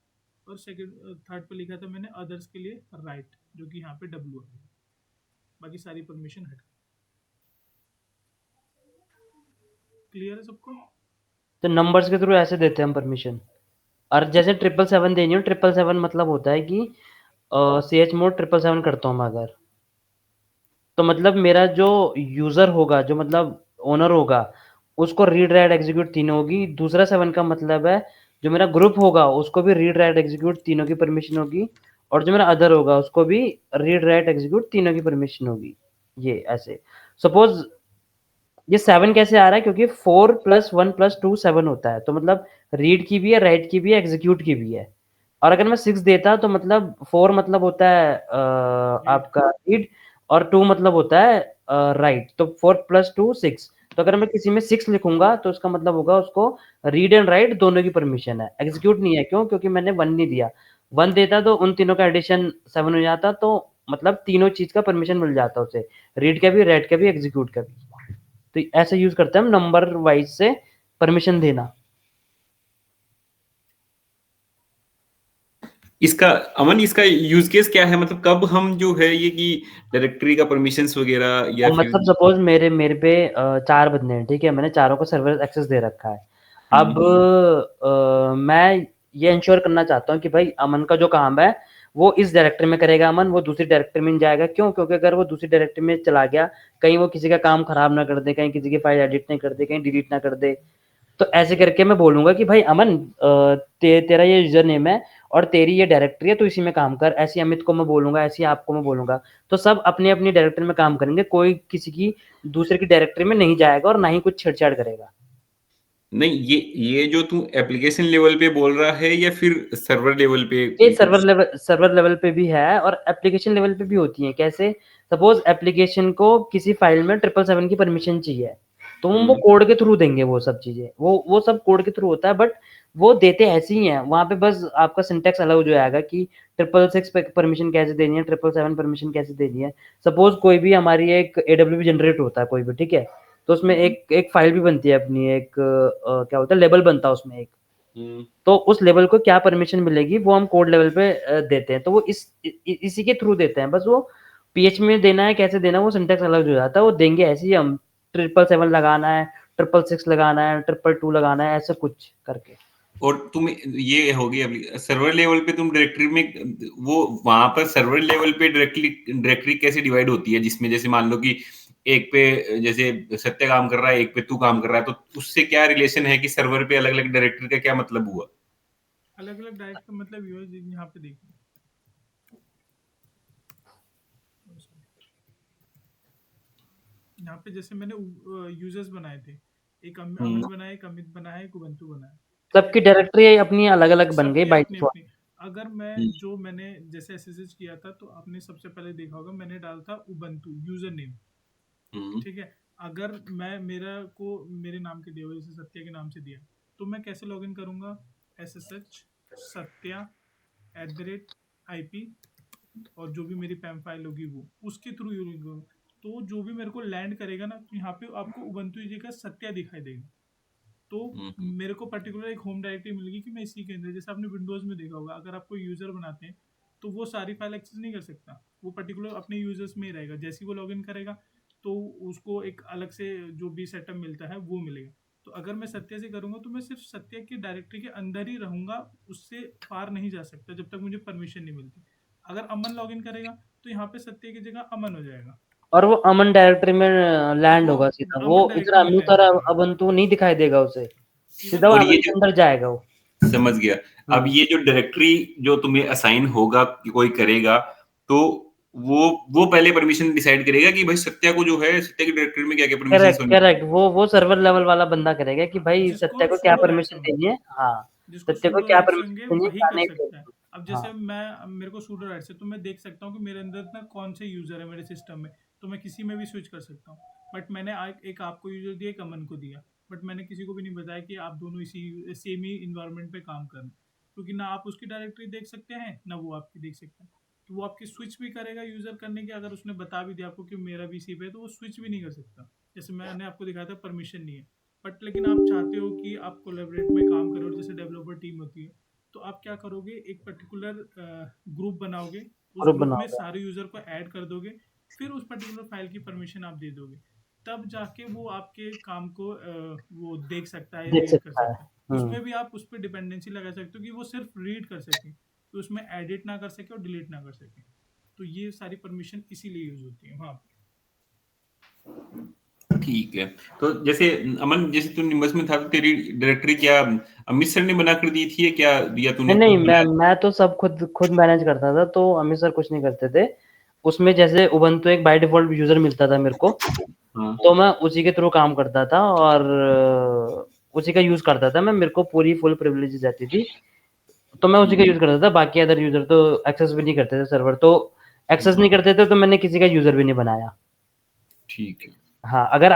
और सेकंड थर्ड पे लिखा था मैंने अदर्स के लिए राइट, जो कि यहाँ पे डब्ल्यू आ गया, बाकी सारी परमिशन हट गई। क्लियर है सबको? तो नंबर्स के थ्रू ऐसे देते हैं हम परमिशन। और जैसे 777 देनी हो, 777 मतलब होता है कि सी एच मोड 777 करता हूँ मैं अगर, तो मतलब मेरा जो यूजर होगा, जो मतलब ओनर होगा, उसको रीड राइट एग्जीक्यूट तीनों होगी। दूसरा 7 का मतलब है जो मेरा ग्रुप होगा उसको भी रीड राइट एग्जीक्यूट तीनों की परमिशन होगी, और जो मेरा अदर होगा उसको भी रीड राइट एग्जीक्यूट तीनों की परमिशन होगी। ये ऐसे सपोज ये 7 कैसे आ रहा है, क्योंकि 4 प्लस 1 प्लस 2 7 होता है, तो मतलब रीड की भी है, राइट की भी है, एग्जीक्यूट की भी है। और अगर मैं 6 देता तो मतलब 4 मतलब होता है आपका रीड, और 2 मतलब होता है राइट, तो 4 प्लस 2 6। तो अगर मैं किसी में 6 लिखूंगा तो उसका मतलब होगा उसको रीड एंड राइट दोनों की परमिशन है, एग्जीक्यूट नहीं है। क्यों? क्योंकि मैंने 1 नहीं दिया। 1 देता तो उन तीनों का एडिशन 7 हो जाता, तो मतलब तीनों चीज का परमिशन मिल जाता उसे, रीड का भी, राइट का भी, एग्जीक्यूट का भी। तो ऐसे यूज करते हैं हम नंबर वाइज से परमिशन देना। इसका अमन, इसका यूज केस क्या है? मतलब कब हम जो है ये कि डायरेक्टरी का परमिशंस वगैरह, या फिर मतलब सपोज मेरे मेरे पे 4 बंदे हैं, ठीक है, मैंने चारों को सर्वर एक्सेस दे रखा है। अब मैं ये इंश्योर करना चाहता हूँ कि भाई अमन का जो काम है वो इस डायरेक्टरी में करेगा अमन, वो दूसरी डायरेक्टरी में जाएगा। क्यों? क्योंकि अगर वो दूसरी डायरेक्टरी में चला गया, कहीं वो किसी का काम खराब ना कर दे, कहीं किसी की फाइल एडिट नहीं कर दे, कहीं डिलीट ना कर दे, तो ऐसे करके मैं बोलूंगा कि भाई अमन तेरा ये यूजर नेम है और तेरी ये डायरेक्टरी है, तो इसी में काम कर। ऐसी अमित को मैं बोलूंगा, ऐसी आपको मैं बोलूंगा, तो सब अपनी अपनी डायरेक्टरी में काम करेंगे, कोई किसी की दूसरे की डायरेक्टरी में नहीं जाएगा और ना ही कुछ छेड़छाड़ करेगा। नहीं, ये जो तू एप्लीकेशन लेवल पे बोल रहा है या फिर सर्वर लेवल पे ये कुछ? सर्वर लेवल पे भी है और एप्लीकेशन लेवल पे भी होती है। कैसे? सपोज एप्लीकेशन को किसी फाइल में 777 की परमिशन चाहिए, तो हम वो कोड के थ्रू देंगे वो सब चीजें, वो सब कोड के थ्रू होता है, बट वो देते ऐसे ही हैं। वहां पे बस आपका सिंटेक्स अलग हो जाएगा कि 666 पे परमिशन कैसे देनी है, 777 परमिशन कैसे देनी है। सपोज कोई भी हमारी एक AWB जनरेट होता है कोई भी, ठीक है, तो उसमें एक फाइल भी बनती है अपनी, एक क्या होता है, लेबल बनता है उसमें एक, तो उस लेवल को क्या परमिशन मिलेगी वो हम कोड लेवल पे देते हैं। तो वो इसी के थ्रू देते हैं। बस वो PHP में देना है, कैसे देना है, वो सिंटेक्स अलग हो जाता है। वो देंगे ऐसे ही, हम 777 लगाना है, 666 लगाना है, 222 लगाना है, ऐसा कुछ करके। और तुम ये हो गई अभी सर्वर लेवल पे, तुम डायरेक्टरी में वो वहां पर सर्वर लेवल पे डायरेक्टरी कैसे डिवाइड होती है, जिसमें जैसे मान लो कि एक पे जैसे सत्य काम कर रहा है, एक पे तू काम कर रहा है, तो उससे क्या रिलेशन है कि सर्वर पे अलग अलग डायरेक्टरी का क्या मतलब हुआ? अलग अलग डायरेक्ट का मतलब ये है, यहाँ पे देखिए, यहाँ पे जैसे मैंने यूजर्स बनाए थे, एक अमन बनाया, एक अमित बनाया, एक उबंटू बनाया। सबकी डायरेक्टरी अपनी अलग अलग बन गई सबकी बाई अपनी डिफॉल्ट। अपनी। अगर मैं जो मैंने जैसे SSH किया था, तो आपने सबसे पहले देखा होगा मैंने डाला था उबंटू यूजर नेम, ठीक है। अगर मैं मेरे नाम के दिया हुआ, जैसे सत्या के नाम से दिया, तो मैं कैसे लॉगिन करूंगा? SSH सत्या @IP और जो भी मेरी पैम फाइल होगी वो उसके थ्रू यूज करूँ, तो जो भी मेरे को लैंड करेगा ना, तो यहाँ पे आपको उबंटू जगह सत्या दिखाई देगा। तो मेरे को पर्टिकुलर एक होम डायरेक्टरी मिलेगी कि मैं इसी के अंदर, जैसे आपने विंडोज में देखा होगा, अगर आपको यूजर बनाते हैं तो वो सारी फाइल एक्सेस नहीं कर सकता, वो पर्टिकुलर अपने यूजर्स में ही रहेगा। जैसे ही वो लॉगिन करेगा तो उसको एक अलग से जो भी सेटअप मिलता है वो मिलेगा। तो अगर मैं सत्या से करूंगा तो मैं सिर्फ सत्या की डायरेक्टरी के अंदर ही रहूंगा, उससे पार नहीं जा सकता जब तक मुझे परमिशन नहीं मिलती। अगर अमन लॉगिन करेगा तो यहाँ पे सत्या की जगह अमन हो जाएगा, और वो अमन डायरेक्टरी में लैंड वो होगा सीधा, वो अमन इधर डायरेक्टरी में अमित लैंड और हो जाएगा। अबंतु नहीं दिखाई देगा उसे, इवन सीधा वो और अमन ये के जो अंदर जाएगा वो। समझ गया, अब ये जो डायरेक्टरी जो तुम्हें असाइन होगा कि कोई करेगा, तो वो पहले परमिशन डिसाइड करेगा कि भाई सत्या को जो है सत्या की डायरेक्टरी में क्या क्या परमिशन करेक्ट होनी करेक्ट, वो सर्वर लेवल वाला बंदा करेगा कि भाई जिसको सत्या को क्या सूडो राइट्स परमिशन होंगे, देनी है। हाँ, जिसको सत्या को सूडो क्या राइट्स होंगे परमिशन देनी है, वही क्या कर नहीं सकता है। देनी। अब हाँ, जैसे मेरे को सूडो राइट्स है, तो मैं देख सकता हूँ कि मेरे अंदर ना कौन से यूजर है मेरे सिस्टम में, तो मैं किसी में भी स्विच कर सकता हूँ। बट मैंने एक आपको यूजर दिया, एक अमन को दिया, बट मैंने किसी को भी नहीं बताया कि आप दोनों इसी सेम ही इन्वायरमेंट पे काम करना, क्योंकि ना आप उसकी डायरेक्टरी देख सकते हैं ना वो आपकी देख सकता है। तो वो आपकी स्विच भी करेगा यूजर करने के, अगर उसने बता भी दिया आपको कि मेरा भी इसी पे है, तो वो स्विच भी नहीं कर सकता। जैसे मैंने आपको दिखाया था परमिशन नहीं है, बट लेकिन आप चाहते हो कि आप कोलैबोरेट में काम करो, जैसे डेवलपर टीम होती है, तो आप क्या करोगे, एक पर्टिकुलर ग्रुप बनाओगे, उस ग्रुप ग्रुप में बनाओगे। सारे यूजर को ऐड कर दोगे, फिर उस पर्टिकुलर फाइल की परमिशन आप दे दोगे, तब जाके वो आपके काम को वो देख सकता है या देख रीड कर सकता है। सकता है। उसमें भी आप उस पर डिपेंडेंसी लगा सकते हो कि वो सिर्फ रीड कर सके, कि उसमें एडिट ना कर सके और डिलीट ना कर सके। तो ये सारी परमिशन इसीलिए यूज होती है वहाँ पे। ठीक है। तो जैसे अमन, जैसे तू निम्बस में था, तो तेरी डायरेक्टरी क्या अमित सर ने बना कर दी थी, या क्या दिया तूने नहीं खुद मैं बनाया? मैं तो सब खुद मैनेज करता था, तो अमित सर कुछ नहीं करते थे उसमें। जैसे उबंटू एक बाय डिफॉल्ट यूजर मिलता था मेरे को, हाँ, तो मैं उसी के थ्रू काम करता था और उसी का यूज करता था मैं। मेरे को पूरी फुल प्रिविलेजेस रहती थी, तो मैं उसी का यूज करता था। बाकी अदर यूजर तो एक्सेस भी नहीं करते थे सर्वर, तो एक्सेस नहीं करते थे, तो मैंने किसी का यूजर भी नहीं बनाया। ठीक है। हाँ, अगर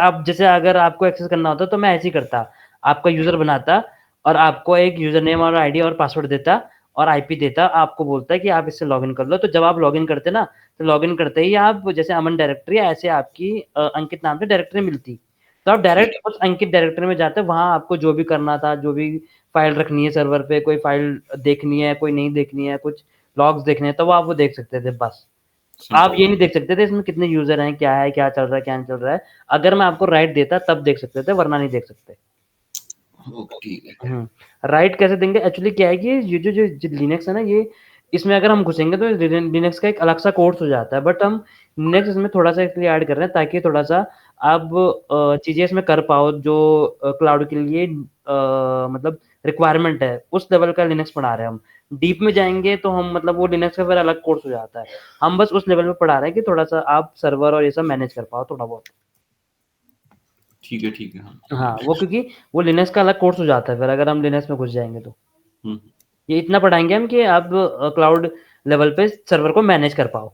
आपको एक्सेस करना होता तो मैं ऐसे ही करता, आपका यूजर बनाता और आपको एक यूजर नेम और आईडी और पासवर्ड देता और आईपी देता, आपको बोलता कि आप इससे लॉगिन कर लो। तो जब आप लॉगिन करते ना, तो लॉगिन करते ही आप जैसे अमन डायरेक्टरी, ऐसे आपकी अंकित नाम से डायरेक्टरी मिलती, तो आप ठीक डायरेक्ट उस अंकित डायरेक्टरी में जाते, वहां आपको जो भी करना था, जो भी फाइल रखनी है सर्वर पे, कोई फाइल देखनी है, कोई नहीं देखनी है, कुछ लॉग्स देखने हैं, तो वो आप वो देख सकते थे बस। समझ आप ये नहीं देख सकते थे इसमें कितने यूजर हैं, क्या है, क्या चल रहा है, क्या नहीं चल रहा है। अगर मैं आपको राइट देता तब देख सकते थे, वरना नहीं देख सकते। ओके, ठीक है। राइट कैसे देंगे? एक्चुअली क्या है कि ये जो लिनक्स है ना, ये इसमें अगर हम घुसेंगे तो लिनक्स का एक अलग सा कोर्स हो जाता है, बट हम लिनक्स इसमें थोड़ा-सा इसलिए ऐड कर रहे हैं ताकि थोड़ा-सा आप चीज़ें इसमें कर पाओ जो क्लाउड के लिए मतलब रिक्वायरमेंट है, उस लेवल का लिनक्स पढ़ा रहे हैं हम। डीप में जाएँगे तो हम मतलब वो लिनक्स का फिर अलग कोर्स हो जाता है। हम बस उस लेवल पे पढ़ा रहे हैं कि थोड़ा-सा आप सर्वर और ये सब मैनेज कर पाओ थोड़ा बहुत। ठीक है, ठीक है। हाँ। हाँ, वो क्योंकि वो लिनक्स का अलग कोर्स हो जाता है फिर अगर हम लिनक्स में घुस जाएँगे तो। हुँ। ये इतना पढ़ाएँगे हम कि आप क्लाउड लेवल पे सर्वर को मैनेज कर पाओ।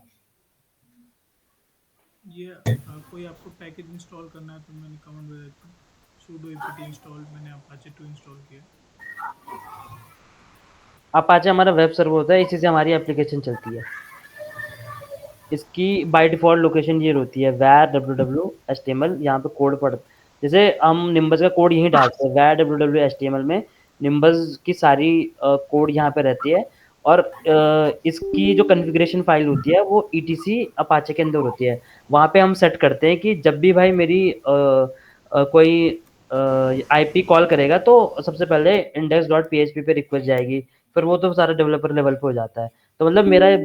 ये कोई आपको पैकेज इंस्टॉल करना है तो मैं रिकमेंड कर देता हूँ। sudo apt इंस्टॉल, मैंने अपाचे 2 इंस्टॉल किया। अपाचे हमारा वेब सर्वर होता है, इसी से हमारी एप्लीकेशन चलती है। इसकी बाय डिफ़ॉल्ट लोकेशन ये होती है var www html यहाँ पे कोड पढ़ जैसे हम निम्बस का कोड यहीं डालते हैं var www html में निम्बस की सारी कोड यहाँ पे रहती है और इसकी जो कॉन्फ़िगरेशन फ़ाइल होती है वो ईटीसी अपाचे के अंदर होती है। वहाँ पे हम सेट करते हैं कि जब भी भाई मेरी कोई आईपी कॉल करेगा तो सबसे पहले index.php पे रिक्वेस्ट जाएगी, फिर वो तो सारा डेवलपर लेवल पे हो जाता है। तो मतलब मेरा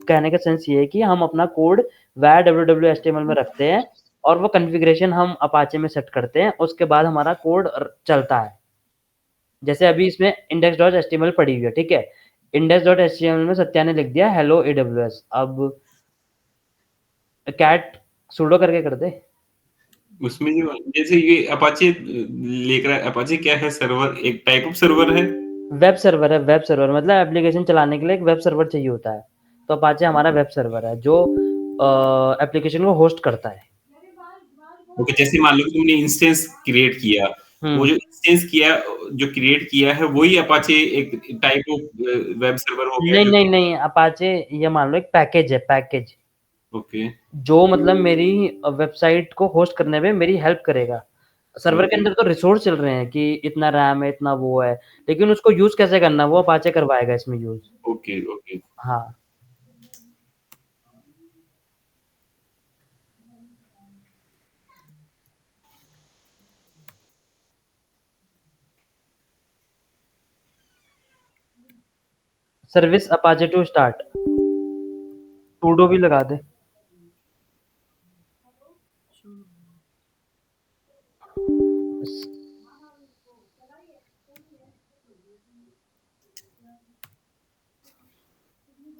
कहने का सेंस ये है कि हम अपना कोड var www html में रखते हैं और वो कॉन्फ़िगरेशन हम अपाचे में सेट करते हैं, उसके बाद हमारा कोड चलता है। जैसे अभी इसमें index.html पड़ी हुई है, ठीक है? index.html में सत्या ने लिख दिया हेलो एडब्ल्यूएस, अब कैट सुडो करके कर दे। उसमें जो जैसे ये अपाचे लेकर अपाचे क्या है सर्वर एक टाइप ऑफ सर्वर है? वेब सर्वर है, वेब सर्वर मतलब एप्लीकेशन चलाने के लिए एक वेब सर्वर चाहिए होता है। तो अपाचे हमारा वेब सर्वर है जो एप्लीकेशन को होस्ट करता है। ओके, जैसे मान लो कि तुमने इंस्टेंस क्रिएट किया, वो हुँ। जो इंस्टेंस किया जो क्रिएट किया है वही अपाचे एक टाइप ऑफ वेब सर्वर हो गया नहीं, जो नहीं, नहीं, अपाचे ये मान लो एक पैकेज है, पैकेज। ओके, जो मतलब मेरी वेबसाइट को होस्ट करने में मेरी हेल्प करेगा। सर्वर के ओके, अंदर तो रिसोर्स चल रहे हैं कि इतना रैम है, इतना वो है, लेकिन उसको यूज़ कैसे करना है वो अपाचे करवाएगा इसमें यूज़। Okay, okay. हाँ। Service Apache two start. sudo भी लगा दे।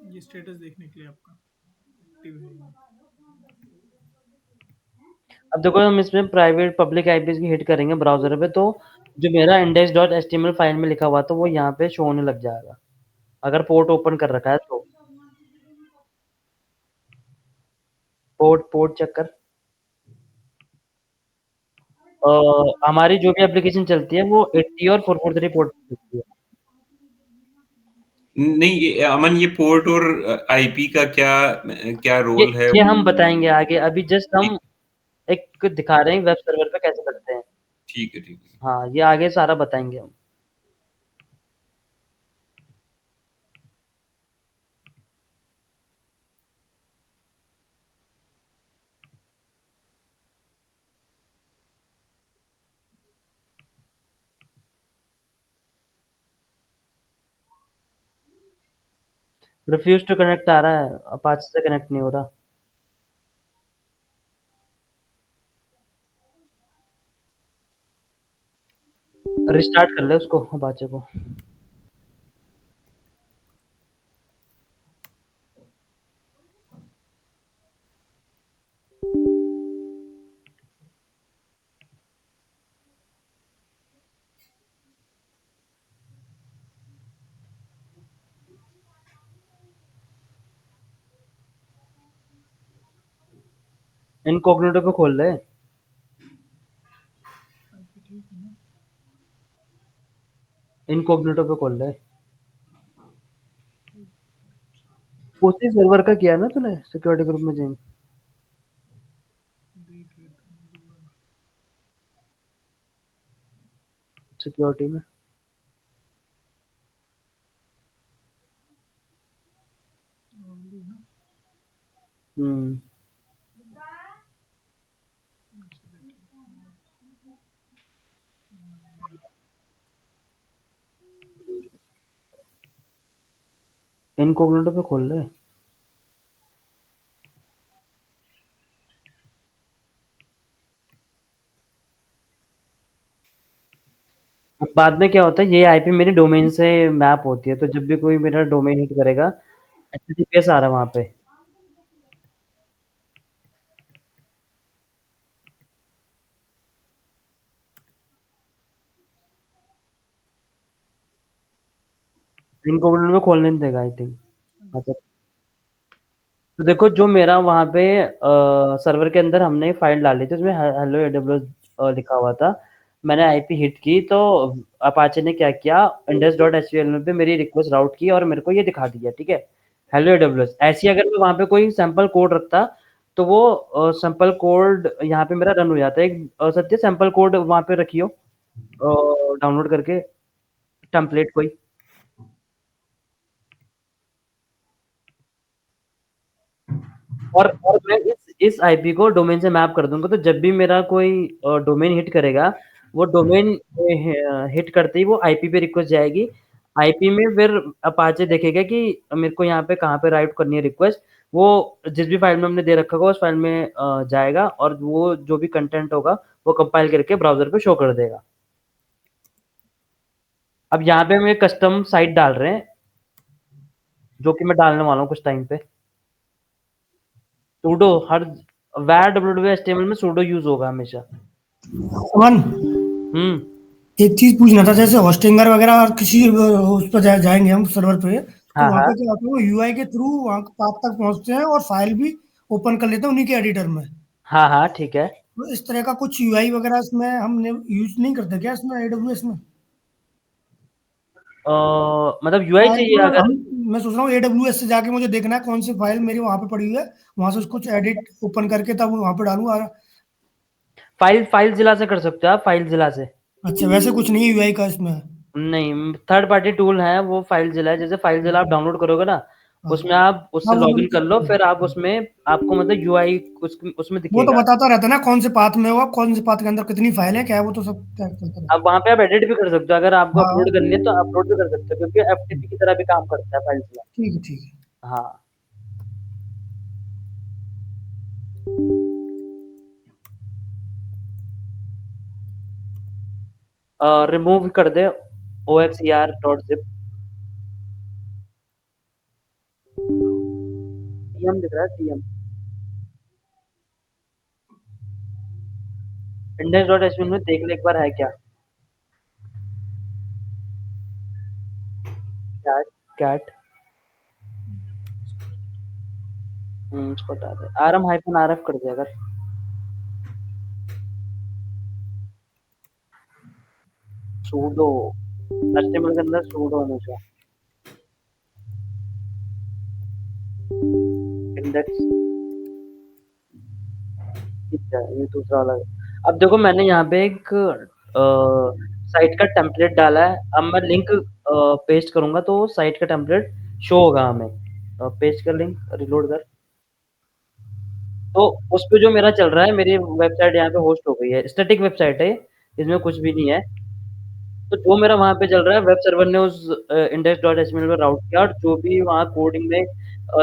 ये स्टेटस देखने के लिए आपका एक्टिव है ये। अब देखो हम इसमें प्राइवेट पब्लिक आईपीज़ की हिट करेंगे ब्राउज़र पे तो जो मेरा index.html फाइल में लिखा हुआ था वो यहाँ पे शो होने लग जाएगा। अगर पोर्ट ओपन कर रखा है तो। पोर्ट चेक कर। हमारी जो भी एप्लीकेशन चलती है वो 80 और 443 पोर्ट पे चलती है। नहीं ये अमन ये पोर्ट और आईपी का क्या क्या ये रोल है? ये हम बताएँगे आगे, अभी जस्ट ठीक, हम एक दिखा रहे हैं वेब सर्वर पे कैसे करते हैं। ठीक है, ठीक है। हाँ, ये आगे सारा बताएँगे हम। रिफ्यूज़ टू कनेक्ट आ रहा है, अपाचे से कनेक्ट नहीं हो रहा। रिस्टार्ट कर ले उसको अपाचे को। इनकॉग्निटो पे खोल ले। आईपी ठीक है ना? इनकॉग्निटो पे खोल ले। उसी सर्वर का किया ना तूने सिक्योरिटी ग्रुप में जॉइन देख लेता हूँ दोबारा। सिक्योरिटी में। ओनली ना? हुँ। इनकॉग्निटो पे खोल ले। अब बाद में क्या होता है, ये आईपी मेरी डोमेन से मैप होती है, तो जब भी कोई मेरा डोमेन हिट करेगा, एचटीटीपीएस आ रहा है वहाँ पे। इनकॉग्निटो में खोलने नहीं देगा आई थिंक। अच्छा, तो देखो जो मेरा वहाँ पे सर्वर के अंदर हमने फाइल डाली थी, उसमें हेलो एडब्ल्यूएस लिखा हुआ था। मैंने आईपी हिट की तो अपाचे ने क्या किया, index.html पे मेरी रिक्वेस्ट राउट की और मेरे को ये दिखा दिया, ठीक है, हेलो एडब्ल्यूएस। ऐसी अगर मैं वहाँ पे कोई सैंपल कोड रखता, तो वो सैंपल कोड यहाँ पे मेरा रन हो जाता है। एक सत्य सैंपल कोड वहाँ पे रखियो डाउनलोड करके, टेम्पलेट कोई। और मैं इस आईपी को डोमेन से मैप कर दूंगा, तो जब भी मेरा कोई डोमेन हिट करेगा, वो डोमेन हिट करते ही वो आईपी पे रिक्वेस्ट जाएगी। आईपी में फिर अपाचे देखेगा कि मेरे को यहाँ पे कहाँ पे राइट करनी है रिक्वेस्ट। वो जिस भी फाइल में हमने दे रखा होगा उस फाइल में जाएगा, और वो जो भी कंटेंट होगा वो कंपाइल करके ब्राउजर पे शो कर देगा। अब यहाँ पे हम एक कस्टम साइट डाल रहे हैं, जो कि मैं डालने वाला हूँ कुछ टाइम पे। सूडो हर var www.html में सूडो यूज होगा हमेशा। अमन, एक चीज पूछना था, जैसे होस्टिंगर वगैरह और किसी उस पर जाएंगे हम सर्वर पे, तो हाँ वहाँ हाँ पे क्या होता है, वो यूआई के थ्रू वहाँ पाथ तक पहुँचते हैं और फाइल भी ओपन कर लेते हैं उन्हीं के एडिटर में। हाँ हाँ ठीक है। तो इस तरह का कुछ यूआई वगैरह इसमें हमने यूज नहीं करते क्या इसमें एडब्ल्यूएस में? मतलब यूआई फाइल चाहिए को अगर। हम, मैं सोच रहा हूँ एडब्ल्यूएस से जाके मुझे देखना है कौन सी फाइल मेरी वहाँ पे पड़ी हुई है, वहाँ से उसको एडिट ओपन करके तब वहाँ पे डालूंगा। फाइल जिला से कर सकते हो आप, फाइल जिला से। अच्छा, वैसे कुछ नहीं है यूआई का इसमें? नहीं, थर्ड पार्टी टूल है वो, फाइल जिला है। जैसे फाइल जिला आप डाउनलोड करोगे ना, हाँ उसमें आप हाँ, उससे वो लॉगिन कर लो, फिर आप उसमें आपको मतलब यूआई उसमें वो तो दिखेगा। बताता रहता है ना कौन से पाथ में हुआ, कौन से पाथ के अंदर कितनी फाइल है क्या है, वो तो सब क्या चलता रहता अब वहाँ पे आप एडिट भी कर सकते हो, अगर आपको है। अपलोड हाँ करनी है तो अपलोड भी कर सकते हो, क्योंकि एफटीपी की तरह भी काम करता है फाइल जिला। ठीक है ठीक है। हाँ। रिमूव कर दे oxer.zip। टीएम दिख रहा है, टीएम index.html में देख ले एक बार है क्या। कैट कैट इसको हटा दे, आरएम हाइफन आरएफ कर दे अगर। सूडो एचटीएमएल के अंदर सूडो हमेशा इंडेक्स। ठीक है, ये दूसरा वाला है। अब देखो मैंने यहाँ पे एक साइट का टेम्पलेट डाला है। अब मैं लिंक पेस्ट करूंगा तो साइट का टेम्पलेट शो होगा हमें। पेस्ट कर लिंक, रिलोड कर। तो उस पे जो मेरा चल रहा है, मेरी वेबसाइट यहाँ पे होस्ट हो गई है, स्टैटिक वेबसाइट है, इसमें कुछ भी नहीं है। तो जो मेरा वहाँ पे चल रहा है, वेब सर्वर ने उस index.html पर राउट किया, और जो भी वहाँ कोडिंग में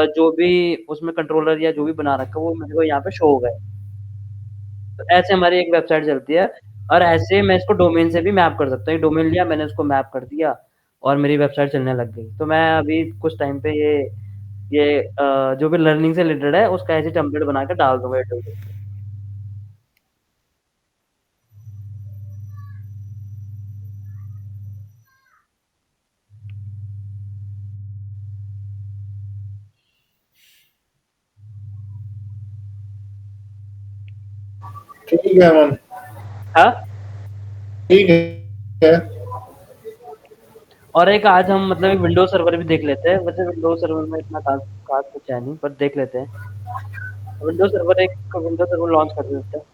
जो भी उसमें कंट्रोलर या जो भी बना रखा है वो मेरे को यहाँ पे शो हो गए। तो ऐसे हमारी एक वेबसाइट चलती है, और ऐसे मैं इसको डोमेन से भी मैप कर सकता हूँ। डोमेन लिया मैंने, उसको मैप कर दिया और मेरी वेबसाइट चलने लग गई। तो मैं अभी कुछ टाइम पे ये जो भी लर्निंग से रिलेटेड है उसका ऐसे टेम्पलेट बना के डाल दूंगा AWS पे। ठीक है अमन, हाँ। ठीक है। और एक आज हम मतलब एक विंडोज सर्वर भी देख लेते हैं। वैसे विंडोज सर्वर में इतना खास खास कुछ है नहीं, पर देख लेते हैं। विंडोज सर्वर लॉन्च कर देते हैं।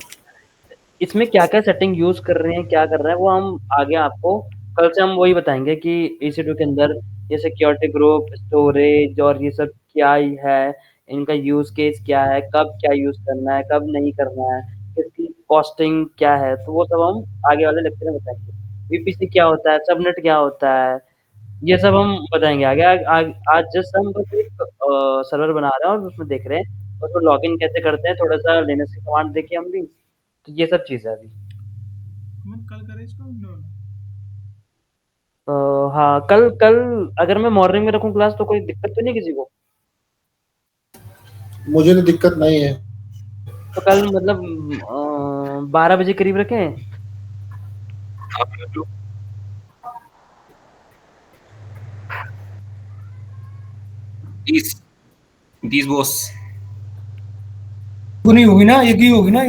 इसमें क्या-क्या सेटिंग यूज़ कर रहे हैं, क्या कर रहे हैं, वो हम आगे आपको कल से हम वही बताएँगे कि EC2 के अंदर ये सिक्योरिटी ग्रुप, स्टोरेज और ये सब क्या ही है, इनका यूज़ केस क्या है, कब क्या यूज़ करना है, कब नहीं करना है, इसकी कॉस्टिंग क्या है, तो वो सब हम आगे वाले लेक्चर में बताएँगे। VPC क्या होता है, सबनेट क्या होता है, ये सब हम बताएँगे आगे। आज जस्ट हम बस एक सर्वर बना रहे हैं और उसमें देख रहे हैं, उसको लॉगिन कैसे करते हैं, थोड़ा-सा लिनक्स की कमांड देखे हम भी, तो ये सब चीज़ है अभी। अमन कल करें इसको नो हाँ, कल कल अगर मैं मॉर्निंग में रखूँ क्लास तो कोई दिक्कत तो नहीं किसी को? मुझे तो दिक्कत नहीं है। तो कल मतलब 12 बजे करीब रखें? आप कर लो। Please please boss. वो नहीं होगी ना, एक ही होगी ना।